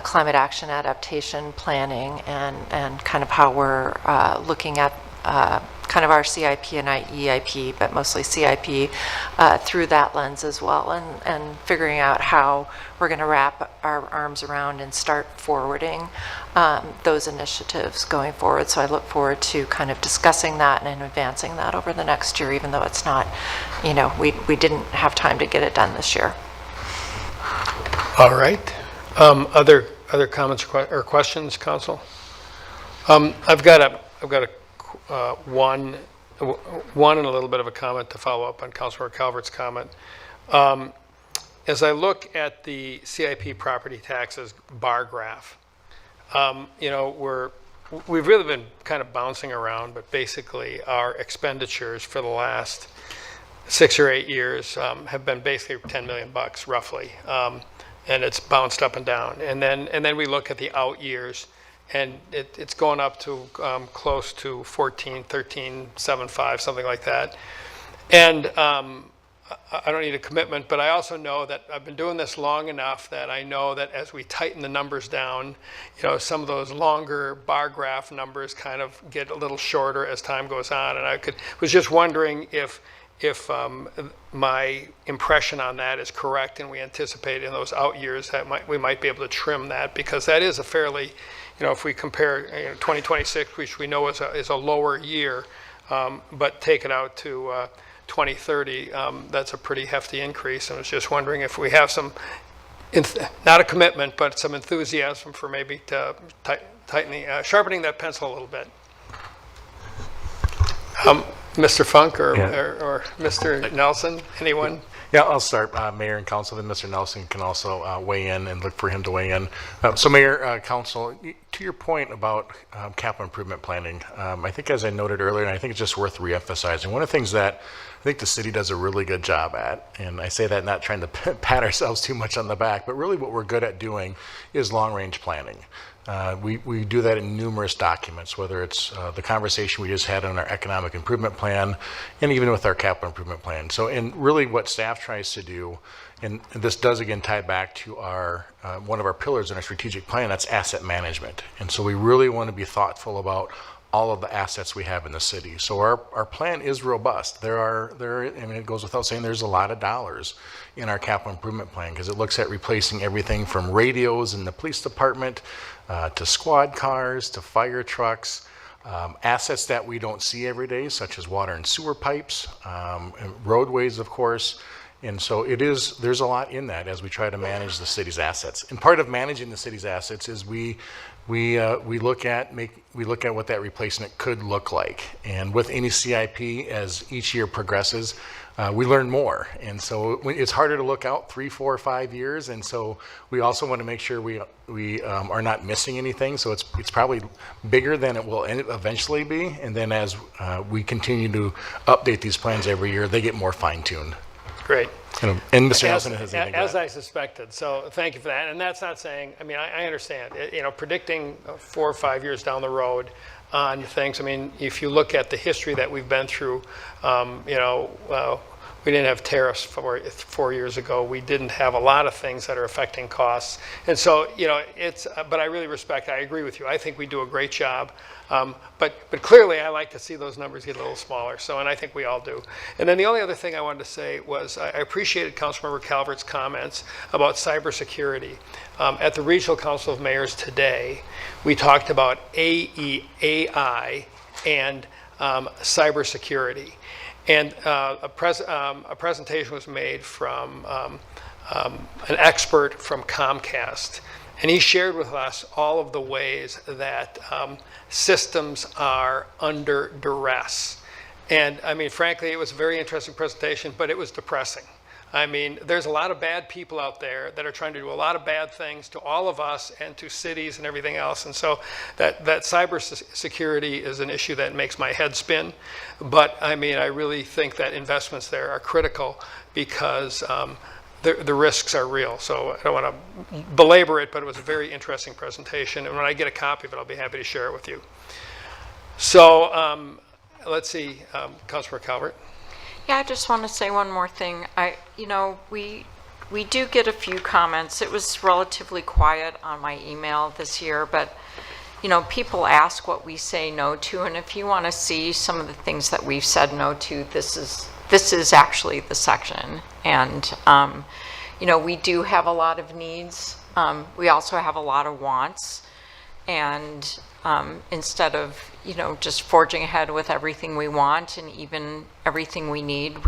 climate action adaptation planning and kind of how we're looking at kind of our CIP and EIP, but mostly CIP through that lens as well, and figuring out how we're going to wrap our arms around and start forwarding those initiatives going forward. So I look forward to kind of discussing that and advancing that over the next year, even though it's not, we didn't have time to get it done this year. All right. Other comments or questions, Council? I've got one and a little bit of a comment to follow up on Councilor Calvert's comment. As I look at the CIP property taxes bar graph, we've really been kind of bouncing around, but basically our expenditures for the last 6 or 8 years have been basically $10 million roughly, and it's bounced up and down. And then we look at the out years, and it's going up to close to 13.75, something like that. And I don't need a commitment, but I also know that I've been doing this long enough that I know that as we tighten the numbers down, some of those longer bar graph numbers kind of get a little shorter as time goes on. And was just wondering if my impression on that is correct, and we anticipate in those out years that we might be able to trim that, because that is a fairly, if we compare 2026, which we know is a lower year, but take it out to 2030, that's a pretty hefty increase. And I was just wondering if we have some, not a commitment, but some enthusiasm for maybe sharpening that pencil a little bit. Mr. Funk or Mr. Nelson, anyone? Yeah, I'll start. Mayor and Council, then Mr. Nelson can also weigh in and look for him to weigh in. So Mayor, Council, to your point about capital improvement planning, I think as I noted earlier, and I think it's just worth reemphasizing, one of the things that I think the city does a really good job at, and I say that not trying to pat ourselves too much on the back, but really what we're good at doing is long-range planning. We do that in numerous documents, whether it's the conversation we just had on our economic improvement plan and even with our capital improvement plan. So, and really what staff tries to do, and this does again tie back to our one of our pillars in our strategic plan, that's asset management. And so we really want to be thoughtful about all of the assets we have in the city. So our plan is robust. I mean, it goes without saying there's a lot of dollars in our capital improvement plan because it looks at replacing everything from radios in the police department to squad cars to fire trucks, assets that we don't see every day, such as water and sewer pipes, and roadways, of course. And so there's a lot in that as we try to manage the city's assets. And part of managing the city's assets is we look at what that replacement could look like. And with any CIP, as each year progresses, we learn more. And so it's harder to look out 3, 4, 5 years. And so we also want to make sure we are not missing anything. So it's probably bigger than it will eventually be. And then as we continue to update these plans every year, they get more fine-tuned. Great. And Mr. Nelson has anything to As add. I suspected, so thank you for that. And that's not saying, I mean, I understand, predicting 4 or 5 years down the road on things. I mean, if you look at the history that we've been through, we didn't have tariffs 4 years ago. We didn't have a lot of things that are affecting costs. And so, but I really I agree with you. I think we do a great job. But clearly I like to see those numbers get a little smaller. So, and I think we all do. And then the only other thing I wanted to say was I appreciated Councilmember Calvert's comments about cybersecurity. At the Regional Council of Mayors today, we talked about AI and cybersecurity. And a presentation was made from an expert from Comcast. And he shared with us all of the ways that systems are under duress. And I mean, frankly, it was a very interesting presentation, but it was depressing. I mean, there's a lot of bad people out there that are trying to do a lot of bad things to all of us and to cities and everything else. And so that cybersecurity is an issue that makes my head spin. But I mean, I really think that investments there are critical because the risks are real. So I don't want to belabor it, but it was a very interesting presentation. And when I get a copy of it, I'll be happy to share it with you. So let's see, Councilor Calvert. Yeah, I just want to say one more thing. We do get a few comments. It was relatively quiet on my email this year, but people ask what we say no to, and if you want to see some of the things that we've said no to, this is actually the section. And we do have a lot of needs. We also have a lot of wants, and instead of just forging ahead with everything we want and even everything we need,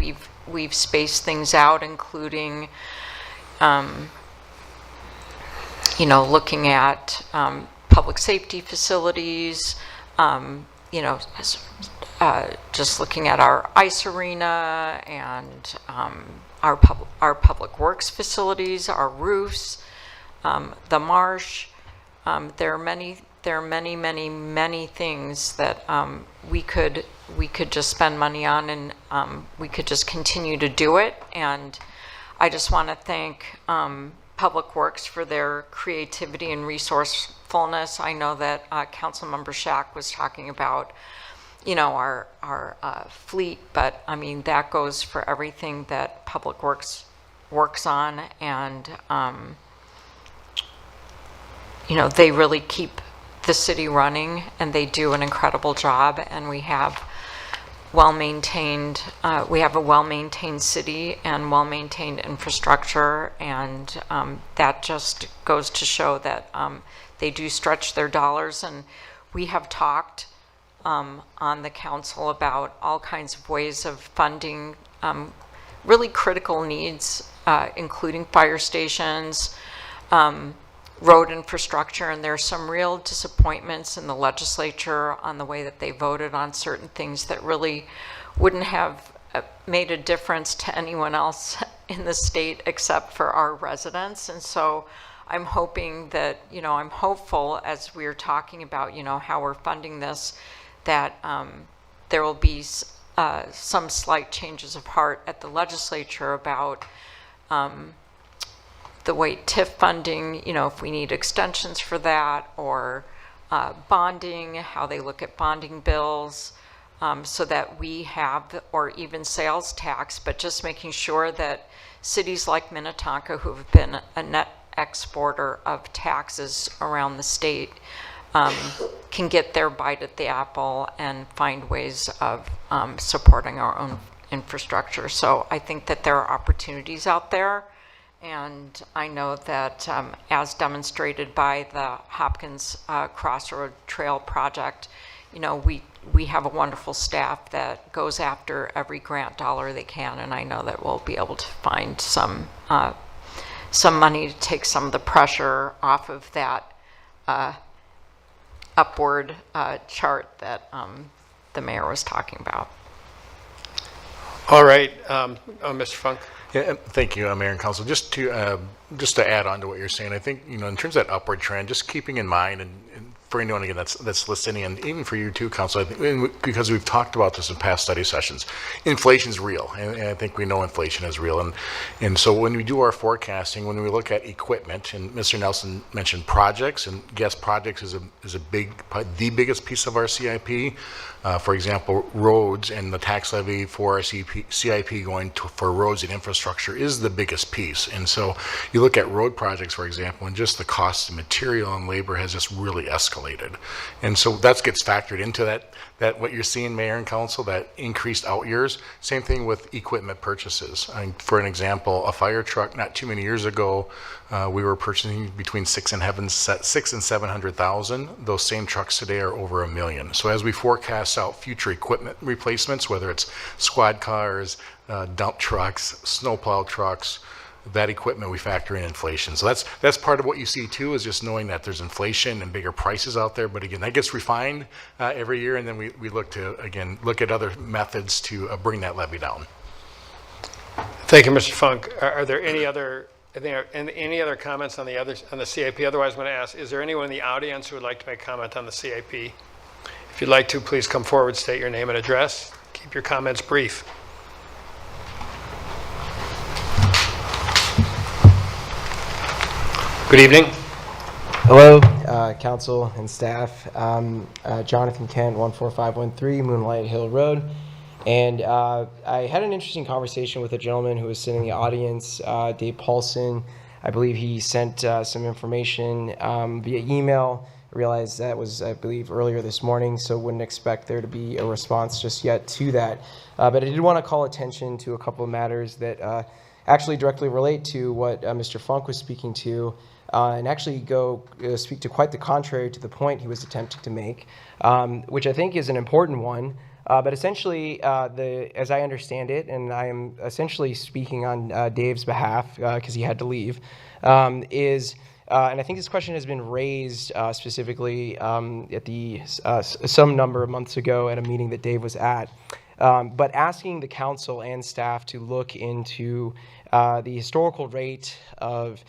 we've spaced things out, including looking at public safety facilities, just looking at our ice arena and our public works facilities, our roofs, the marsh. There are many things that we could just spend money on, and we could just continue to do it. And I just want to thank Public Works for their creativity and resourcefulness. I know that Councilmember Shack was talking about our fleet, but I mean that goes for everything that Public Works works on, and they really keep the city running, and they do an incredible job. And we have a well-maintained city and well-maintained infrastructure, and that just goes to show that they do stretch their dollars. And we have talked on the council about all kinds of ways of funding really critical needs, including fire stations, road infrastructure, and there's some real disappointments in the legislature on the way that they voted on certain things that really wouldn't have made a difference to anyone else in the state except for our residents. And so I'm hoping that, I'm hopeful as we're talking about, how we're funding this, that there will be some slight changes of heart at the legislature about the way TIF funding, if we need extensions for that, or bonding, how they look at bonding bills, so that we have, or even sales tax, but just making sure that cities like Minnetonka, who have been a net exporter of taxes around the state, can get their bite at the apple and find ways of supporting our own infrastructure. So I think that there are opportunities out there, and I know that as demonstrated by the Hopkins Crossroad Trail project, we have a wonderful staff that goes after every grant dollar they can, and I know that we'll be able to find some money to take some of the pressure off of that upward chart that the mayor was talking about. All right, Mr. Funk. Yeah, thank you, Mayor and Council. Just to add on to what you're saying, I think, in terms of that upward trend, just keeping in mind, and for anyone again that's listening, and even for you too, Council, I think, because we've talked about this in past study sessions, inflation's real, and I think we know inflation is real, and so when we do our forecasting, when we look at equipment, and Mr. Nelson mentioned projects, and yes, projects is the biggest piece of our CIP. For example, roads and the tax levy for our CIP going for roads and infrastructure is the biggest piece. And so you look at road projects, for example, and just the cost of material and labor has just really escalated. And so that gets factored into that what you're seeing, Mayor and Council, that increased out years. Same thing with equipment purchases. For an example, a fire truck not too many years ago, we were purchasing between $600,000 and $700,000. Those same trucks today are over $1 million. So as we forecast out future equipment replacements, whether it's squad cars, dump trucks, snowplow trucks, that equipment, we factor in inflation. So that's part of what you see too, is just knowing that there's inflation and bigger prices out there. But again, that gets refined every year, and then we look at other methods to bring that levy down. Thank you, Mr. Funk. Are there any other comments on the CIP? Otherwise, I'm going to ask, is there anyone in the audience who would like to make comment on the CIP? If you'd like to, please come forward, state your name and address. Keep your comments brief. Good evening. Hello, council and staff. Jonathan Kent, 14513 Moonlight Hill Road. And I had an interesting conversation with a gentleman who was sitting in the audience, Dave Paulson. I believe he sent some information via email. I realized that was, I believe, earlier this morning, so wouldn't expect there to be a response just yet to that. But I did want to call attention to a couple of matters that actually directly relate to what Mr. Funk was speaking to, and actually speak to quite the contrary to the point he was attempting to make, which I think is an important one. But essentially, as I understand it, and I am essentially speaking on Dave's behalf because he had to leave, and I think this question has been raised specifically at some number of months ago at a meeting that Dave was at, but asking the council and staff to look into the historical rate of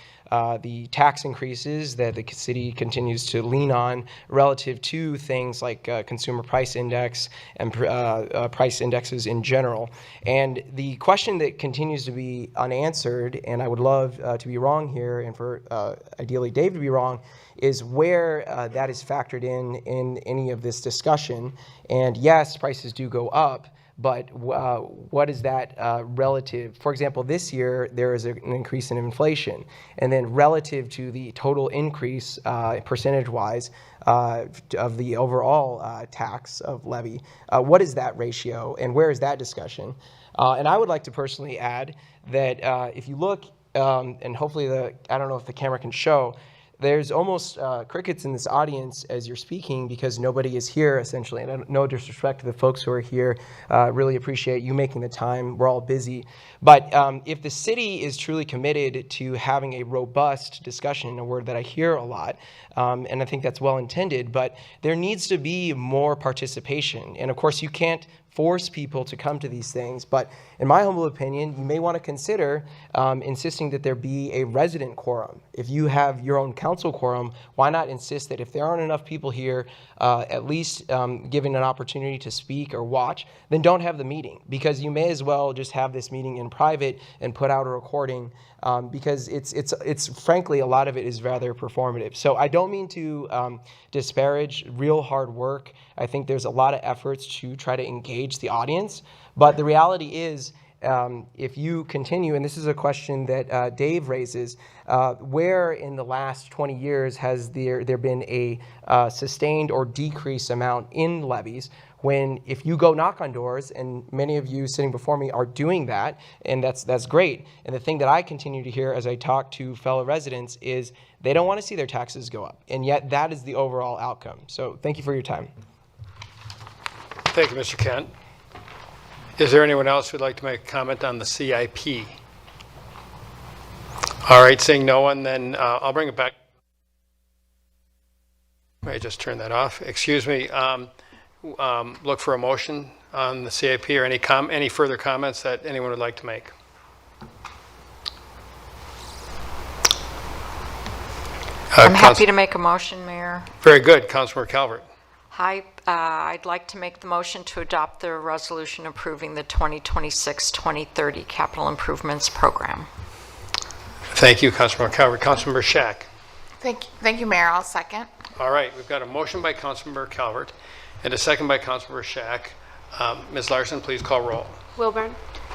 the tax increases that the city continues to lean on relative to things like consumer price index and price indexes in general. And the question that continues to be unanswered, and I would love to be wrong here, and for ideally Dave to be wrong, is where that is factored in any of this discussion. And yes, prices do go up, but what is that relative? For example, this year there is an increase in inflation, and then relative to the total increase percentage-wise of the overall tax of levy, what is that ratio, and where is that discussion? And I would like to personally add that if you look, and hopefully I don't know if the camera can show, there's almost crickets in this audience as you're speaking because nobody is here, essentially. And no disrespect to the folks who are here. Really appreciate you making the time. We're all busy. But if the city is truly committed to having a robust discussion, a word that I hear a lot, and I think that's well intended, but there needs to be more participation. And of course, you can't force people to come to these things. But in my humble opinion, you may want to consider insisting that there be a resident quorum. If you have your own council quorum, why not insist that if there aren't enough people here, at least given an opportunity to speak or watch, then don't have the meeting, because you may as well just have this meeting in private and put out a recording, because it's frankly, a lot of it is rather performative. So I don't mean to disparage real hard work. I think there's a lot of efforts to try to engage the audience, but the reality is, if you continue, and this is a question that Dave raises, where in the last 20 years has there been a sustained or decreased amount in levies, when if you go knock on doors, and many of you sitting before me are doing that, and that's great. And the thing that I continue to hear as I talk to fellow residents is they don't want to see their taxes go up, and yet that is the overall outcome. So thank you for your time. Thank you, Mr. Kent. Is there anyone else who'd like to make a comment on the CIP? All right, seeing no one, then I'll bring it back. May I just turn that off? Excuse me. Look for a motion on the CIP, or any further comments that anyone would like to make. I'm happy to make a motion, Mayor. Very good, Councilmember Calvert. Hi, I'd like to make the motion to adopt the resolution approving the 2026-2030 capital improvements program. Thank you, Councilmember Calvert. Councilmember Shack. Thank you, Mayor. I'll second. All right, we've got a motion by Councilmember Calvert and a second by Councilmember Shack. Ms. Larson, please call roll. Wilburn,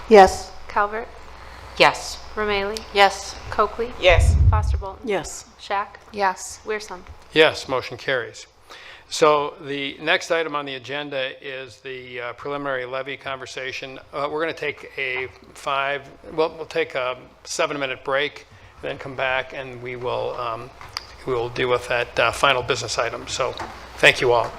Yes. Calvert, Yes. Romalee, Yes. Coakley, Yes. Foster Bolton, Yes. Shack, Yes. Weirson. Yes, motion carries. So the next item on the agenda is the preliminary levy conversation. We're going to take we'll take a 7-minute break, then come back, and we will deal with that final business item. So thank you all.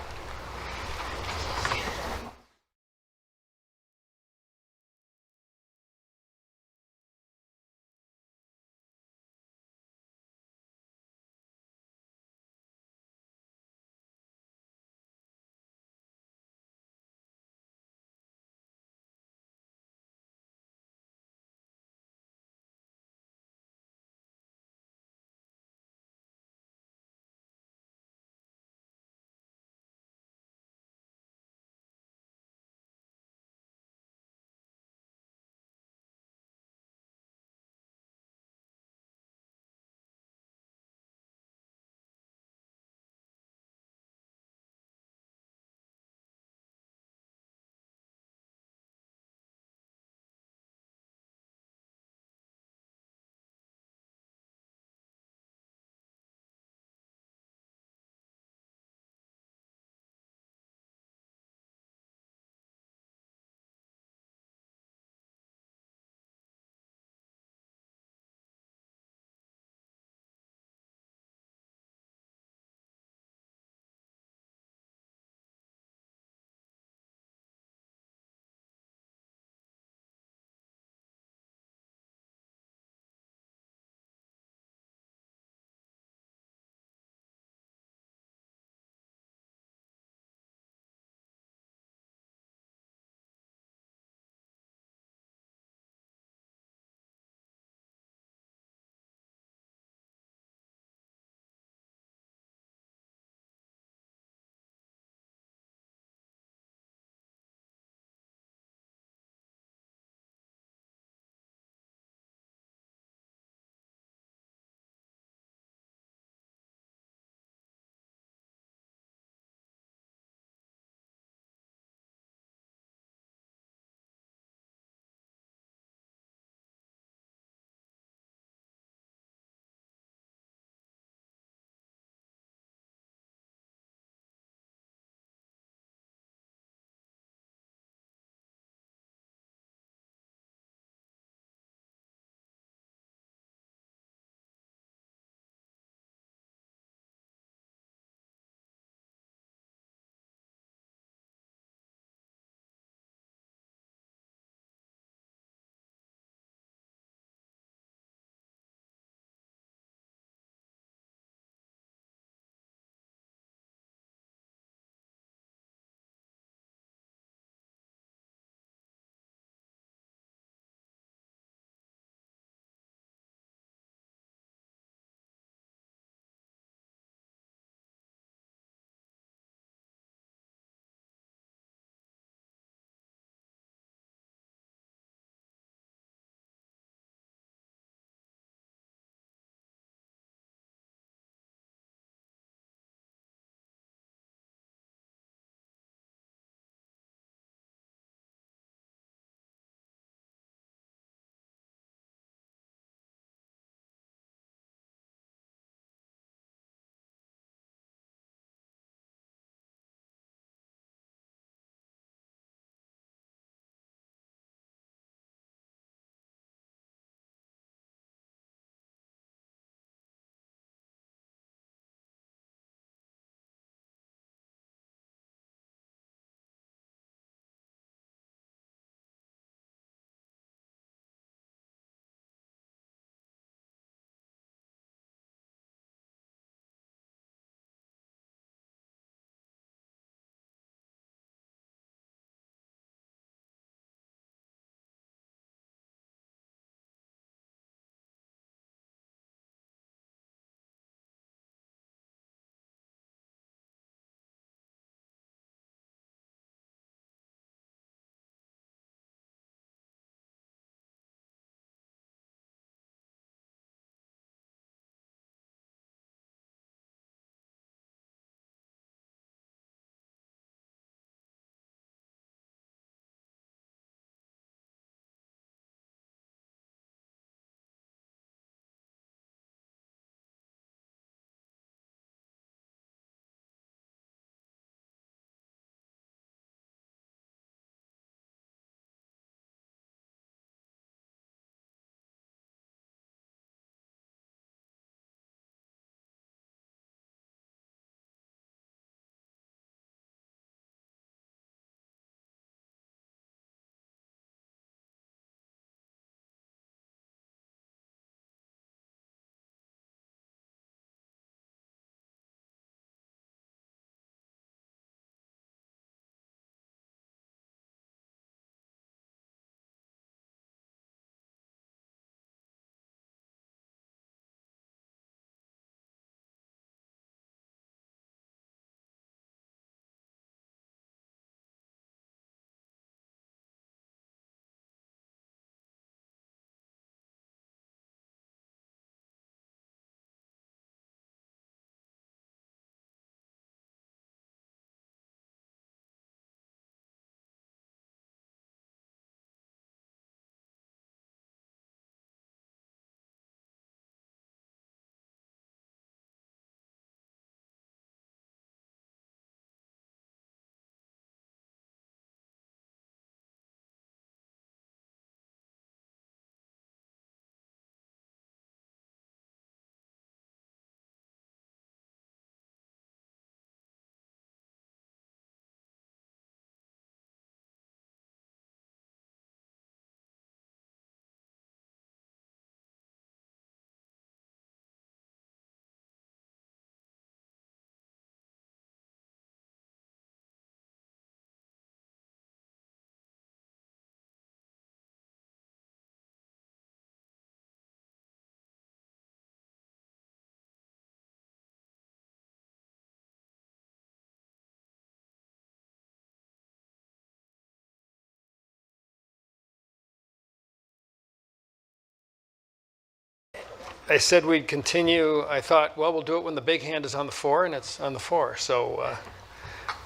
I said we'd continue. I thought, well, we'll do it when the big hand is on the floor, and it's on the floor. So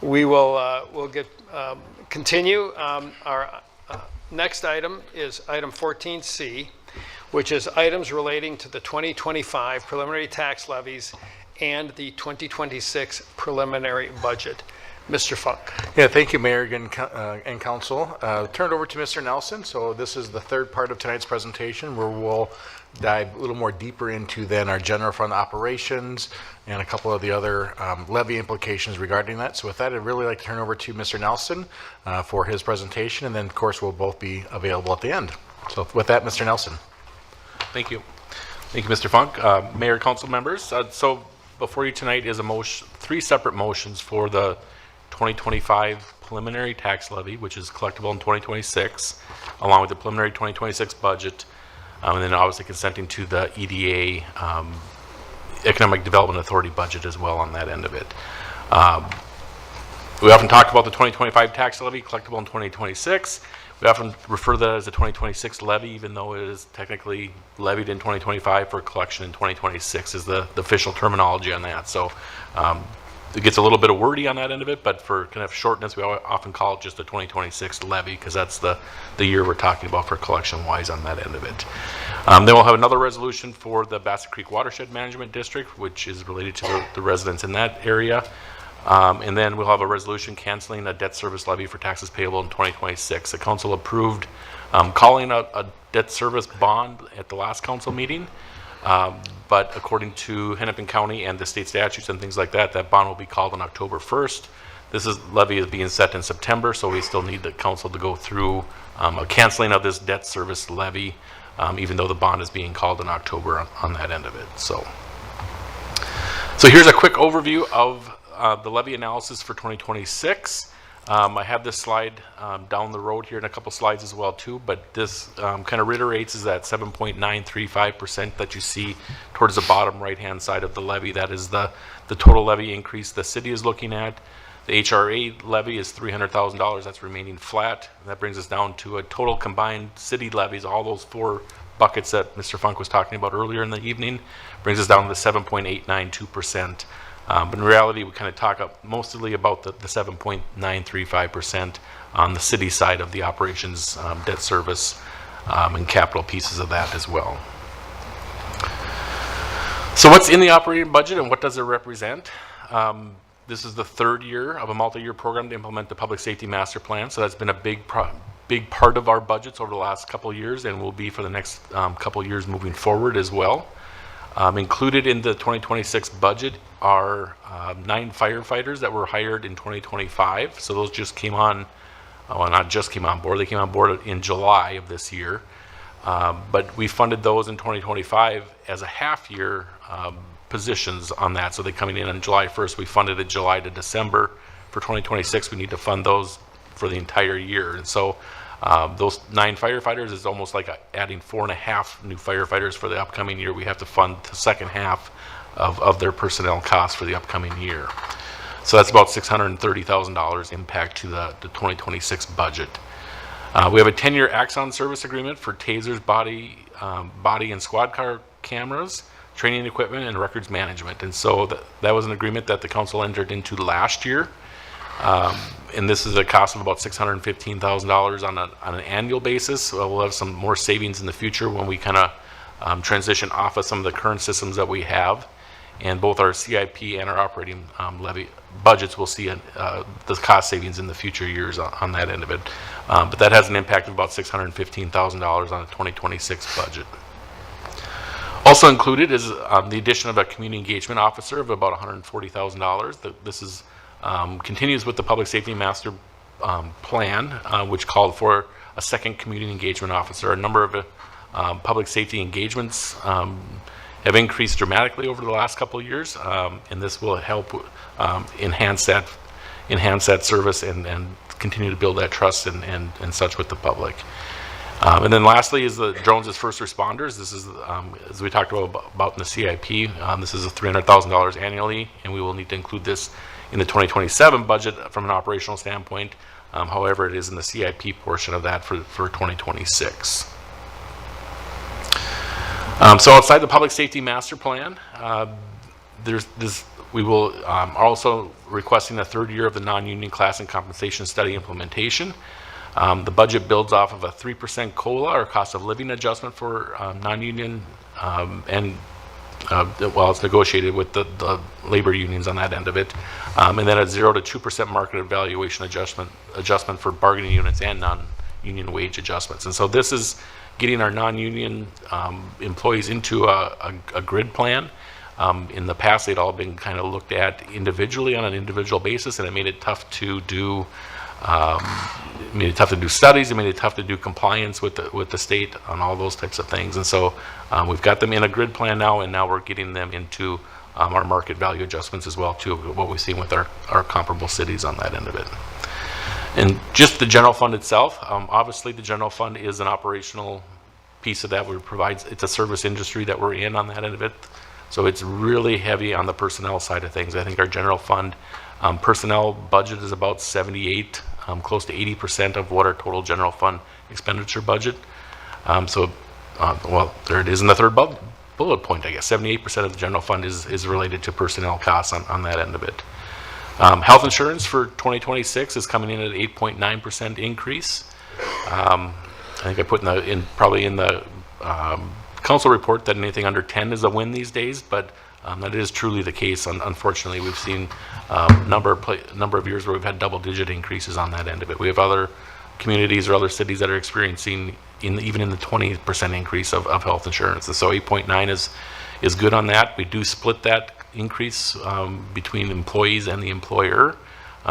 we will we'll get continue. Our next item is item 14C, which is items relating to the 2025 preliminary tax levies and the 2026 preliminary budget. Mr. Funk. Yeah, thank you, Mayor and Council. Turn it over to Mr. Nelson. So this is the third part of tonight's presentation, where we'll dive a little more deeper into then our general fund operations and a couple of the other levy implications regarding that. So with that, I'd really like to turn over to Mr. Nelson for his presentation, and then of course we'll both be available at the end. So with that, Mr. Nelson. Thank you. Thank you, Mr. Funk. Mayor, council members. So before you tonight is three separate motions for the 2025 preliminary tax levy, which is collectible in 2026, along with the preliminary 2026 budget, and then obviously consenting to the EDA, Economic Development Authority budget as well on that end of it. We often talk about the 2025 tax levy collectible in 2026. We often refer to that as the 2026 levy, even though it is technically levied in 2025 for collection in 2026 is the official terminology on that. So it gets a little bit of wordy on that end of it, but for kind of shortness, we often call it just the 2026 levy, because that's the year we're talking about for collection-wise on that end of it. Then we'll have another resolution for the Bassett Creek Watershed Management District, which is related to the residents in that area. And then we'll have a resolution canceling a debt service levy for taxes payable in 2026. The council approved calling a debt service bond at the last council meeting. But according to Hennepin County and the state statutes and things like that, that bond will be called on October 1st. Levy is being set in September, so we still need the council to go through a canceling of this debt service levy, even though the bond is being called in October on that end of it. So here's a quick overview of the levy analysis for 2026. I have this slide down the road here in a couple slides as well too, but this kind of reiterates is that 7.935% that you see towards the bottom right hand side of the levy. That is the total levy increase the city is looking at. The HRA levy is $300,000. That's remaining flat. And that brings us down to a total combined city levies, all those four buckets that Mr. Funk was talking about earlier in the evening, brings us down to the 7.892%. But in reality, we kind of talk mostly about the 7.935% on the city side of the operations, debt service, and capital pieces of that as well. So what's in the operating budget and what does it represent? This is the third year of a multi-year program to implement the Public Safety Master Plan. So that's been a big part of our budgets over the last couple of years and will be for the next couple of years moving forward as well. Included in the 2026 budget are 9 firefighters that were hired in 2025. So those just came on, well, not just came on board, they came on board in July of this year. But we funded those in 2025 as a half-year positions on that. So they're coming in on July 1st. We funded it July to December. For 2026, we need to fund those for the entire year. And so those 9 firefighters is almost like adding 4.5 new firefighters for the upcoming year. We have to fund the second half of their personnel costs for the upcoming year. So that's about $630,000 impact to the 2026 budget. We have a 10-year Axon service agreement for tasers, body and squad car cameras, training equipment, and records management. And so that was an agreement that the council entered into last year. And this is a cost of about $615,000 on an annual basis. So we'll have some more savings in the future when we kind of transition off of some of the current systems that we have. And both our CIP and our operating levy budgets will see the cost savings in the future years on that end of it. But that has an impact of about $615,000 on the 2026 budget. Also included is the addition of a community engagement officer of about $140,000. This is continues with the Public Safety Master Plan, which called for a second community engagement officer. A number of public safety engagements have increased dramatically over the last couple of years, and this will help enhance that service and continue to build that trust and such with the public. And then lastly is the drones as first responders. This is, as we talked about in the CIP, this is $300,000 annually, and we will need to include this in the 2027 budget from an operational standpoint. However, it is in the CIP portion of that for 2026. So outside the public safety master plan, we will are also requesting the third year of the non-union class and compensation study implementation. The budget builds off of a 3% COLA or cost of living adjustment for non-union well, it's negotiated with the labor unions on that end of it, and then a 0 to 2% market evaluation adjustment for bargaining units and non-union wage adjustments. And so this is getting our non-union employees into a grid plan. In the past, they'd all been kind of looked at individually on an individual basis, and it made it tough to do. Studies. It made it tough to do compliance with the state on all those types of things. And so we've got them in a grid plan now, and now we're getting them into our market value adjustments as well, too, what we've seen with our comparable cities on that end of it. And just the general fund itself, obviously the general fund is an operational piece of that. It's a service industry that we're in on that end of it. So it's really heavy on the personnel side of things. I think our general fund personnel budget is about 78, close to 80% of what our total general fund expenditure budget. Well, there it is in the third bullet point, I guess. 78% of the general fund is related to personnel costs on that end of it. Health insurance for 2026 is coming in at 8.9% increase. I think I put probably in the council report that anything under 10 is a win these days, but that is truly the case. Unfortunately, we've seen a number of years where we've had double-digit increases on that end of it. We have other communities or other cities that are experiencing even in the 20% increase of health insurance. And so 8.9 is good on that. We do split that increase between employees and the employer.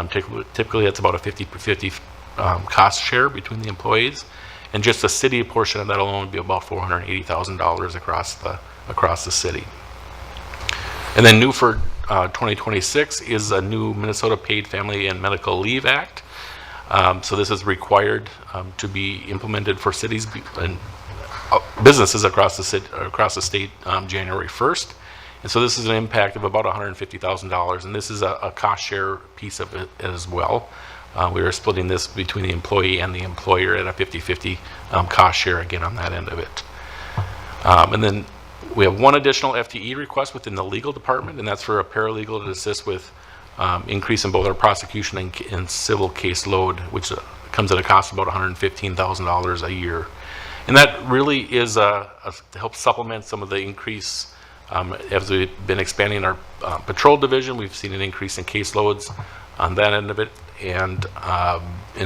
Typically, that's about a 50-50 cost share between the employees. And just the city portion of that alone would be about $480,000 across the city. And then new for 2026 is a new Minnesota Paid Family and Medical Leave Act. So this is required to be implemented for cities and businesses across the state January 1st. And so this is an impact of about $150,000, and this is a cost share piece of it as well. We are splitting this between the employee and the employer at a 50-50 cost share again on that end of it. And then we have one additional FTE request within the legal department, and that's for a paralegal to assist with increase in both our prosecution and civil caseload, which comes at a cost of about $115,000 a year. And that really is to help supplement some of the increase. As we've been expanding our patrol division, we've seen an increase in caseloads on that end of it, and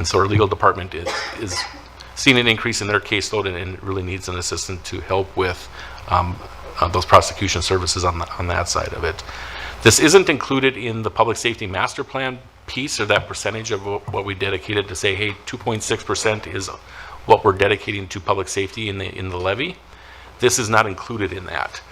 so our legal department is seeing an increase in their caseload and really needs an assistant to help with those prosecution services on that side of it. This isn't included in the public safety master plan piece, or that percentage of what we dedicated to say, hey, 2.6% is what we're dedicating to public safety in the levy. This is not included in that.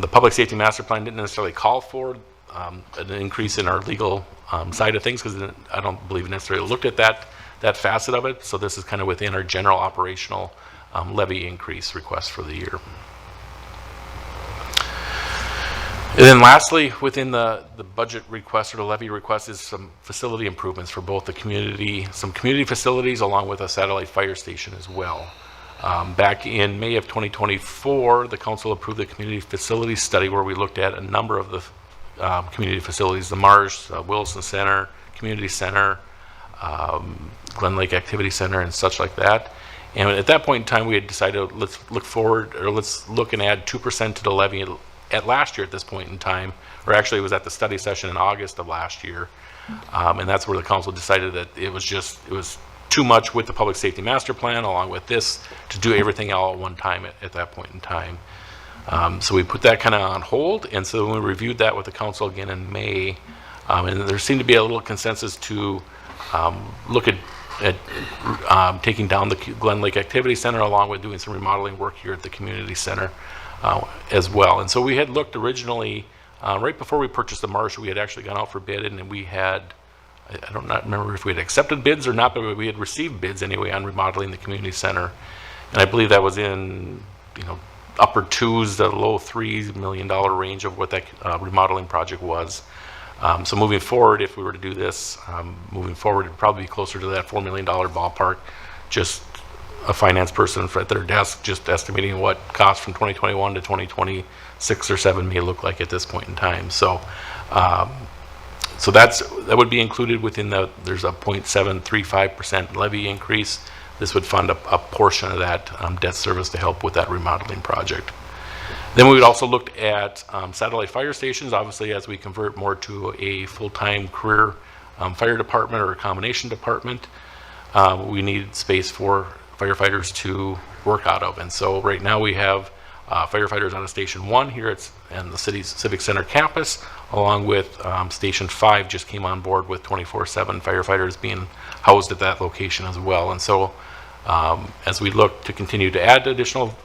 The public safety master plan didn't necessarily call for an increase in our legal side of things, because I don't believe it necessarily looked at that facet of it. So this is kind of within our general operational levy increase request for the year. And then lastly, within the budget request or the levy request is some facility improvements for both some community facilities along with a satellite fire station as well. Back in May of 2024, the council approved the community facilities study where we looked at a number of the community facilities, the Marsh, Wilson Center, Community Center, Glen Lake Activity Center, and such like that. And at that point in time, we had decided let's look and add 2% to the levy at last year at this point in time, or actually it was at the study session in August of last year. And that's where the council decided that it was too much with the public safety master plan along with this to do everything all at one time at that point in time. So we put that kind of on hold, and so when we reviewed that with the council again in May, and there seemed to be a little consensus to look at taking down the Glen Lake Activity Center along with doing some remodeling work here at the community center as well. And so we had looked originally, right before we purchased the Marsh, we had actually gone out for bid, and we had, I don't remember if we had accepted bids or not, but we had received bids anyway on remodeling the community center. And I believe that was in, upper twos, the low $3 million range of what that remodeling project was. So moving forward, if we were to do this, moving forward, it'd probably be closer to that $4 million ballpark, just a finance person at their desk just estimating what costs from 2021 to 2026 or 7 may look like at this point in time. So so that would be included within there's a 0.735% levy increase. This would fund a portion of that debt service to help with that remodeling project. Then we would also look at satellite fire stations. Obviously, as we convert more to a full-time career fire department or a combination department, we need space for firefighters to work out of. And so right now we have firefighters out of Station 1 here in the city's Civic Center campus, along with Station 5 just came on board with 24/7 firefighters being housed at that location as well. And so as we look to continue to add additional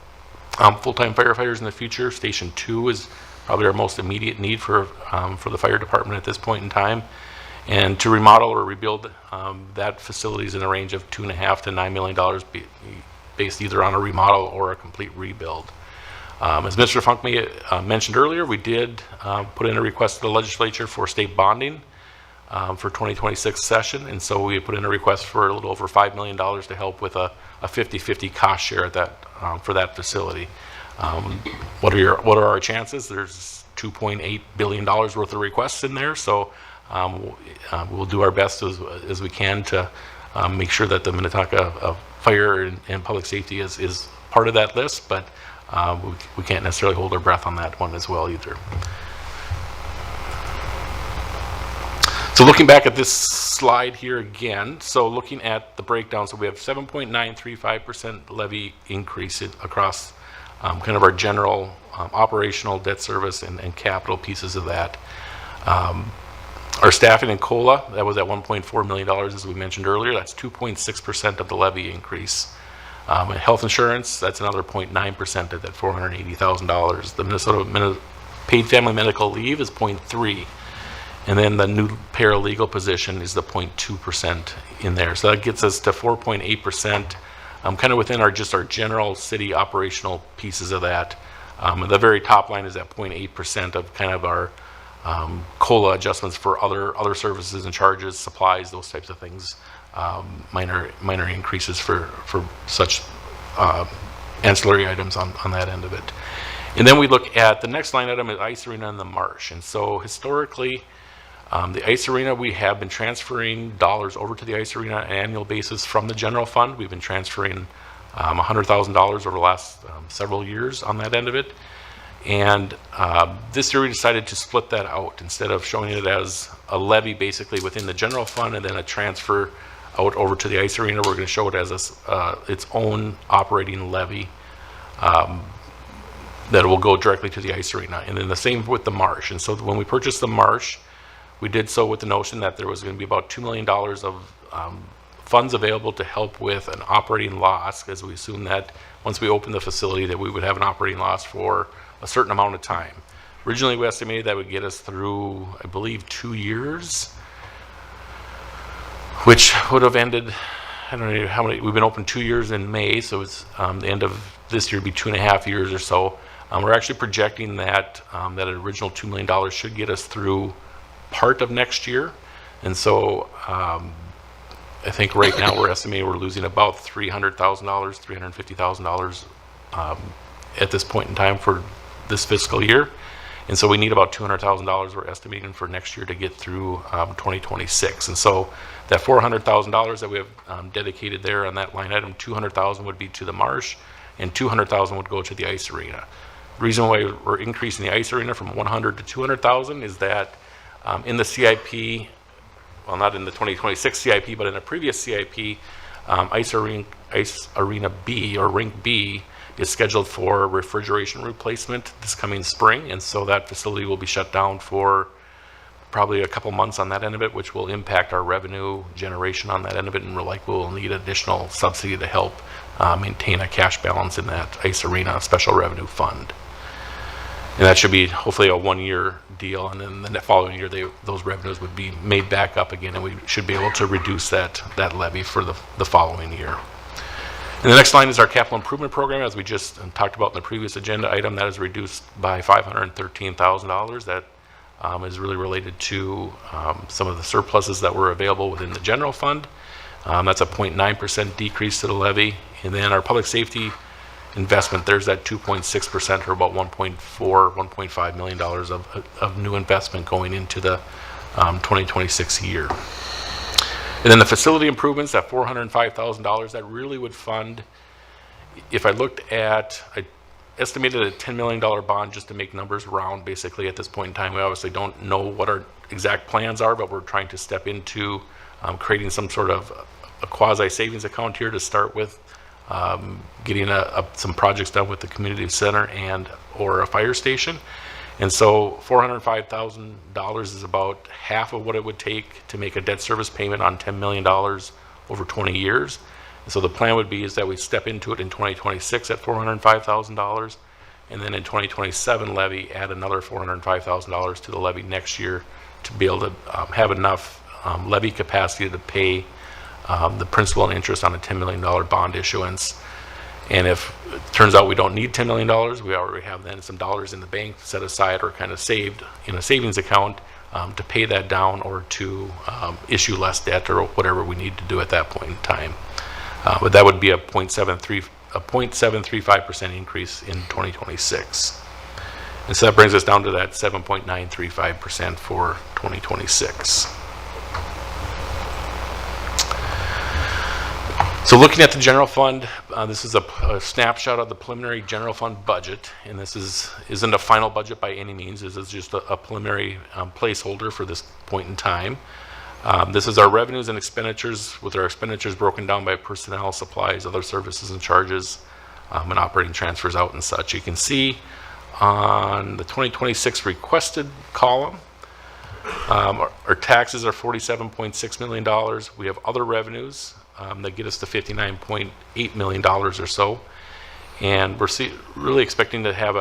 full-time firefighters in the future, Station 2 is probably our most immediate need for the fire department at this point in time. And to remodel or rebuild that facility is in a range of $2.5 to $9 million based either on a remodel or a complete rebuild. As Mr. Funk mentioned earlier, we did put in a request to the legislature for state bonding for 2026 session, and so we put in a request for a little over $5 million to help with a 50-50 cost share at that for that facility. What are our chances? There's $2.8 billion worth of requests in there, so we'll do our best as we can to make sure that the Minnetonka Fire and Public Safety is part of that list, but we can't necessarily hold our breath on that one as well either. So looking back at this slide here again, so looking at the breakdown, so we have 7.935% levy increase across kind of our general operational debt service and capital pieces of that. Our staffing and COLA, that was at $1.4 million, as we mentioned earlier. That's 2.6% of the levy increase. Health insurance, that's another 0.9% at that $480,000. The Minnesota paid family medical leave is 0.3%. And then the new paralegal position is the 0.2% in there. So that gets us to 4.8%, kind of within our general city operational pieces of that. The very top line is at 0.8% of kind of our COLA adjustments for other services and charges, supplies, those types of things. Minor increases for such ancillary items on that end of it. And then we look at the next line item is Ice Arena and the Marsh. And so historically, the Ice Arena, we have been transferring dollars over to the Ice Arena on an annual basis from the general fund. We've been transferring $100,000 over the last several years on that end of it. And this year we decided to split that out. Instead of showing it as a levy basically within the general fund and then a transfer out over to the Ice Arena, we're going to show it as its own operating levy that will go directly to the Ice Arena. And then the same with the Marsh. And so when we purchased the Marsh, we did so with the notion that there was going to be about $2 million of funds available to help with an operating loss, because we assumed that once we opened the facility that we would have an operating loss for a certain amount of time. Originally, we estimated that would get us through, I believe, 2 years, which would have ended, I don't know how many, we've been open 2 years in May, so it's the end of this year would be 2.5 years or so. We're actually projecting that that original $2 million should get us through part of next year. And so I think right now we're estimating we're losing about $300,000, $350,000 at this point in time for this fiscal year. And so we need about $200,000 we're estimating for next year to get through 2026. And so that $400,000 that we have dedicated there on that line item, $200,000 would be to the Marsh and $200,000 would go to the Ice Arena. The reason why we're increasing the Ice Arena from $100,000 to $200,000 is that in the CIP, well, not in the 2026 CIP, but in a previous CIP, Ice Arena B, or Rink B, is scheduled for refrigeration replacement this coming spring, and so that facility will be shut down for probably a couple months on that end of it, which will impact our revenue generation on that end of it, and we'll need additional subsidy to help maintain a cash balance in that Ice Arena special revenue fund. And that should be hopefully a 1-year deal, and then the following year those revenues would be made back up again, and we should be able to reduce that levy for the following year. And the next line is our capital improvement program, as we just talked about in the previous agenda item. That is reduced by $513,000. That is really related to some of the surpluses that were available within the general fund. That's a 0.9% decrease to the levy. And then our public safety investment, there's that 2.6% or about $1.5 million of new investment going into the 2026 year. And then the facility improvements, that $405,000, that really would fund, if I looked at, I estimated a $10 million bond just to make numbers round basically at this point in time. We obviously don't know what our exact plans are, but we're trying to step into creating some sort of a quasi savings account here to start with, getting some projects done with the community center and or a fire station. And so $405,000 is about half of what it would take to make a debt service payment on $10 million over 20 years. And so the plan would be is that we step into it in 2026 at $405,000, and then in 2027 levy add another $405,000 to the levy next year to be able to have enough levy capacity to pay the principal and interest on a $10 million bond issuance. And if it turns out we don't need $10 million, we already have then some dollars in the bank set aside or kind of saved in a savings account to pay that down or to issue less debt or whatever we need to do at that point in time. But that would be a 0.735% increase in 2026. And so that brings us down to that 7.935% for 2026. So looking at the general fund, this is a snapshot of the preliminary general fund budget, and this isn't a final budget by any means. This is just a preliminary placeholder for this point in time. This is our revenues and expenditures, with our expenditures broken down by personnel, supplies, other services and charges, and operating transfers out and such. You can see on the 2026 requested column, our taxes are $47.6 million. We have other revenues that get us to $59.8 million or so. And we're really expecting to have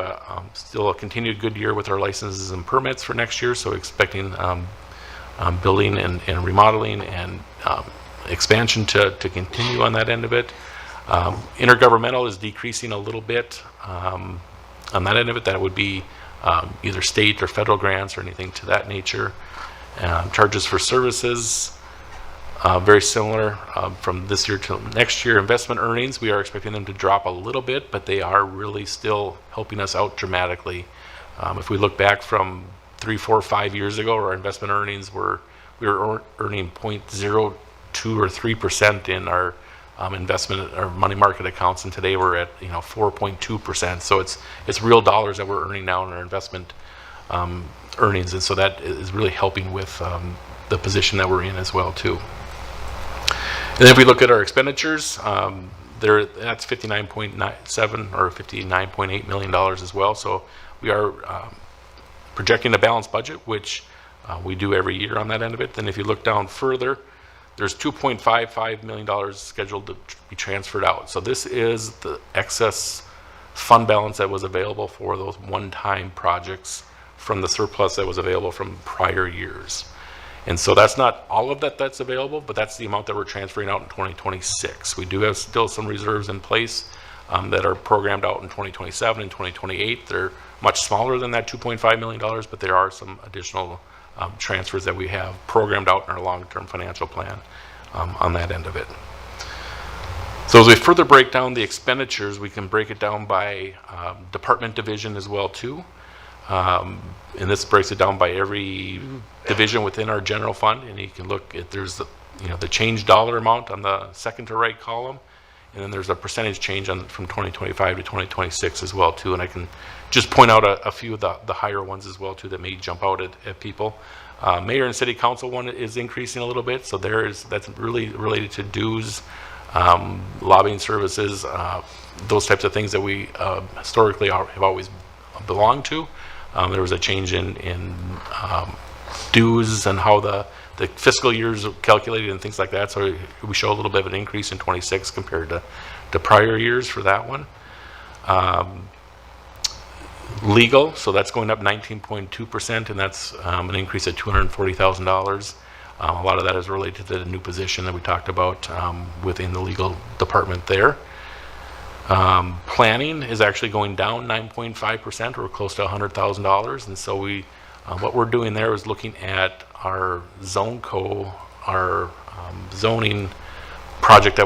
still a continued good year with our licenses and permits for next year. So expecting building and remodeling and expansion to continue on that end of it. Intergovernmental is decreasing a little bit on that end of it. That would be either state or federal grants or anything to that nature. Charges for services, very similar from this year to next year. Investment earnings, we are expecting them to drop a little bit, but they are really still helping us out dramatically. If we look back from 3, 4, 5 years ago, our investment earnings we were earning 0.02 or 3% in our investment or money market accounts, and today we're at 4.2%. So it's real dollars that we're earning now in our investment earnings, and so that is really helping with the position that we're in as well too. And then if we look at our expenditures, that's $59.7 or $59.8 million as well. So we are projecting a balanced budget, which we do every year on that end of it. Then if you look down further, there's $2.55 million scheduled to be transferred out. So this is the excess fund balance that was available for those one-time projects from the surplus that was available from prior years. And so that's not all of that's available, but that's the amount that we're transferring out in 2026. We do have still some reserves in place that are programmed out in 2027 and 2028. They're much smaller than that $2.5 million, but there are some additional transfers that we have programmed out in our long-term financial plan on that end of it. So as we further break down the expenditures, we can break it down by department division as well too. And this breaks it down by every division within our general fund, and you can look at there's the change dollar amount on the second to right column, and then there's a percentage change from 2025 to 2026 as well too. And I can just point out a few of the higher ones as well too that may jump out at people. Mayor and city council one is increasing a little bit, so that's really related to dues, lobbying services, those types of things that we historically have always belonged to. There was a change in dues and how the fiscal years are calculated and things like that. So we show a little bit of an increase in 26 compared to prior years for that one. Legal, so that's going up 19.2%, and that's an increase of $240,000. A lot of that is related to the new position that we talked about within the legal department there. Planning is actually going down 9.5%, or close to $100,000. And so what we're doing there is looking at our zone co, our zoning project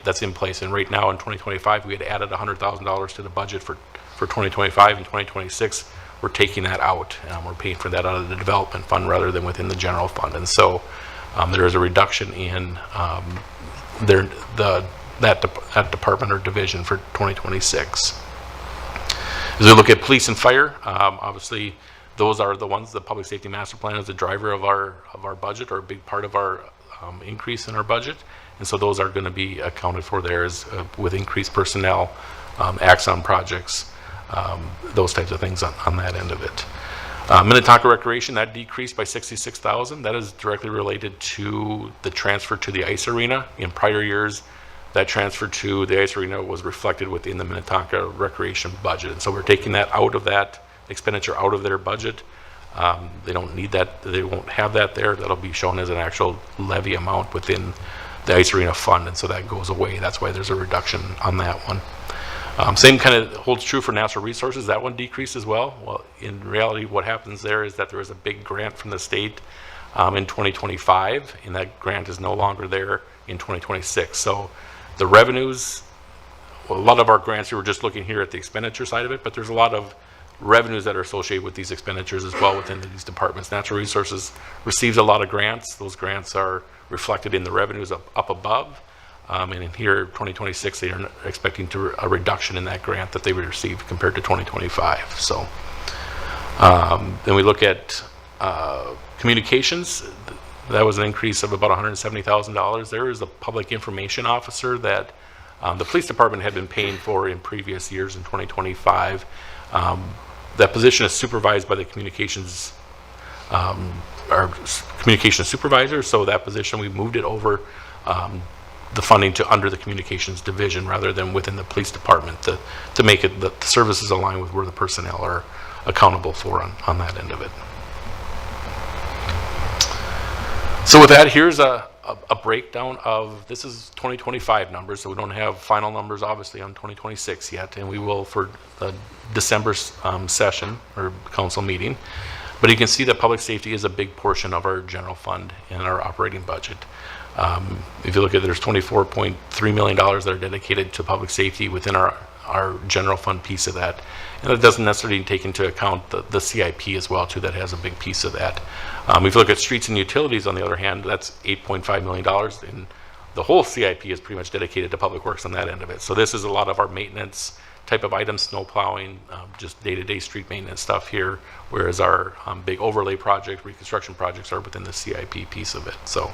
that's in place. And right now in 2025, we had added $100,000 to the budget for 2025 and 2026. We're taking that out. We're paying for that out of the development fund rather than within the general fund. And so there is a reduction in that department or division for 2026. As we look at police and fire, obviously those are the ones, the public safety master plan is the driver of our budget, or a big part of our increase in our budget. And so those are going to be accounted for there as, with increased personnel, Axon projects, those types of things on that end of it. Minnetonka Recreation, that decreased by $66,000. That is directly related to the transfer to the ice arena. In prior years, that transfer to the ice arena was reflected within the Minnetonka Recreation budget. And so we're taking that out of that expenditure out of their budget. They don't need that. They won't have that there. That'll be shown as an actual levy amount within the ice arena fund. And so that goes away. That's why there's a reduction on that one. Same kind of holds true for natural resources. That one decreased as well. Well, in reality, what happens there is that there is a big grant from the state in 2025, and that grant is no longer there in 2026. So the revenues, well, a lot of our grants, we were just looking here at the expenditure side of it, but there's a lot of revenues that are associated with these expenditures as well within these departments. Natural Resources receives a lot of grants. Those grants are reflected in the revenues up above. And in here, 2026, they are expecting a reduction in that grant that they would receive compared to 2025. So then we look at communications. That was an increase of about $170,000. There is a public information officer that the police department had been paying for in previous years in 2025. That position is supervised by the communications, our communications supervisor. So that position, we moved it over the funding to under the communications division rather than within the police department to make it the services align with where the personnel are accountable for on that end of it. So with that, here's a breakdown of, this is 2025 numbers, so we don't have final numbers obviously on 2026 yet, and we will for the December session or council meeting. But you can see that public safety is a big portion of our general fund and our operating budget. If you look at it, there's $24.3 million that are dedicated to public safety within our general fund piece of that. And it doesn't necessarily take into account the CIP as well too, that has a big piece of that. If you look at streets and utilities on the other hand, that's $8.5 million, and the whole CIP is pretty much dedicated to public works on that end of it. So this is a lot of our maintenance type of items, snow plowing, just day-to-day street maintenance stuff here, whereas our big overlay project, reconstruction projects are within the CIP piece of it. So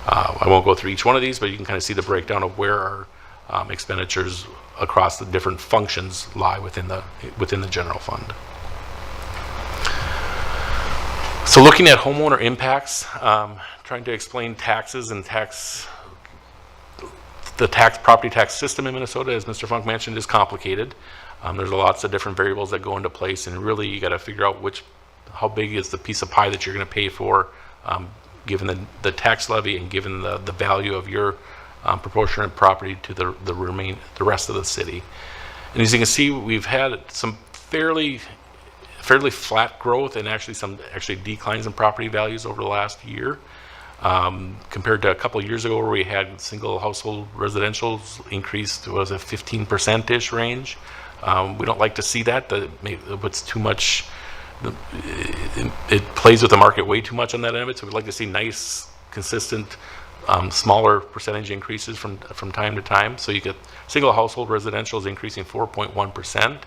I won't go through each one of these, but you can kind of see the breakdown of where our expenditures across the different functions lie within the general fund. So looking at homeowner impacts, trying to explain taxes and the property tax system in Minnesota, as Mr. Funk mentioned, is complicated. There's lots of different variables that go into place, and really you got to figure out how big is the piece of pie that you're going to pay for, given the tax levy and given the value of your proportionate property to the rest of the city. And as you can see, we've had some fairly flat growth and some declines in property values over the last year. Compared to a couple of years ago where we had single household residentials increased, was a 15%-ish range. We don't like to see that. It's too much. It plays with the market way too much on that end of it. So we'd like to see nice, consistent, smaller percentage increases from time to time. So you get single household residentials increasing 4.1%,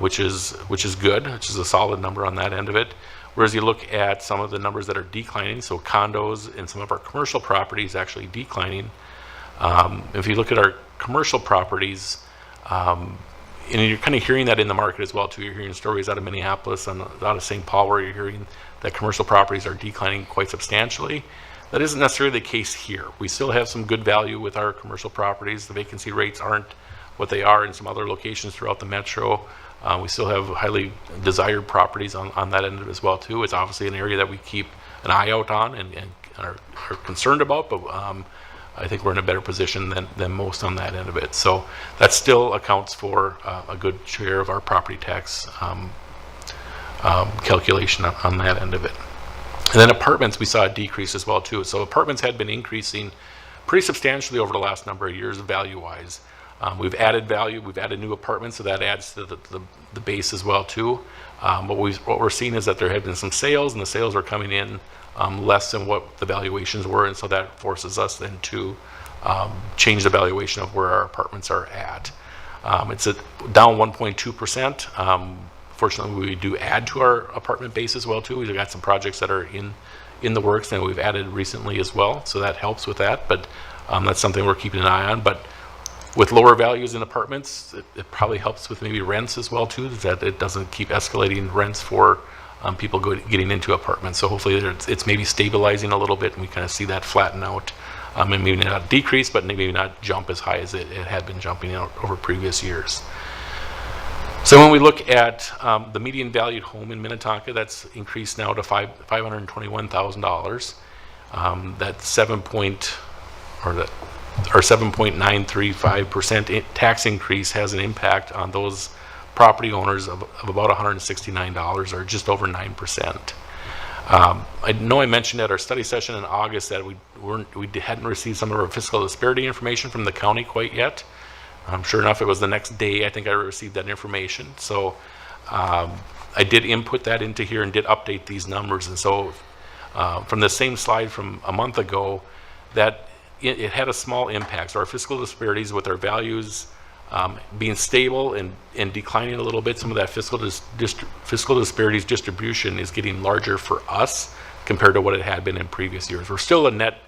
which is good, which is a solid number on that end of it. Whereas you look at some of the numbers that are declining, so condos and some of our commercial properties actually declining. If you look at our commercial properties, and you're kind of hearing that in the market as well too. You're hearing stories out of Minneapolis and out of St. Paul where you're hearing that commercial properties are declining quite substantially. That isn't necessarily the case here. We still have some good value with our commercial properties. The vacancy rates aren't what they are in some other locations throughout the metro. We still have highly desired properties on that end of it as well too. It's obviously an area that we keep an eye out on and are concerned about, but I think we're in a better position than most on that end of it. So that still accounts for a good share of our property tax calculation on that end of it. And then apartments, we saw a decrease as well too. So apartments had been increasing pretty substantially over the last number of years value-wise. We've added value, we've added new apartments, so that adds to the base as well too. What we're seeing is that there have been some sales, and the sales are coming in less than what the valuations were, and so that forces us then to change the valuation of where our apartments are at. It's down 1.2%. Fortunately, we do add to our apartment base as well too. We've got some projects that are in the works and we've added recently as well, so that helps with that, but that's something we're keeping an eye on. But with lower values in apartments, it probably helps with maybe rents as well too, that it doesn't keep escalating rents for people getting into apartments. So hopefully it's maybe stabilizing a little bit and we kind of see that flatten out, and maybe not decrease, but maybe not jump as high as it had been jumping out over previous years. So when we look at the median valued home in Minnetonka, that's increased now to $521,000. That 7.935% tax increase has an impact on those property owners of about $169, or just over 9%. I know I mentioned at our study session in August that we hadn't received some of our fiscal disparity information from the county quite yet. Sure enough, it was the next day I think I received that information. So I did input that into here and did update these numbers. And so from the same slide from a month ago, that it had a small impact. So our fiscal disparities with our values being stable and declining a little bit, some of that fiscal disparities distribution is getting larger for us compared to what it had been in previous years. We're still a net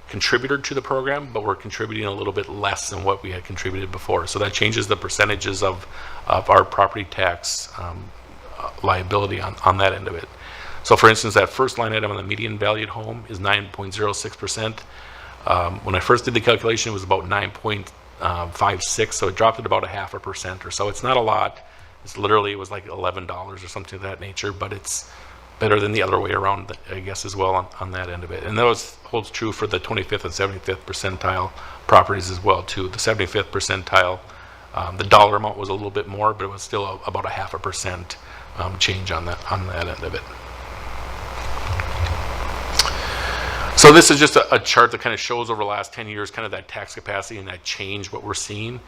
contributor to the program, but we're contributing a little bit less than what we had contributed before. So that changes the percentages of our property tax liability on that end of it. So for instance, that first line item on the median valued home is 9.06%. When I first did the calculation, it was about 9.56, so it dropped at about 0.5% or so. It's not a lot. It's literally, it was like $11 or something of that nature, but it's better than the other way around, I guess, as well on that end of it. And that holds true for the 25th and 75th percentile properties as well too. The 75th percentile, the dollar amount was a little bit more, but it was still about 0.5% change on that end of it. So this is just a chart that kind of shows over the last 10 years kind of that tax capacity and that change, what we're seeing.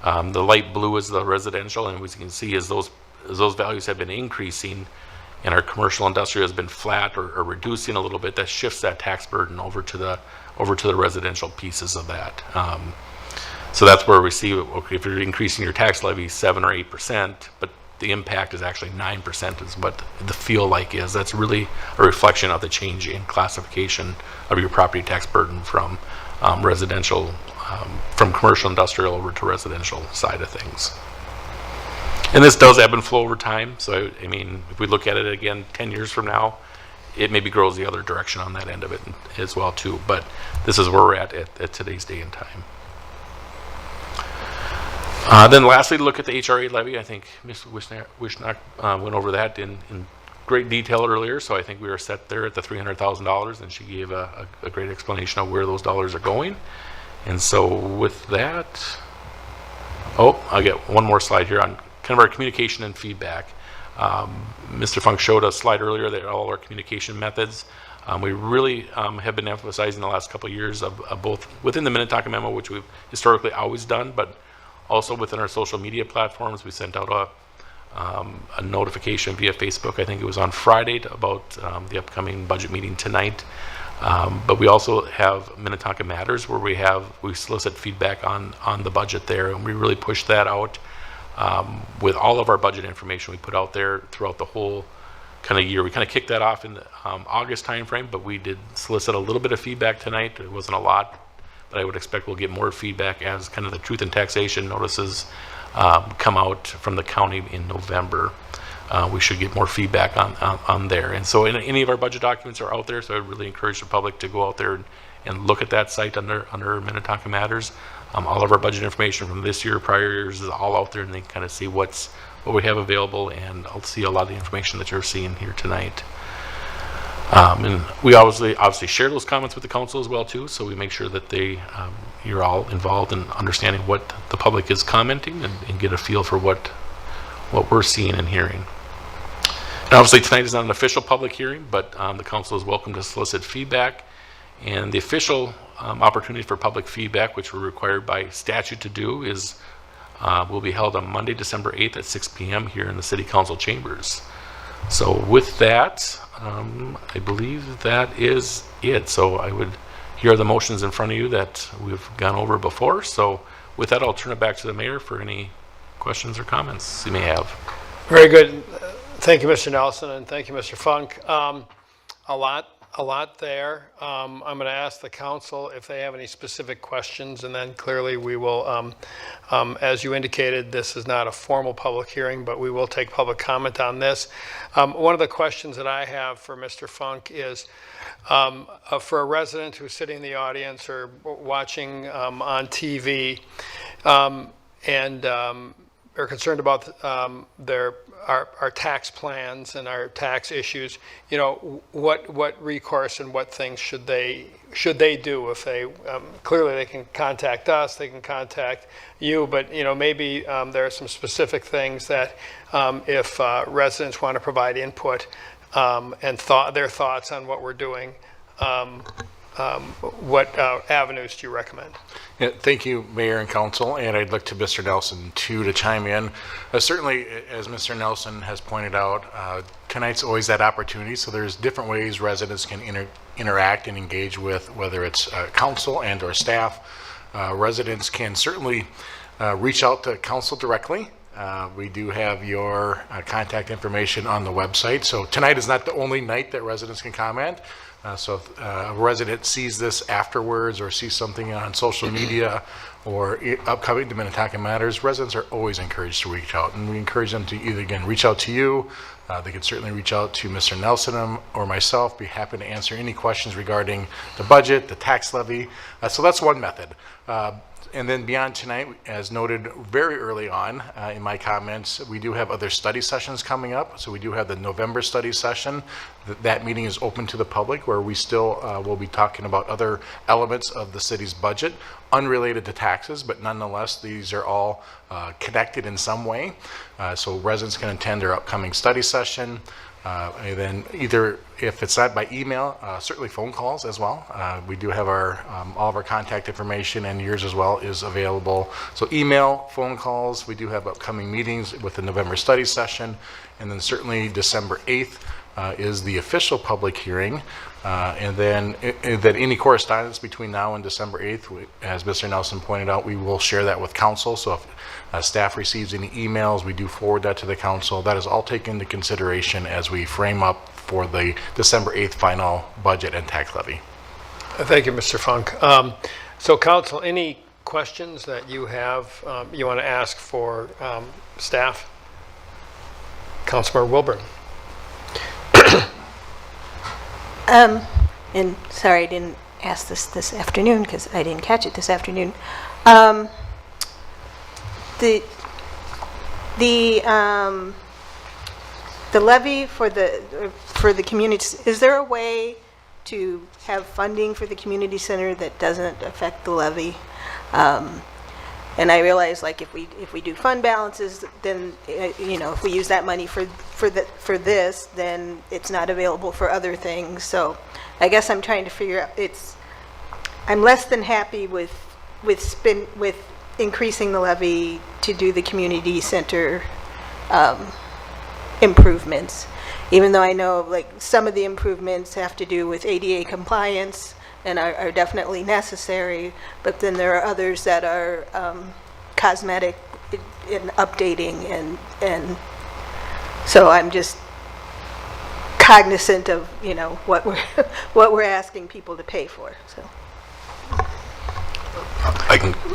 The light blue is the residential, and as you can see, as those values have been increasing and our commercial industrial has been flat or reducing a little bit, that shifts that tax burden over to the residential pieces of that. So that's where we see, okay, if you're increasing your tax levy 7 or 8%, but the impact is actually 9% is what the feel like is. That's really a reflection of the change in classification of your property tax burden from residential, from commercial industrial over to residential side of things. And this does ebb and flow over time. So, I mean, if we look at it again 10 years from now, it maybe grows the other direction on that end of it as well too. But this is where we're at today's day and time. Then lastly, to look at the HRA levy. I think Ms. Wishnock went over that in great detail earlier, so I think we are set there at the $300,000, and she gave a great explanation of where those dollars are going. And so with that, I'll get one more slide here on kind of our communication and feedback. Mr. Funk showed a slide earlier that all our communication methods. We really have been emphasizing the last couple of years of both within the Minnetonka memo, which we've historically always done, but also within our social media platforms. We sent out a notification via Facebook. I think it was on Friday about the upcoming budget meeting tonight. But we also have Minnetonka Matters, where we solicit feedback on the budget there, and we really push that out with all of our budget information we put out there throughout the whole kind of year. We kind of kicked that off in the August timeframe, but we did solicit a little bit of feedback tonight. It wasn't a lot, but I would expect we'll get more feedback as kind of the truth in taxation notices come out from the county in November. We should get more feedback on there. And so any of our budget documents are out there, so I really encourage the public to go out there and look at that site under Minnetonka Matters. All of our budget information from this year, prior years is all out there, and they can kind of see what we have available, and I'll see a lot of the information that you're seeing here tonight. And we obviously share those comments with the council as well too, so we make sure that you're all involved in understanding what the public is commenting and get a feel for what we're seeing and hearing. And obviously tonight is not an official public hearing, but the council is welcome to solicit feedback, and the official opportunity for public feedback, which we're required by statute to do, is will be held on Monday, December 8th at 6 p.m. here in the City Council chambers. So with that, I believe that is it. So here are the motions in front of you that we've gone over before. So with that, I'll turn it back to the mayor for any questions or comments you may have. Very good. Thank you, Mr. Nelson, and thank you, Mr. Funk. A lot there. I'm going to ask the council if they have any specific questions, and then clearly we will, as you indicated, this is not a formal public hearing, but we will take public comment on this. One of the questions that I have for Mr. Funk is, for a resident who's sitting in the audience or watching on TV, and are concerned about our tax plans and our tax issues, you know, what recourse and what things should they do if they clearly they can contact us, they can contact you, but you know, maybe there are some specific things that if residents want to provide input and their thoughts on what we're doing, what avenues do you recommend? Yeah, thank you, Mayor and Council, and I'd look to Mr. Nelson too to chime in. Certainly, as Mr. Nelson has pointed out, tonight's always that opportunity, so there's different ways residents can interact and engage with, whether it's council and or staff. Residents can certainly reach out to council directly. We do have your contact information on the website, so tonight is not the only night that residents can comment. So if a resident sees this afterwards or sees something on social media or upcoming to Minnetonka Matters, residents are always encouraged to reach out. And we encourage them to either, again, reach out to you. They can certainly reach out to Mr. Nelson or myself. Be happy to answer any questions regarding the budget, the tax levy. So that's one method. And then beyond tonight, as noted very early on in my comments, we do have other study sessions coming up. So we do have the November study session. That meeting is open to the public, where we still will be talking about other elements of the city's budget, unrelated to taxes, but nonetheless, these are all connected in some way. So residents can attend our upcoming study session. And then either, if it's not by email, certainly phone calls as well. We do have our all of our contact information, and yours as well is available. So email, phone calls. We do have upcoming meetings with the November study session, and then certainly December 8th is the official public hearing. And then any correspondence between now and December 8th, as Mr. Nelson pointed out, we will share that with council. So if staff receives any emails, we do forward that to the council. That is all taken into consideration as we frame up for the December 8th final budget and tax levy. Thank you, Mr. Funk. So council, any questions that you have, you want to ask for staff? Councilmember Wilburn. And sorry, I didn't ask this afternoon because I didn't catch it this afternoon. The levy for the community, is there a way to have funding for the community center that doesn't affect the levy? And I realize, like, if we do fund balances, then you know, if we use that money for this, then it's not available for other things. So I guess I'm trying to figure out. I'm less than happy with increasing the levy to do the community center improvements, even though I know, like, some of the improvements have to do with ADA compliance and are definitely necessary, but then there are others that are cosmetic in updating, and so I'm just cognizant of, you know, what we're asking people to pay for. So,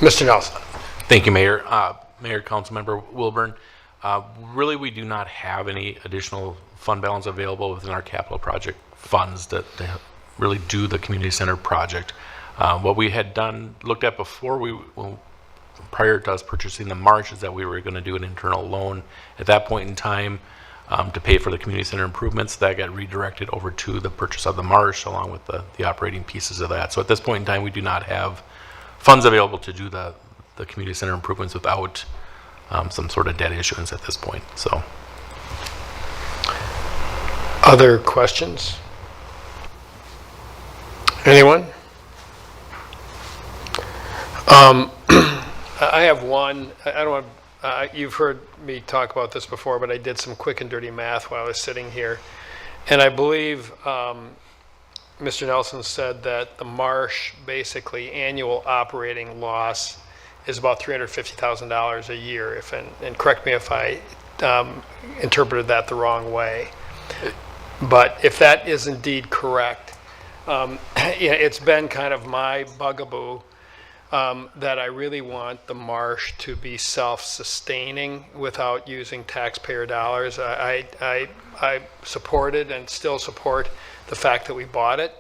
Mr. Nelson. Thank you, Mayor. Mayor, Councilmember Wilburn. Really, we do not have any additional fund balance available within our capital project funds to really do the community center project. What we had looked at before, prior to us purchasing the Marsh, is that we were going to do an internal loan at that point in time to pay for the community center improvements. That got redirected over to the purchase of the Marsh, along with the operating pieces of that. So at this point in time, we do not have funds available to do the community center improvements without some sort of debt issuance at this point. So, other questions? Anyone? I have one, I don't want, you've heard me talk about this before, but I did some quick and dirty math while I was sitting here. And I believe Mr. Nelson said that the Marsh, basically annual operating loss is about $350,000 a year, and correct me if I interpreted that the wrong way. But if that is indeed correct, it's been kind of my bugaboo that I really want the Marsh to be self-sustaining without using taxpayer dollars. I supported and still support the fact that we bought it,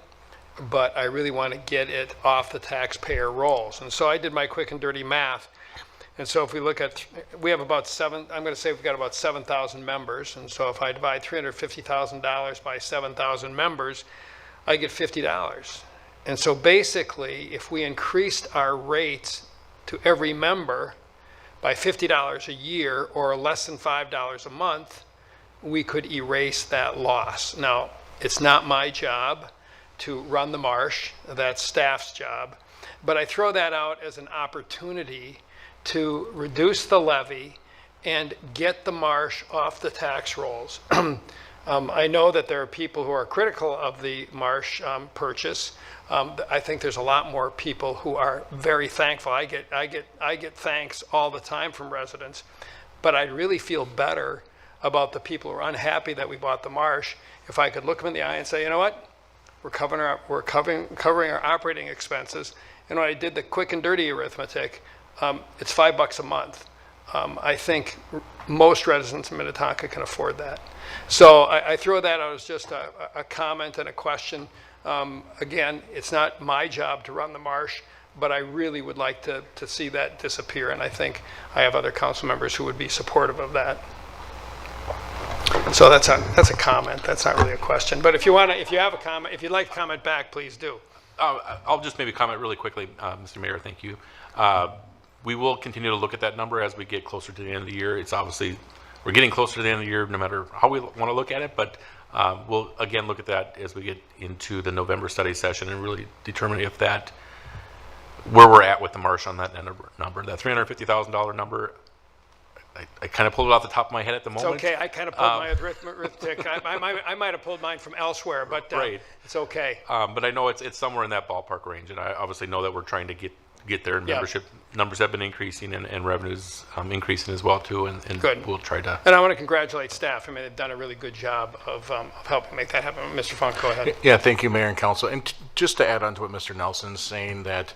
but I really want to get it off the taxpayer rolls. And so I did my quick and dirty math. And so if we look at, we have about I'm going to say we've got about 7,000 members. And so if I divide $350,000 by 7,000 members, I get $50. And so basically, if we increased our rates to every member by $50 a year or less than $5 a month, we could erase that loss. Now, it's not my job to run the Marsh, that's staff's job, but I throw that out as an opportunity to reduce the levy and get the Marsh off the tax rolls. I know that there are people who are critical of the Marsh purchase. I think there's a lot more people who are very thankful. I get thanks all the time from residents, but I'd really feel better about the people who are unhappy that we bought the Marsh if I could look them in the eye and say, you know what, we're covering our operating expenses. And when I did the quick and dirty arithmetic, it's $5 a month. I think most residents in Minnetonka can afford that. So I throw that out as just a comment and a question. Again, it's not my job to run the Marsh, but I really would like to see that disappear, and I think I have other council members who would be supportive of that. So that's a comment. That's not really a question. But if you have a comment, if you'd like to comment back, please do. I'll just maybe comment really quickly, Mr. Mayor. Thank you. We will continue to look at that number as we get closer to the end of the year. It's obviously, we're getting closer to the end of the year no matter how we want to look at it, but we'll again look at that as we get into the November study session and really determine if that, where we're at with the Marsh on that number. That $350,000 number, I kind of pulled it off the top of my head at the moment. It's okay. I kind of pulled my arithmetic. I might have pulled mine from elsewhere, but right. It's okay. But I know it's somewhere in that ballpark range, and I obviously know that we're trying to get there, and membership numbers have been increasing and revenues increasing as well too, and Good. We'll try to. And I want to congratulate staff. I mean, they've done a really good job of helping make that happen. Mr. Funk, go ahead. Yeah, thank you, Mayor and Council. And just to add on to what Mr. Nelson's saying, that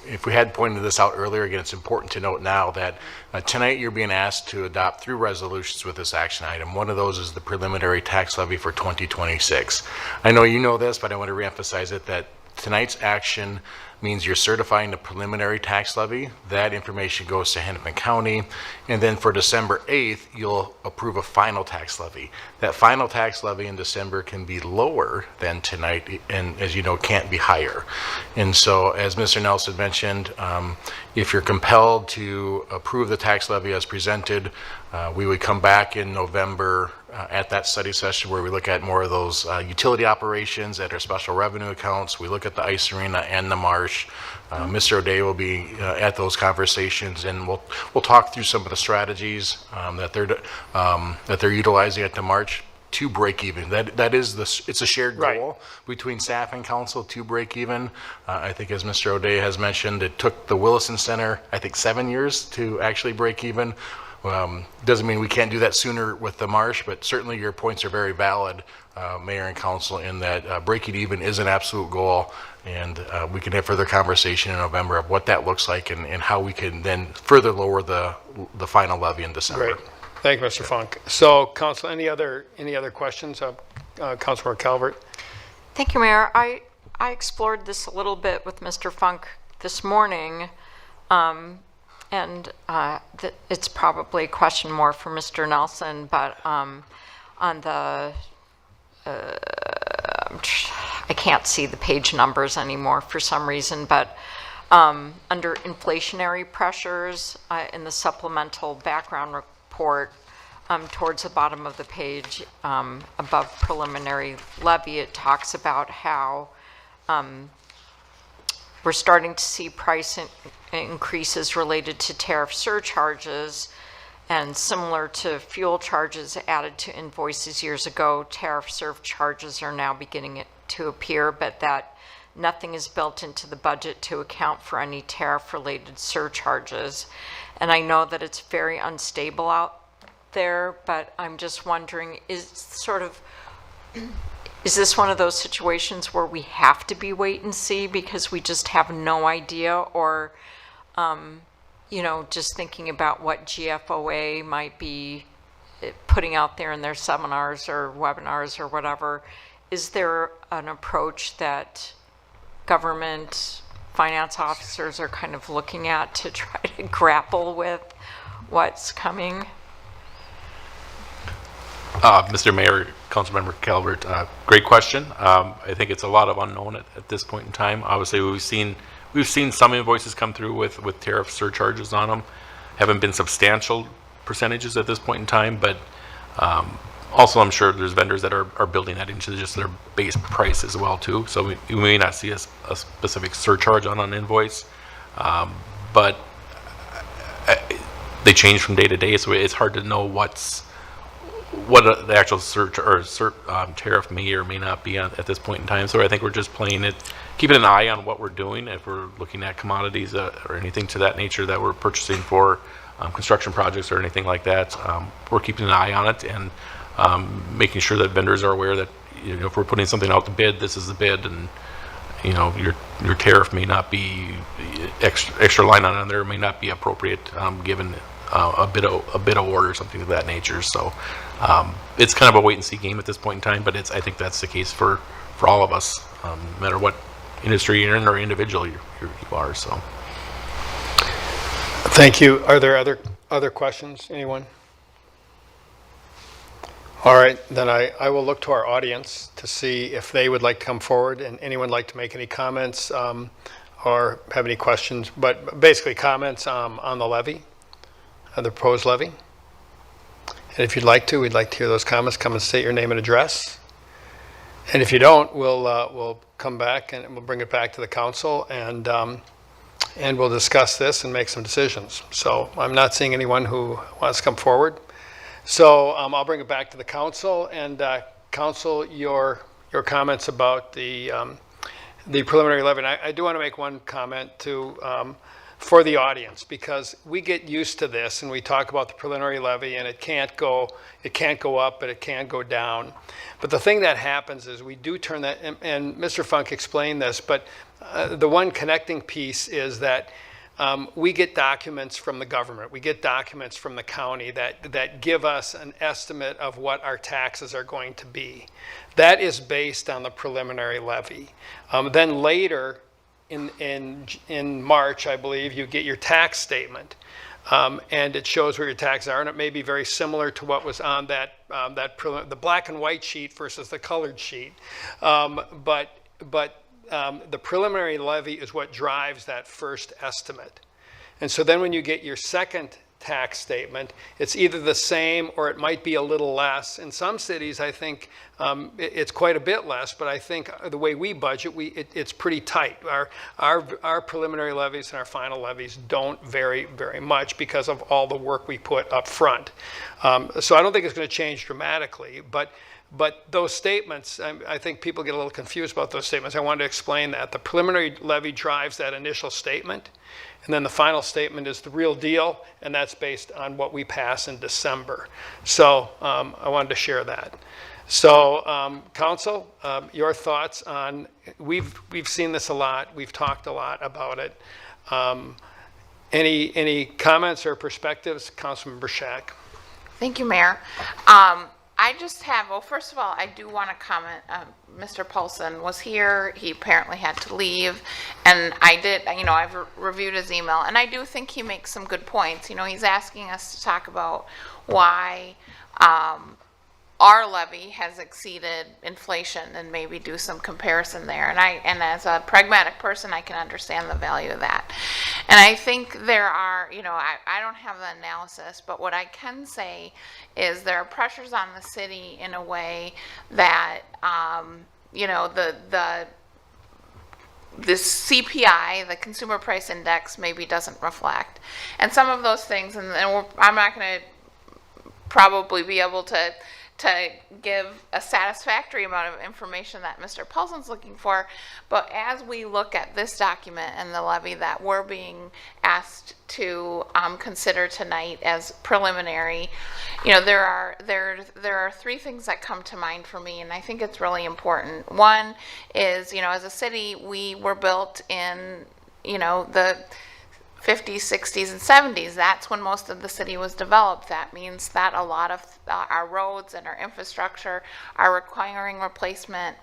if we had pointed this out earlier, again, it's important to note now that tonight you're being asked to adopt 3 resolutions with this action item. One of those is the preliminary tax levy for 2026. I know you know this, but I want to reemphasize it, that tonight's action means you're certifying the preliminary tax levy. That information goes to Hennepin County, and then for December 8th, you'll approve a final tax levy. That final tax levy in December can be lower than tonight, and as you know, can't be higher. And so, as Mr. Nelson mentioned, if you're compelled to approve the tax levy as presented, we would come back in November at that study session where we look at more of those utility operations at our special revenue accounts. We look at the ice arena and the Marsh. Mr. O'Day will be at those conversations, and we'll talk through some of the strategies that they're utilizing at the March to break even. That is it's a shared goal between staff and council to break even. I think, as Mr. O'Day has mentioned, it took the Willison Center, I think, 7 years to actually break even. Doesn't mean we can't do that sooner with the Marsh, but certainly your points are very valid, Mayor and Council, in that breaking even is an absolute goal, and we can have further conversation in November of what that looks like and how we can then further lower the final levy in December. Great. Thank you, Mr. Funk. So, Council, any other questions? Councilor Calvert. Thank you, Mayor. I explored this a little bit with Mr. Funk this morning. And it's probably a question more for Mr. Nelson, but on the, I can't see the page numbers anymore for some reason, but under inflationary pressures in the supplemental background report, towards the bottom of the page, above preliminary levy, it talks about how we're starting to see price increases related to tariff surcharges. And similar to fuel charges added to invoices years ago, tariff surcharges are now beginning to appear, but that nothing is built into the budget to account for any tariff-related surcharges. And I know that it's very unstable out there, but I'm just wondering, is this one of those situations where we have to be wait and see because we just have no idea, or just thinking about what GFOA might be putting out there in their seminars or webinars or whatever, is there an approach that government finance officers are kind of looking at to try to grapple with what's coming? Mr. Mayor, Councilmember Calvert, great question. I think it's a lot of unknown at this point in time. Obviously, we've seen some invoices come through with tariff surcharges on them. Haven't been substantial percentages at this point in time, but also I'm sure there's vendors that are building that into just their base price as well too. So we may not see a specific surcharge on an invoice, but they change from day to day, so it's hard to know what the actual tariff may or may not be at this point in time. So I think we're just playing it, keeping an eye on what we're doing. If we're looking at commodities or anything to that nature that we're purchasing for construction projects or anything like that, we're keeping an eye on it and making sure that vendors are aware that if we're putting something out to bid, this is the bid, and your tariff may not be extra line on there may not be appropriate given a bid award or something of that nature. So it's kind of a wait and see game at this point in time, but I think that's the case for all of us, no matter what industry you're in or individual you are. So Thank you. Are there other questions? Anyone? All right, then I will look to our audience to see if they would like to come forward, and anyone like to make any comments or have any questions, but basically comments on the levy, the proposed levy. And if you'd like to, we'd like to hear those comments. Come and state your name and address. And if you don't, we'll come back and we'll bring it back to the council, and we'll discuss this and make some decisions. So I'm not seeing anyone who wants to come forward. So I'll bring it back to the council, and council, your comments about the preliminary levy. And I do want to make one comment too for the audience, because we get used to this and we talk about the preliminary levy, and it can't go up, but it can go down. But the thing that happens is we do turn that, and Mr. Funk explained this, but the one connecting piece is that we get documents from the government. We get documents from the county that give us an estimate of what our taxes are going to be. That is based on the preliminary levy. Then later in March, I believe, you get your tax statement. And it shows where your taxes are, and it may be very similar to what was on the black and white sheet versus the colored sheet. But the preliminary levy is what drives that first estimate. And so then when you get your second tax statement, it's either the same or it might be a little less. In some cities, I think it's quite a bit less, but I think the way we budget, it's pretty tight. Our preliminary levies and our final levies don't vary very much because of all the work we put up front. So I don't think it's going to change dramatically, but those statements, I think people get a little confused about those statements. I wanted to explain that. The preliminary levy drives that initial statement, and then the final statement is the real deal, and that's based on what we pass in December. So I wanted to share that. So council, your thoughts on, we've seen this a lot, we've talked a lot about it. Any comments or perspectives? Councilmember Shack. Thank you, Mayor. I just have, well, first of all, I do want to comment. Mr. Paulson was here. He apparently had to leave. And I did, I've reviewed his email, and I do think he makes some good points. He's asking us to talk about why our levy has exceeded inflation and maybe do some comparison there. And as a pragmatic person, I can understand the value of that. And I think there are, I don't have the analysis, but what I can say is there are pressures on the city in a way that, this CPI, the Consumer Price Index, maybe doesn't reflect. And some of those things, I'm not going to probably be able to give a satisfactory amount of information that Mr. Paulson's looking for, but as we look at this document and the levy that we're being asked to consider tonight as preliminary, there are three things that come to mind for me, and I think it's really important. One is, as a city, we were built in, the 50s, 60s, and 70s. That's when most of the city was developed. That means that a lot of our roads and our infrastructure are requiring replacement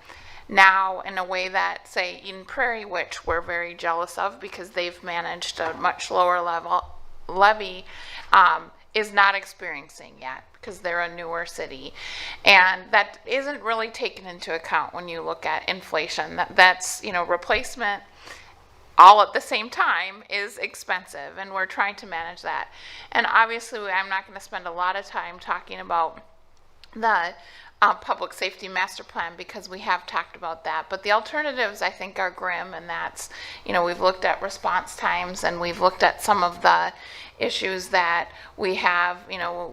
now in a way that, say, Eden Prairie, which we're very jealous of because they've managed a much lower levy, is not experiencing yet because they're a newer city. And that isn't really taken into account when you look at inflation. That's replacement all at the same time is expensive, and we're trying to manage that. And obviously, I'm not going to spend a lot of time talking about the public safety master plan because we have talked about that. But the alternatives, I think, are grim, and that's, we've looked at response times, and we've looked at some of the issues that we have.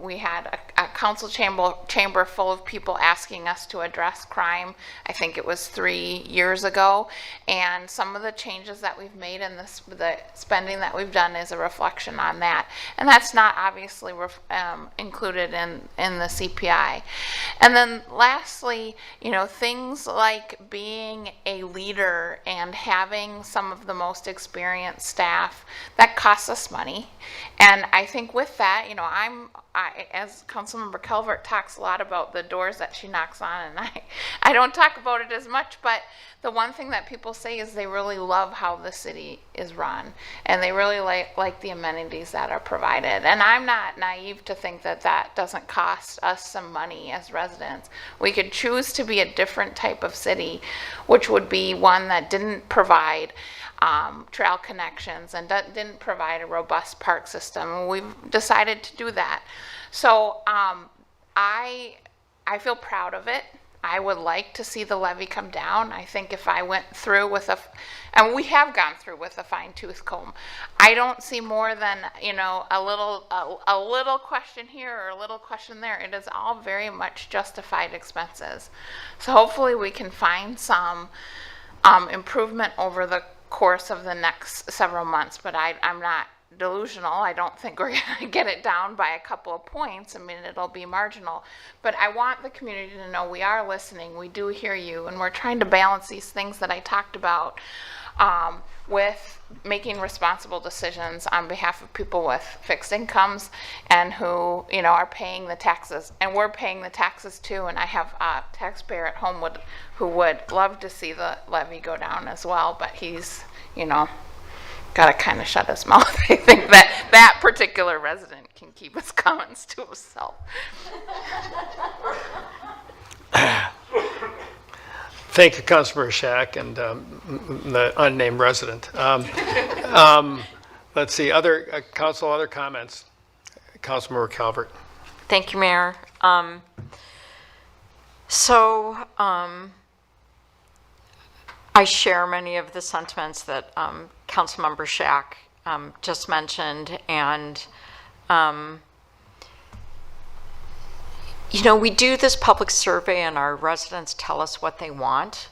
We had a council chamber full of people asking us to address crime. I think it was 3 years ago, and some of the changes that we've made in the spending that we've done is a reflection on that, and that's not obviously included in the CPI. And then lastly, things like being a leader and having some of the most experienced staff, that costs us money. And I think with that, as Councilmember Calvert talks a lot about the doors that she knocks on, and I don't talk about it as much, but the one thing that people say is they really love how the city is run, and they really like the amenities that are provided. And I'm not naive to think that that doesn't cost us some money as residents. We could choose to be a different type of city, which would be one that didn't provide trail connections and didn't provide a robust park system. We've decided to do that. So I feel proud of it. I would like to see the levy come down. I think if I went through with and we have gone through with a fine-tooth comb, I don't see more than a little question here or a little question there. It is all very much justified expenses. So hopefully we can find some improvement over the course of the next several months, but I'm not delusional. I don't think we're going to get it down by a couple of points. I mean, it'll be marginal, but I want the community to know we are listening. We do hear you, and we're trying to balance these things that I talked about with making responsible decisions on behalf of people with fixed incomes and who are paying the taxes, and we're paying the taxes too. And I have a taxpayer at home who would love to see the levy go down as well, but he's got to kind of shut his mouth. I think that particular resident can keep his comments to himself. Thank you, Councilmember Shack, and the unnamed resident. Let's see, other comments? Councilmember Calvert. Thank you, Mayor. I share many of the sentiments that Councilmember Shack just mentioned, and we do this public survey and our residents tell us what they want,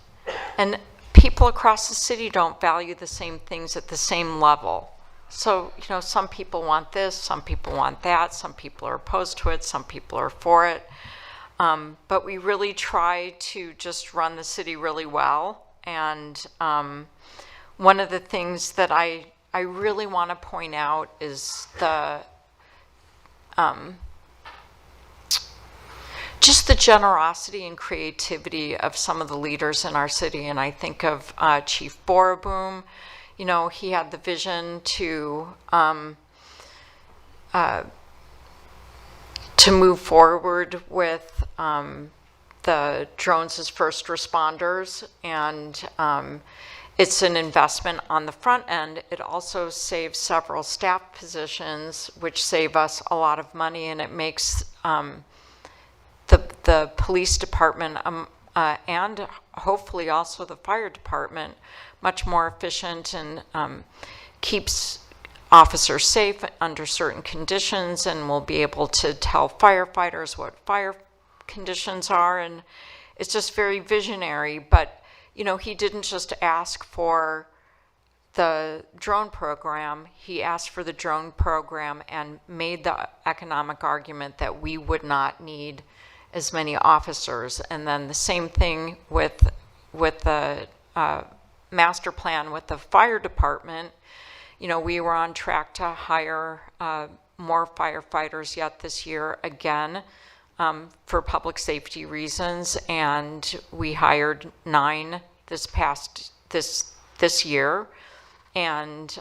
and people across the city don't value the same things at the same level. So, some people want this, some people want that, some people are opposed to it, some people are for it. But we really try to just run the city really well. And one of the things that I really want to point out is just the generosity and creativity of some of the leaders in our city. And I think of Chief Boraboom. He had the vision to move forward with the drones as first responders, and it's an investment on the front end. It also saves several staff positions, which save us a lot of money, and it makes the police department and hopefully also the fire department much more efficient and keeps officers safe under certain conditions, and will be able to tell firefighters what fire conditions are. And it's just very visionary. But, you know, he didn't just ask for the drone program, he asked for the drone program and made the economic argument that we would not need as many officers. And then the same thing with the master plan with the fire department. You know, we were on track to hire more firefighters yet this year again for public safety reasons, and we hired 9 this year. And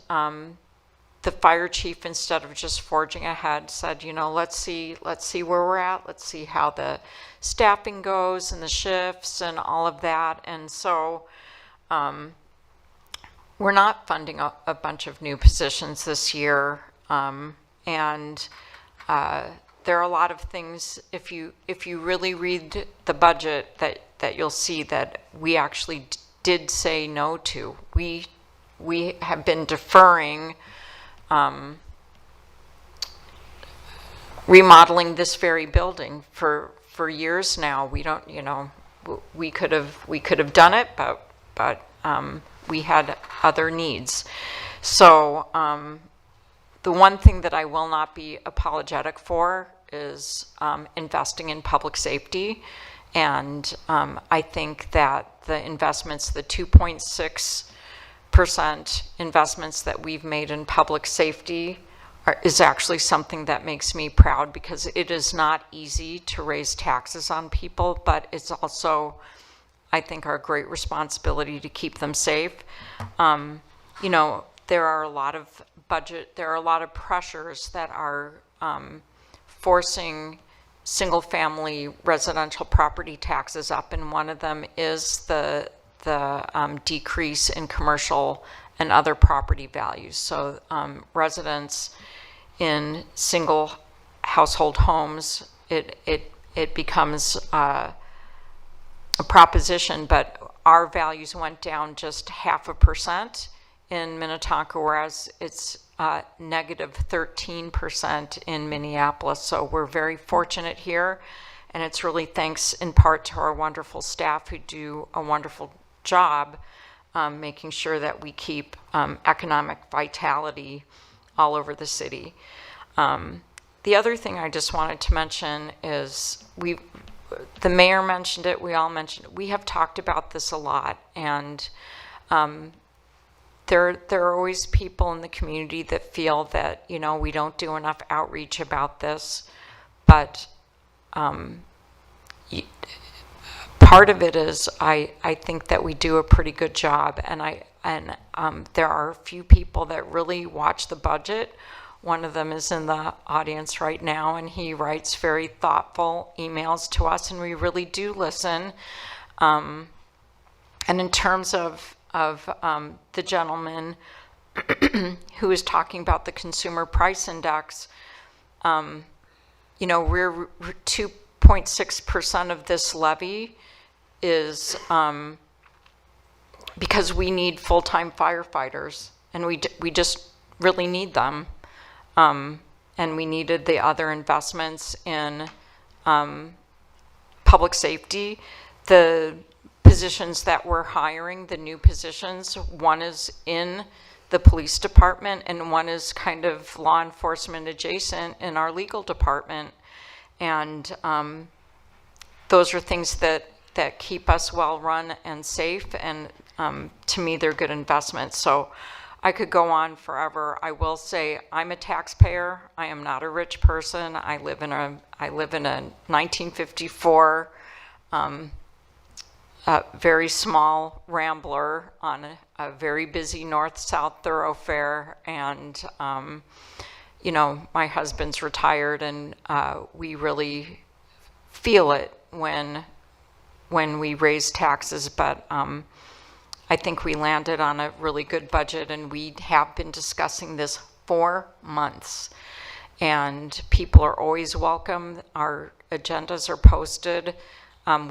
the fire chief, instead of just forging ahead, said, you know, let's see where we're at. Let's see how the staffing goes and the shifts and all of that. And so we're not funding a bunch of new positions this year. And there are a lot of things, if you really read the budget, that you'll see that we actually did say no to. We have been deferring remodeling this very building for years now. We don't, you know, we could have done it, but we had other needs. So the one thing that I will not be apologetic for is investing in public safety. And I think that the investments, the 2.6% investments that we've made in public safety is actually something that makes me proud, because it is not easy to raise taxes on people, but it's also, I think, our great responsibility to keep them safe. You know, there are a lot of pressures that are forcing single-family residential property taxes up, and one of them is the decrease in commercial and other property values. So residents in single household homes, it becomes a proposition, but our values went down just 0.5% in Minnetonka, whereas it's negative 13% in Minneapolis. So we're very fortunate here, and it's really thanks in part to our wonderful staff who do a wonderful job making sure that we keep economic vitality all over the city. The other thing I just wanted to mention is the mayor mentioned it, we all mentioned it, we have talked about this a lot, and there are always people in the community that feel that, you know, we don't do enough outreach about this, but part of it is I think that we do a pretty good job, and there are a few people that really watch the budget. One of them is in the audience right now, and he writes very thoughtful emails to us, and we really do listen. And in terms of the gentleman who is talking about the consumer price index, you know, we're 2.6% of this levy is because we need full-time firefighters, and we just really need them. And we needed the other investments in public safety. The positions that we're hiring, the new positions, one is in the police department and one is kind of law enforcement adjacent in our legal department. And those are things that keep us well run and safe, and to me they're good investments. So I could go on forever. I will say I'm a taxpayer. I am not a rich person. I live in a 1954 very small Rambler on a very busy north-south thoroughfare, and you know, my husband's retired, and we really feel it when we raise taxes, but I think we landed on a really good budget, and we have been discussing this for months, and people are always welcome. Our agendas are posted.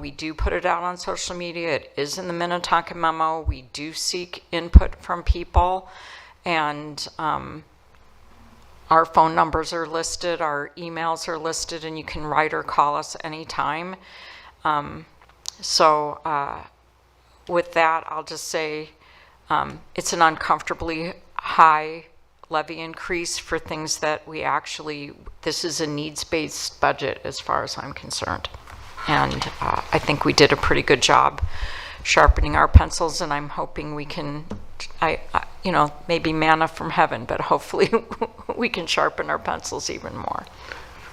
We do put it out on social media. It is in the Minnetonka memo. We do seek input from people, and our phone numbers are listed, our emails are listed, and you can write or call us anytime. With that, I'll just say it's an uncomfortably high levy increase for things that we actually, this is a needs-based budget as far as I'm concerned. And I think we did a pretty good job sharpening our pencils, and I'm hoping we can, maybe manna from heaven, but hopefully we can sharpen our pencils even more.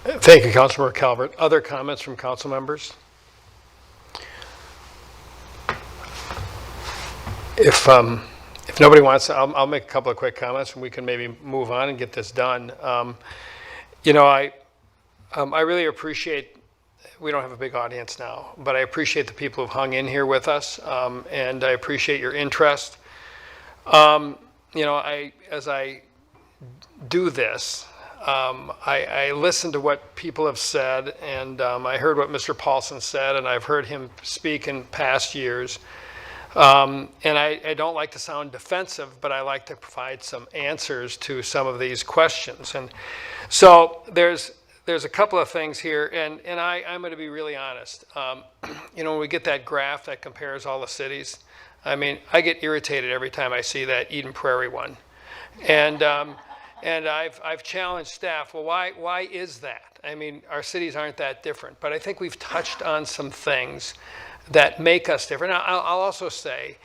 Thank you, Councilmember Calvert. Other comments from council members? If nobody wants, I'll make a couple of quick comments, and we can maybe move on and get this done. I really appreciate, we don't have a big audience now, but I appreciate the people who've hung in here with us, and I appreciate your interest. As I do this, I listen to what people have said, and I heard what Mr. Paulson said, and I've heard him speak in past years. And I don't like to sound defensive, but I like to provide some answers to some of these questions. And so there's a couple of things here, and I'm going to be really honest. When we get that graph that compares all the cities, I mean, I get irritated every time I see that Eden Prairie one. And I've challenged staff, well, why is that? I mean, our cities aren't that different, but I think we've touched on some things that make us different. Now, I'll also say,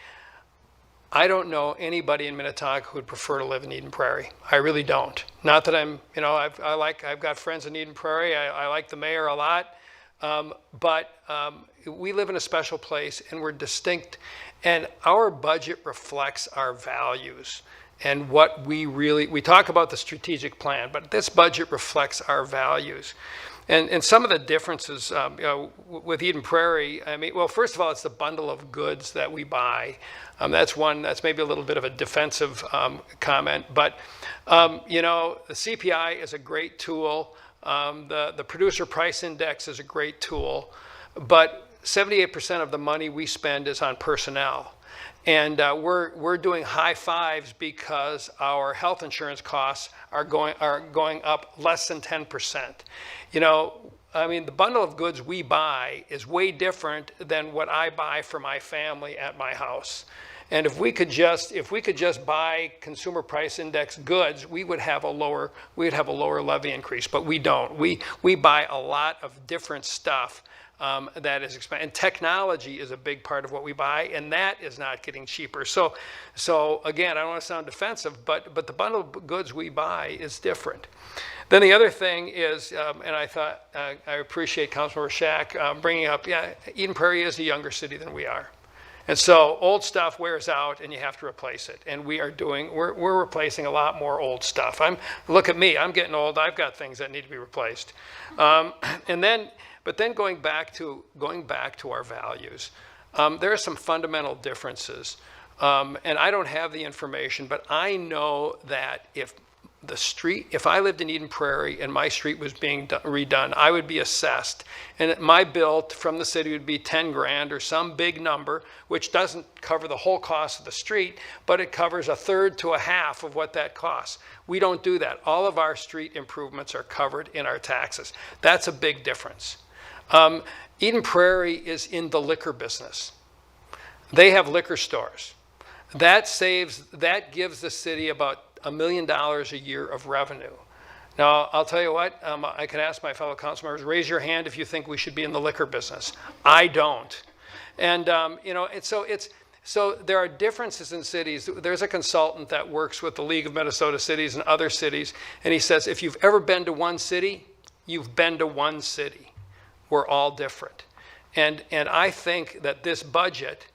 I don't know anybody in Minnetonka who would prefer to live in Eden Prairie. I really don't. Not that I've got friends in Eden Prairie. I like the mayor a lot, but we live in a special place, and we're distinct, and our budget reflects our values. And what we talk about the strategic plan, but this budget reflects our values. And some of the differences with Eden Prairie, I mean, well, first of all, it's the bundle of goods that we buy. That's maybe a little bit of a defensive comment, but the CPI is a great tool. The producer price index is a great tool, but 78% of the money we spend is on personnel. And we're doing high fives because our health insurance costs are going up less than 10%. I mean, the bundle of goods we buy is way different than what I buy for my family at my house. And if we could just buy consumer price index goods, we would have a lower levy increase. But we don't. We buy a lot of different stuff. That is expensive, and technology is a big part of what we buy, and that is not getting cheaper. So again, I don't want to sound defensive, but the bundle of goods we buy is different. Then the other thing is, and I thought I appreciate Councilmember Shack bringing up, Eden Prairie is a younger city than we are, and so old stuff wears out, and you have to replace it. And we're replacing a lot more old stuff. Look at me, I'm getting old. I've got things that need to be replaced, But then going back to our values, there are some fundamental differences, and I don't have the information, but I know that if I lived in Eden Prairie and my street was being redone, I would be assessed, and my bill from the city would be 10 grand or some big number, which doesn't cover the whole cost of the street, but it covers a third to a half of what that costs. We don't do that. All of our street improvements are covered in our taxes. That's a big difference. Eden Prairie is in the liquor business. They have liquor stores. That gives the city about $1 million a year of revenue. Now, I'll tell you what, I can ask my fellow council members, raise your hand if you think we should be in the liquor business. I don't. And, so there are differences in cities. There's a consultant that works with the League of Minnesota Cities and other cities, and he says, if you've ever been to one city, you've been to one city. We're all different. And I think that this budget,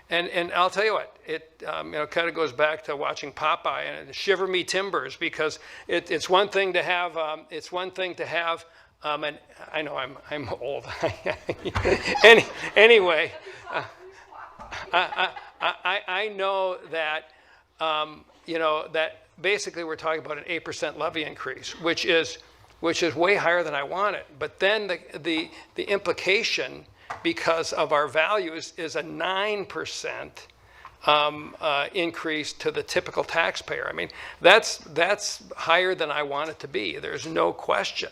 and I'll tell you what, it kind of goes back to watching Popeye and shiver me timbers, because it's one thing to have, and I know I'm old. Anyway, I know that, that basically we're talking about an 8% levy increase, which is way higher than I wanted. But then the implication because of our values is a 9% increase to the typical taxpayer. I mean, that's higher than I want it to be. There's no question.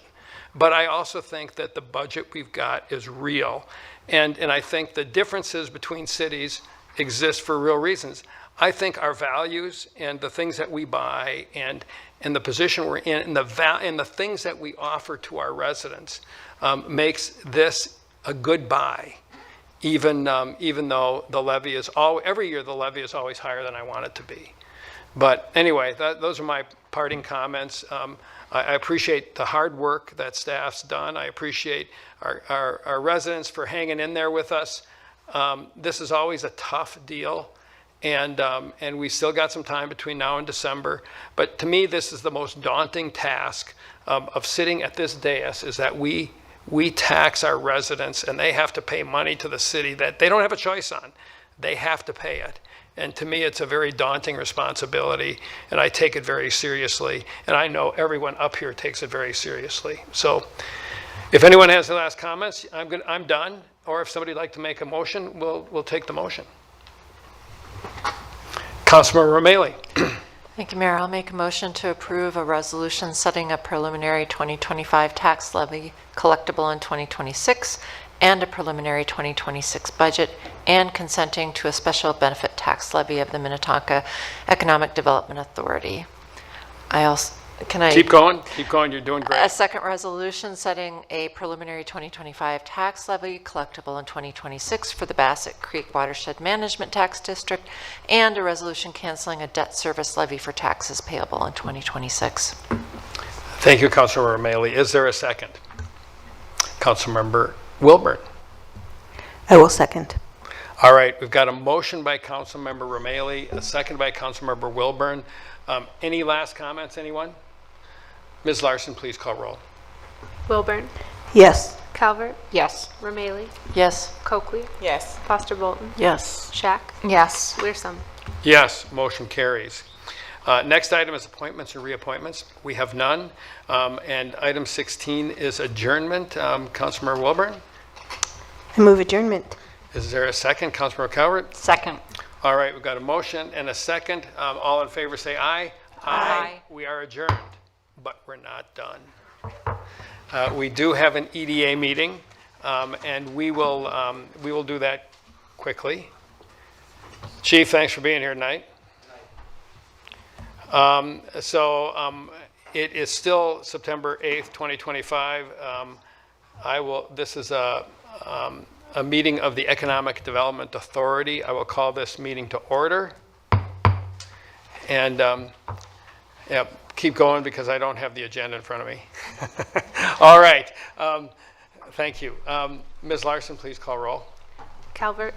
But I also think that the budget we've got is real. And I think the differences between cities exist for real reasons. I think our values and the things that we buy and the position we're in and the things that we offer to our residents makes this a good buy, even though the levy is every year the levy is always higher than I want it to be. But anyway, those are my parting comments. I appreciate the hard work that staff's done. I appreciate our residents for hanging in there with us. This is always a tough deal, and we still got some time between now and December. But to me, this is the most daunting task of sitting at this dais, is that we tax our residents, and they have to pay money to the city that they don't have a choice on. They have to pay it. And to me, it's a very daunting responsibility, and I take it very seriously. And I know everyone up here takes it very seriously. So if anyone has the last comments, I'm done. Or if somebody'd like to make a motion, we'll take the motion. Councilmember Romali. Thank you, Mayor. I'll make a motion to approve a resolution setting a preliminary 2025 tax levy collectible in 2026 and a preliminary 2026 budget, and consenting to a special benefit tax levy of the Minnetonka Economic Development Authority. Keep going, you're doing A great. second resolution setting a preliminary 2025 tax levy collectible in 2026 for the Bassett Creek Watershed Management Tax District, and a resolution canceling a debt service levy for taxes payable in 2026. Thank you, Councilmember Romali. Is there a second? Councilmember Wilburn. I will second. All right, we've got a motion by Councilmember Romali, a second by Councilmember Wilburn. Any last comments, anyone? Ms. Larson, please call roll. Wilburn, Yes. Calvert, Yes. Romali, Yes. Coakley, Yes. Foster Bolton, Yes. Shack, Yes. Learsom. Yes, motion carries. Next item is appointments and reappointments. We have none. And item 16 is adjournment. Councilmember Wilburn, I move adjournment. is there a second? Councilmember Calvert? Second. All right, we've got a motion and a second. All in favor say aye. Aye. We are adjourned, but we're not done. We do have an EDA meeting, and we will do that quickly. Chief, thanks for being here tonight. It is still September 8th, 2025. This is a meeting of the Economic Development Authority. I will call this meeting to order. And yeah, keep going because I don't have the agenda in front of me. All right. Thank you. Ms. Larson, please call roll. Calvert,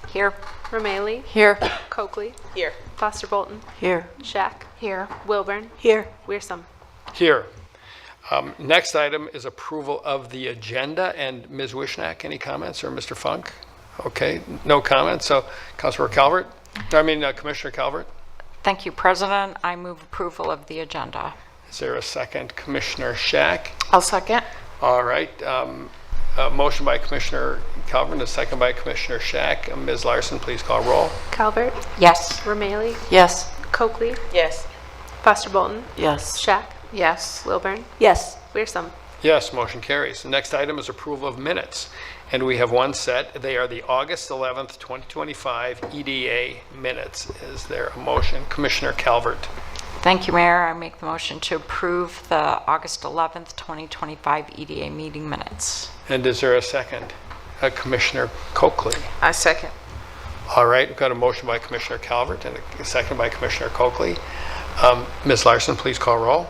Here. Romali, Here. Coakley, Here. Foster Bolton, Here. Shack, Here. Wilburn, Here. Learsom. Here. Next item is approval of the agenda. And Ms. Wishnak, any comments, or Mr. Funk? Okay, no comments. So Councilor Calvert, Commissioner Calvert, Thank you, President. I move approval of the agenda. is there a second? Commissioner Shack? I'll second. All right. A motion by Commissioner Calvert, a second by Commissioner Shack. Ms. Larson, please call roll. Calvert, Yes. Romali, Yes. Coakley, Yes. Foster Bolton, Yes. Shack, Yes. Wilburn, Yes. Learsom. Yes, motion carries. The next item is approval of minutes. And we have one set. They are the August 11th, 2025 EDA minutes. Is there a motion? Commissioner Calvert. Thank you, Mayor. I make the motion to approve the August 11th, 2025 EDA meeting minutes. And is there a second? Commissioner Coakley. I second. All right, we've got a motion by Commissioner Calvert and a second by Commissioner Coakley. Ms. Larson, please call roll.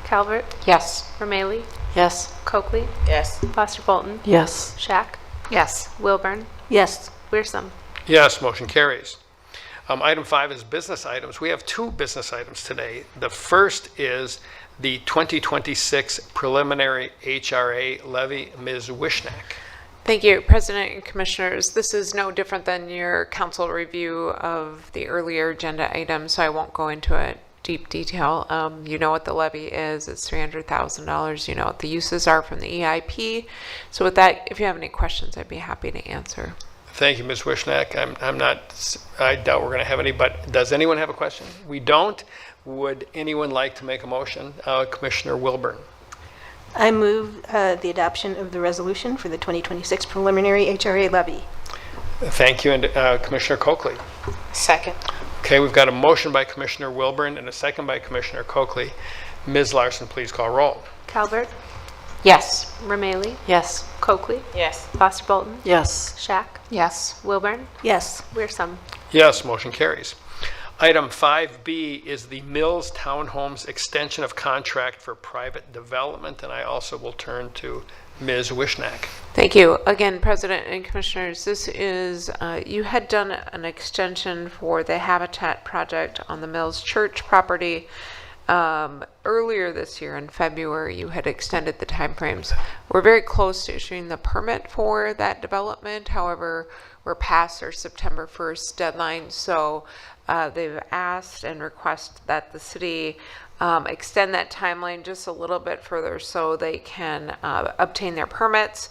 Calvert, Yes. Romali, Yes. Coakley, Yes. Foster Bolton, Yes. Shack, Yes. Wilburn, Yes. Learsom. Yes, motion carries. Item 5 is business items. We have two business items today. The first is the 2026 preliminary HRA levy. Ms. Wishnak. Thank you, President and Commissioners. This is no different than your council review of the earlier agenda item, so I won't go into it deep detail. You know what the levy is. It's $300,000. You know what the uses are from the EIP. So with that, if you have any questions, I'd be happy to answer. Thank you, Ms. Wishnak. I doubt we're going to have any, but does anyone have a question? We don't. Would anyone like to make a motion? Commissioner Wilburn. I move the adoption of the resolution for the 2026 preliminary HRA levy. Thank you, and Commissioner Coakley. Second. Okay, we've got a motion by Commissioner Wilburn and a second by Commissioner Coakley. Ms. Larson, please call roll. Calvert, Yes. Romaili, Yes. Coakley, Yes. Foster Bolton, Yes. Shack, Yes. Wilburn, Yes. Wearsum. Yes, motion carries. Item 5B is the Mills Townhomes extension of contract for private development, and I also will turn to Ms. Wishnak. Thank you. Again, President and Commissioners, this is, you had done an extension for the Habitat project on the Mills Church property. Earlier this year in February, you had extended the timeframes. We're very close to issuing the permit for that development. However, we're past our September 1st deadline, so they've asked and requested that the city extend that timeline just a little bit further so they can obtain their permits.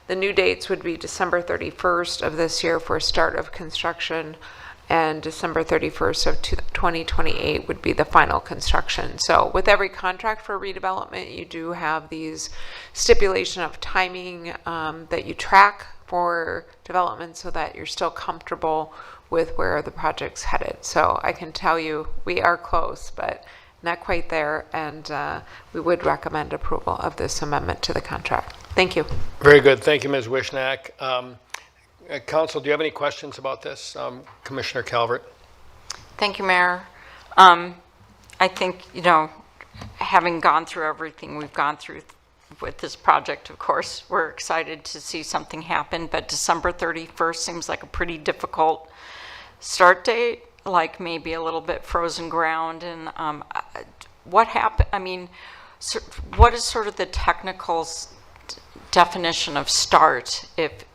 The new dates would be December 31st of this year for start of construction, and December 31st of 2028 would be the final construction. So with every contract for redevelopment, you do have these stipulation of timing that you track for development so that you're still comfortable with where the project's headed. So I can tell you we are close, but not quite there, and we would recommend approval of this amendment to the contract. Thank you. Very good. Thank you, Ms. Wishnak. Council, do you have any questions about this? Commissioner Calvert? Thank you, Mayor. I think, having gone through everything we've gone through with this project, of course, we're excited to see something happen, but December 31st seems like a pretty difficult start date, like maybe a little bit frozen ground. And what happened? I mean, what is sort of the technical definition of start if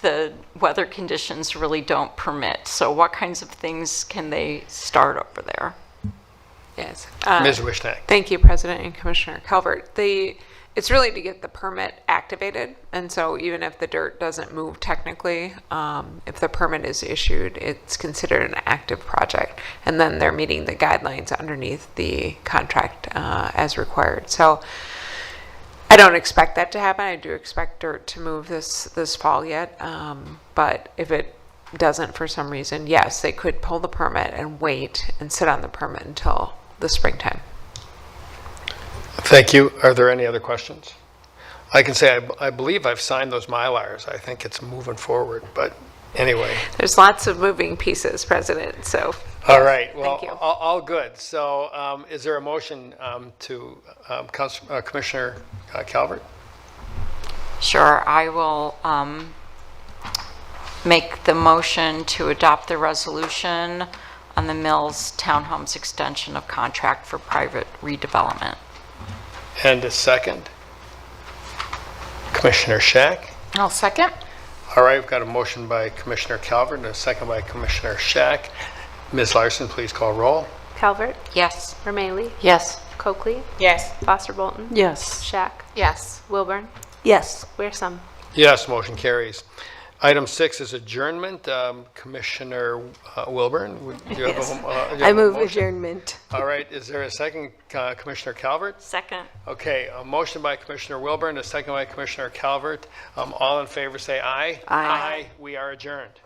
the weather conditions really don't permit? So what kinds of things can they start over there? Yes. Ms. Wishnak. Thank you, President and Commissioner Calvert. It's really to get the permit activated, and so even if the dirt doesn't move technically, if the permit is issued, it's considered an active project, and then they're meeting the guidelines underneath the contract as required. So I don't expect that to happen. I do expect dirt to move this fall yet, but if it doesn't for some reason, yes, they could pull the permit and wait and sit on the permit until the springtime. Thank you. Are there any other questions? I can say I believe I've signed those Mylars. I think it's moving forward, but anyway. There's lots of moving pieces, President, so. All right, well, thank you. all good. So is there a motion to Commissioner Calvert? Sure, I will make the motion to adopt the resolution on the Mills Townhomes extension of contract for private redevelopment. And a second? Commissioner Shack? I'll second. All right, we've got a motion by Commissioner Calvert and a second by Commissioner Shack. Ms. Larson, please call roll. Calvert, Yes. Romaili, Yes. Coakley, Yes. Foster Bolton, Yes. Shack, Yes. Wilburn, Yes. Wearsum. Yes, motion carries. Item 6 is adjournment. Commissioner Wilburn, do you have Yes. do you have I a move motion? adjournment. All right, is there a second, Commissioner Calvert? Second. Okay, a motion by Commissioner Wilburn, a second by Commissioner Calvert. All in favor say aye. Aye. We are adjourned.